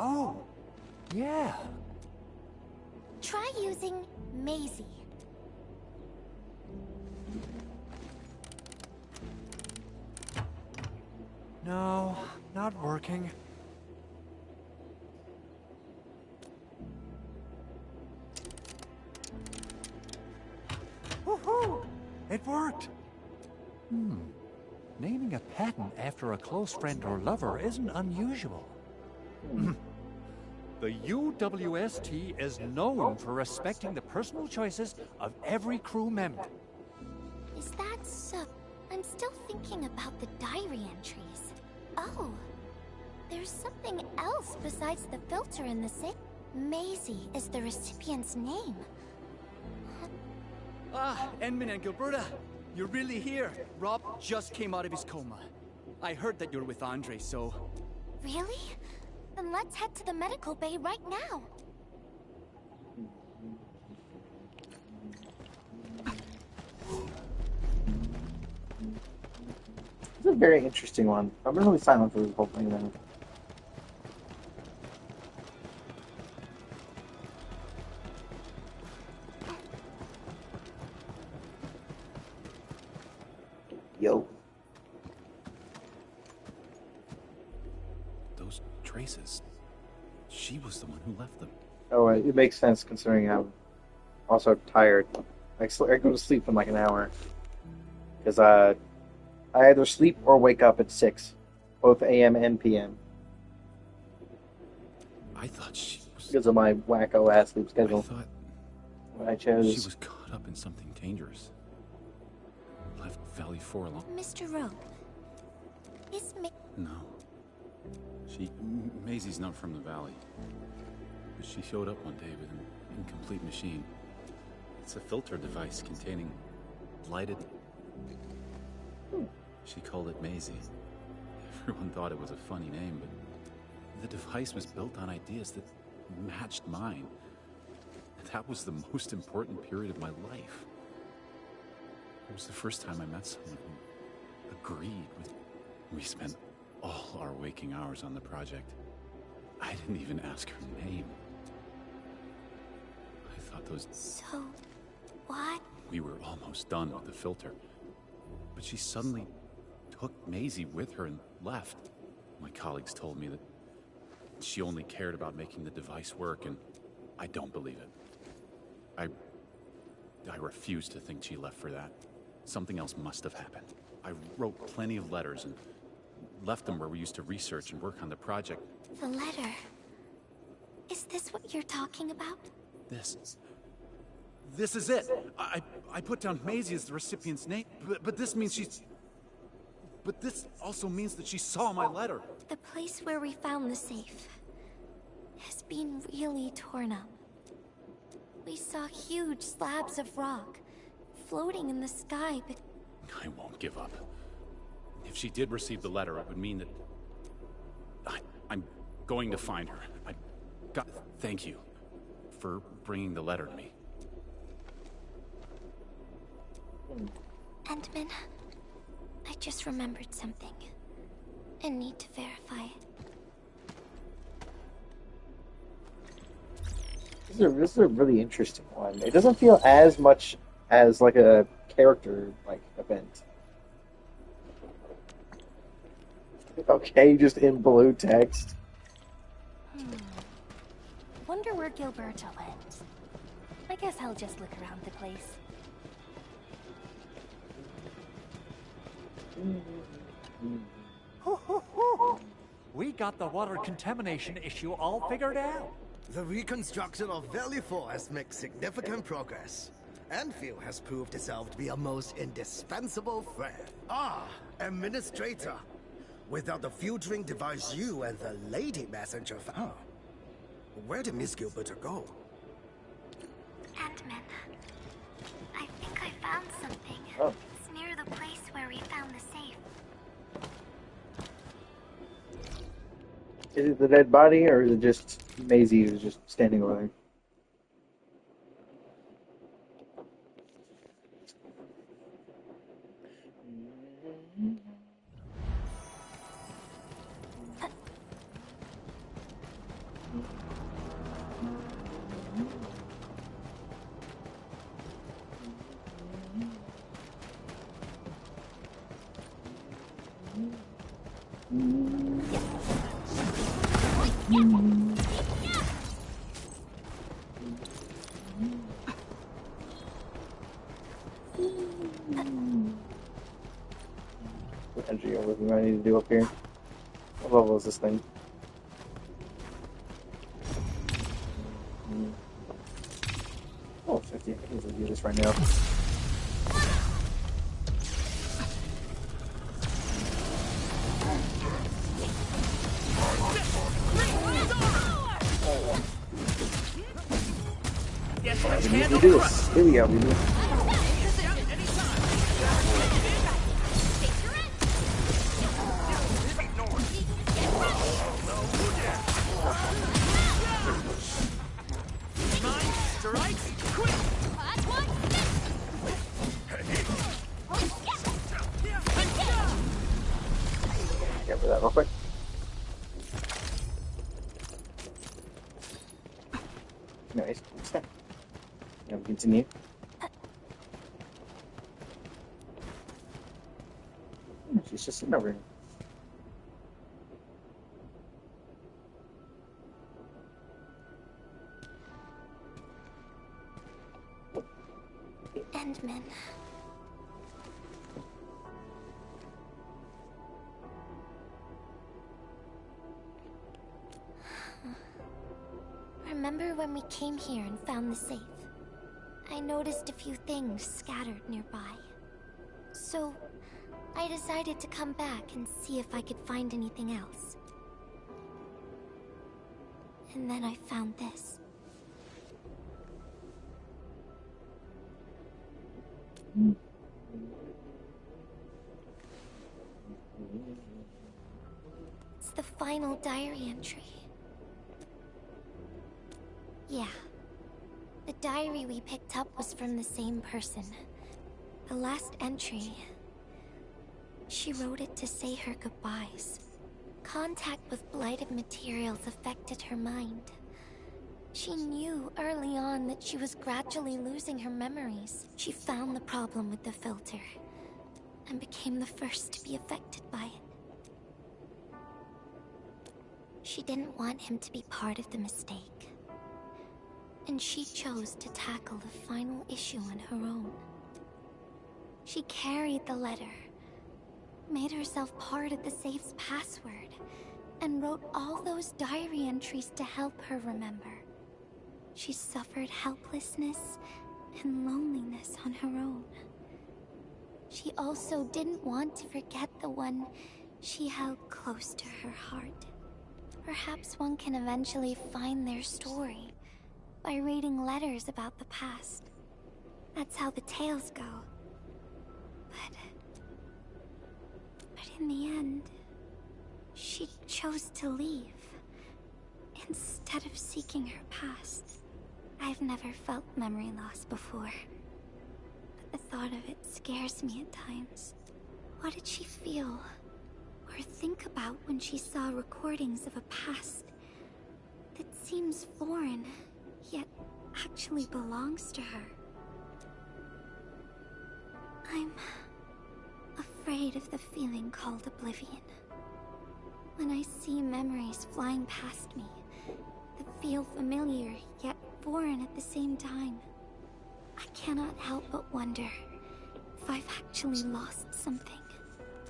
Oh, yeah. Try using Maisie. No, not working. Woohoo! It worked! Naming a patent after a close friend or lover isn't unusual. The UWST is known for respecting the personal choices of every crew member. Is that so? I'm still thinking about the diary entries. Oh, there's something else besides the filter in the safe. Maisie is the recipient's name. Ah, Endman and Gilberta, you're really here. Rob just came out of his coma. I heard that you're with Andre, so... Really? Then let's head to the medical bay right now. It's a very interesting one. I've been really silent for this whole thing then. Yo. Those traces. She was the one who left them. Oh, it makes sense considering I'm also tired. I go to sleep in like an hour. Because I either sleep or wake up at 6. Both AM and PM. I thought she was... Because of my wacko ass sleep schedule. I thought what I chose. she was caught up in something dangerous. Left Valley 4 alone. Mr. Rogue, is No. Maisie's not from the Valley. But she showed up one day with an incomplete machine. It's a filter device containing lighted... She called it Maisie. Everyone thought it was a funny name, but the device was built on ideas that matched mine. That was the most important period of my life. It was the first time I met someone who agreed with... We spent all our waking hours on the project. I didn't even ask her name. I thought those... So, what? We were almost done with the filter. But she suddenly took Maisie with her and left. My colleagues told me that she only cared about making the device work, and I don't believe it. I refuse to think she left for that. Something else must have happened. I wrote plenty of letters and left them where we used to research and work on the project. The letter. Is this what you're talking about? This is it. I put down Maisie as the recipient's name, but this means she's... But this also means that she saw my letter. The place where we found the safe has been really torn up. We saw huge slabs of rock floating in the sky, but... I won't give up. If she did receive the letter, it would mean that... I'm going to find her. Thank you for bringing the letter to me. Endman, I just remembered something. I need to verify it. This is a really interesting one. It doesn't feel as much as like a character event. Okay, just in blue text. Wonder where Gilberta went. I guess I'll just look around the place. We got the water contamination issue all figured out. The reconstruction of Valley 4 has made significant progress. Enfield has proved itself to be a most indispensable friend. Ah, Administrator. Without the filtering device you and the lady messenger found, where did Miss Gilberta go? Ant-Man, I think I found something. Oh. It's near the place where we found the safe. Is it the dead body, or is it just Maisie who's just standing over there? What entry over we might need to do up here? What level is this thing? Oh, 50. I can easily do this right now. Alright, we need to do this. Here we go, we do it. Get rid of that real quick. Nice. Now we continue. She's just sitting over here. Endman. Remember when we came here and found the safe? I noticed a few things scattered nearby. So, I decided to come back and see if I could find anything else. And then I found this. It's the final diary entry. Yeah. The diary we picked up was from the same person. The last entry, she wrote it to say her goodbyes. Contact with blighted materials affected her mind. She knew early on that she was gradually losing her memories. She found the problem with the filter and became the first to be affected by it. She didn't want him to be part of the mistake. And she chose to tackle the final issue on her own. She carried the letter, made herself part of the safe's password, and wrote all those diary entries to help her remember. She suffered helplessness and loneliness on her own. She also didn't want to forget the one she held close to her heart. Perhaps one can eventually find their story by reading letters about the past. That's how the tales go. But in the end, she chose to leave instead of seeking her past. I've never felt memory loss before, but the thought of it scares me at times. What did she feel or think about when she saw recordings of a past that seems foreign, yet actually belongs to her? I'm afraid of the feeling called oblivion. When I see memories flying past me that feel familiar yet foreign at the same time, I cannot help but wonder if I've actually lost something.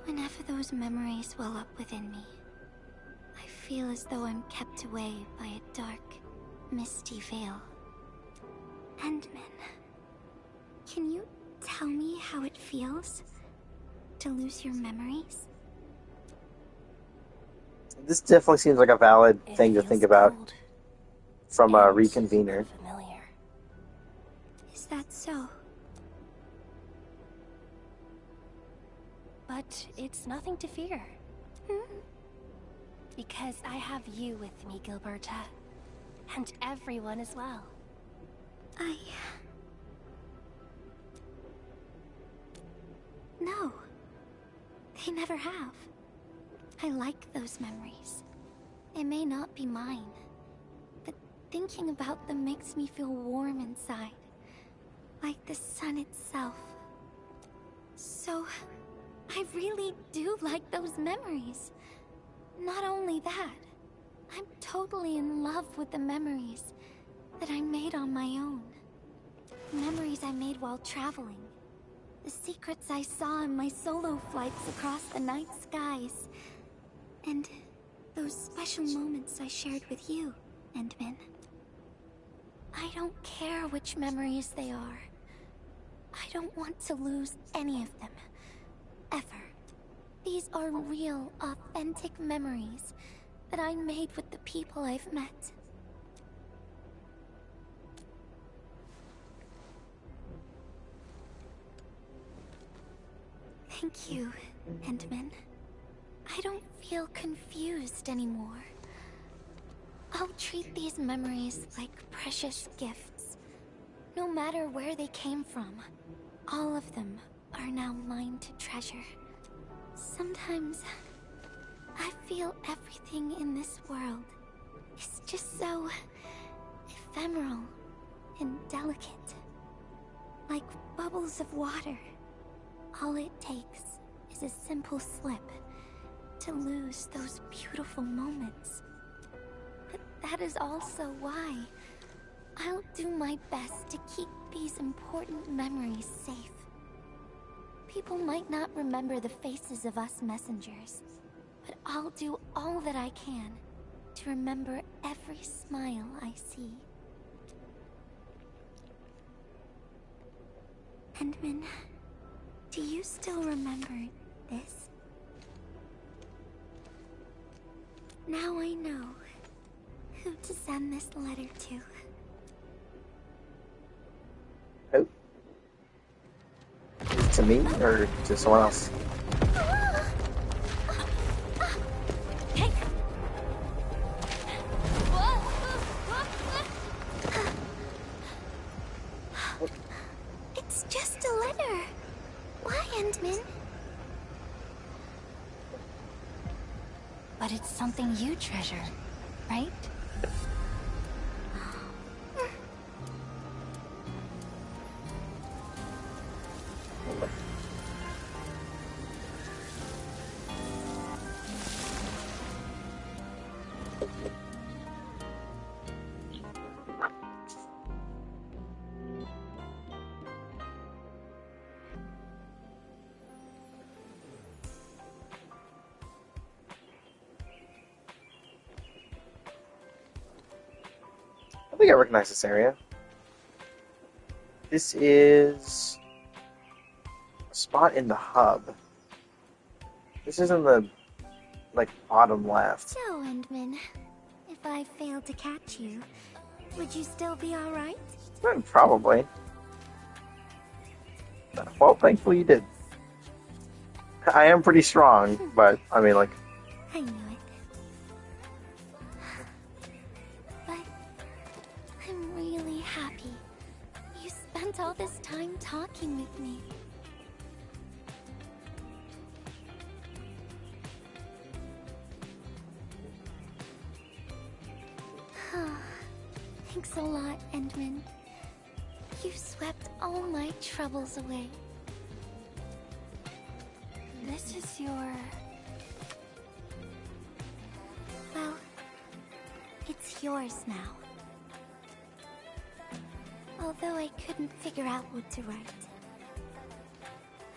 Whenever those memories well up within me, I feel as though I'm kept away by a dark misty veil. Endman, can you tell me how it feels to lose your memories? This definitely seems like a valid thing to think about from a reconvener. Familiar. Is that so? But it's nothing to fear. Because I have you with me, Gilberta. And everyone as well. No. They never have. I like those memories. They may not be mine, but thinking about them makes me feel warm inside. Like the sun itself. So, I really do like those memories. Not only that, I'm totally in love with the memories that I made on my own. Memories I made while traveling. The secrets I saw in my solo flights across the night skies. And those special moments I shared with you, Endman. I don't care which memories they are. I don't want to lose any of them. Ever. These are real, authentic memories that I made with the people I've met. Thank you, Endman. I don't feel confused anymore. I'll treat these memories like precious gifts. No matter where they came from, all of them are now mine to treasure. Sometimes, I feel everything in this world is just so ephemeral and delicate. Like bubbles of water. All it takes is a simple slip to lose those beautiful moments. But that is also why I'll do my best to keep these important memories safe. People might not remember the faces of us messengers, but I'll do all that I can to remember every smile I see. Endman, do you still remember this? Now I know who to send this letter to. Oh. To me or to someone else? It's just a letter. Why, Endman? But it's something you treasure, right? I think I recognize this area. This is a spot in the hub. This is in the, bottom left. So, Endman, if I failed to catch you, would you still be alright? Probably. Well, thankfully you did. I am pretty strong, but, I knew it. But I'm really happy you spent all this time talking with me. Thanks a lot, Endman. You swept all my troubles away. This is your... Well, it's yours now. Although I couldn't figure out what to write,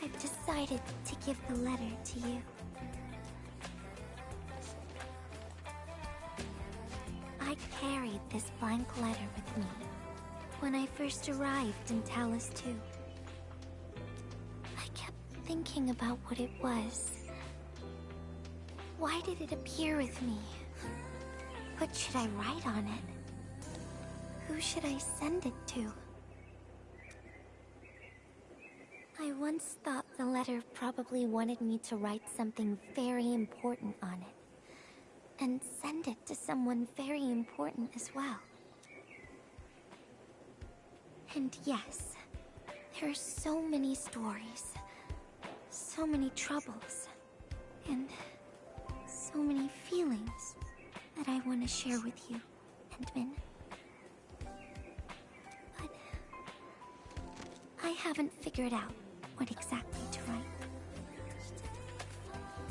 I've decided to give the letter to you. I carried this blank blank letter with me when I first arrived in Talus 2. I kept thinking about what it was. Why did it appear with me? What should I write on it? Who should I send it to? I once thought the letter probably wanted me to write something very important on it, and send it to someone very important as well. And yes, there are so many stories, so many troubles, and so many feelings that I want to share with you, Endman. But I haven't figured out what exactly to write.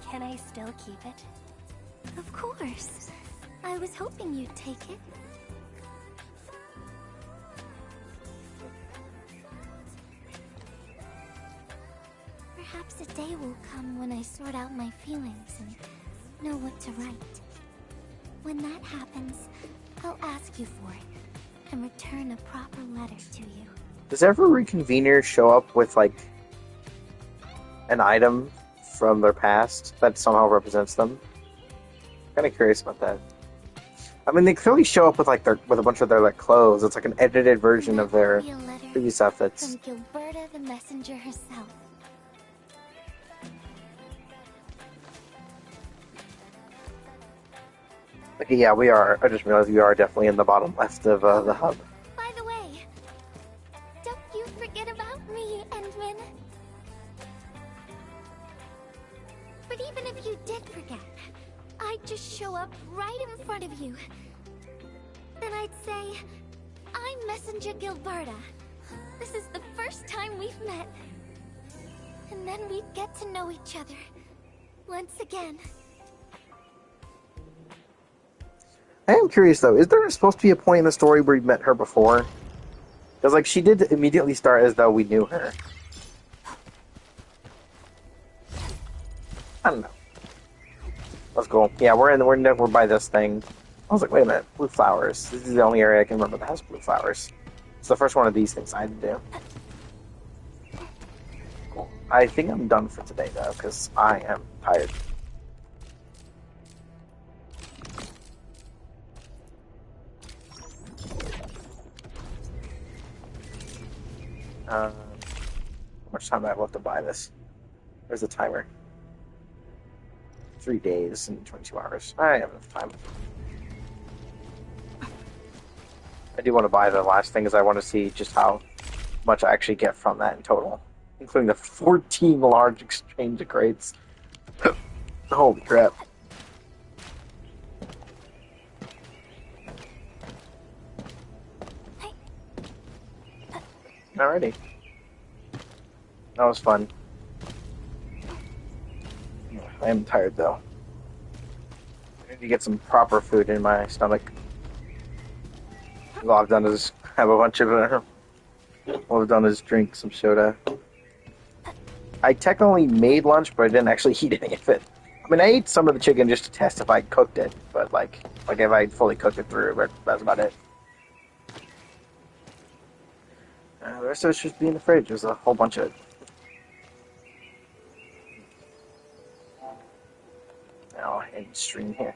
Can I still keep it? Of course. I was hoping you'd take it. Perhaps a day will come when I sort out my feelings and know what to write. When that happens, I'll ask you for it and return a proper letter to you. Does every reconvener show up with, like, an item from their past that somehow represents them? Kind of curious about that. I mean, they clearly show up with like with a bunch of their like clothes. It's like an edited version of their previous outfits. From Gilberta the messenger herself. Okay, yeah, we are. I just realized we are definitely in the bottom left of the hub. By the way, don't you forget about me, Endman. But even if you did forget, I'd just show up right in front of you. Then I'd say, I'm Messenger Gilberta. This is the first time we've met. And then we'd get to know each other. Once again. I am curious though, is there supposed to be a point in the story where we met her before? Because like she did immediately start as though we knew her. I don't know. Let's go. Yeah, we're by this thing. I was like, wait a minute, blue flowers. This is the only area I can remember that has blue flowers. It's the first one of these things I had to do. Cool. I think I'm done for today though, because I am tired. How much time do I have left to buy this? There's the timer. 3 days and 22 hours. I have enough time. I do want to buy the last thing, because I want to see just how much I actually get from that in total, including the 14 large exchange crates. Holy crap. Alrighty. That was fun. I am tired though. I need to get some proper food in my stomach. All I've done is have a bunch of all I've done is drink some soda. I technically made lunch, but I didn't actually eat any of it. I mean, I ate some of the chicken just to test if I cooked it, but like if I fully cooked it through, but that's about it. The rest of it's just be in the fridge. There's a whole bunch of it. Now, end stream here.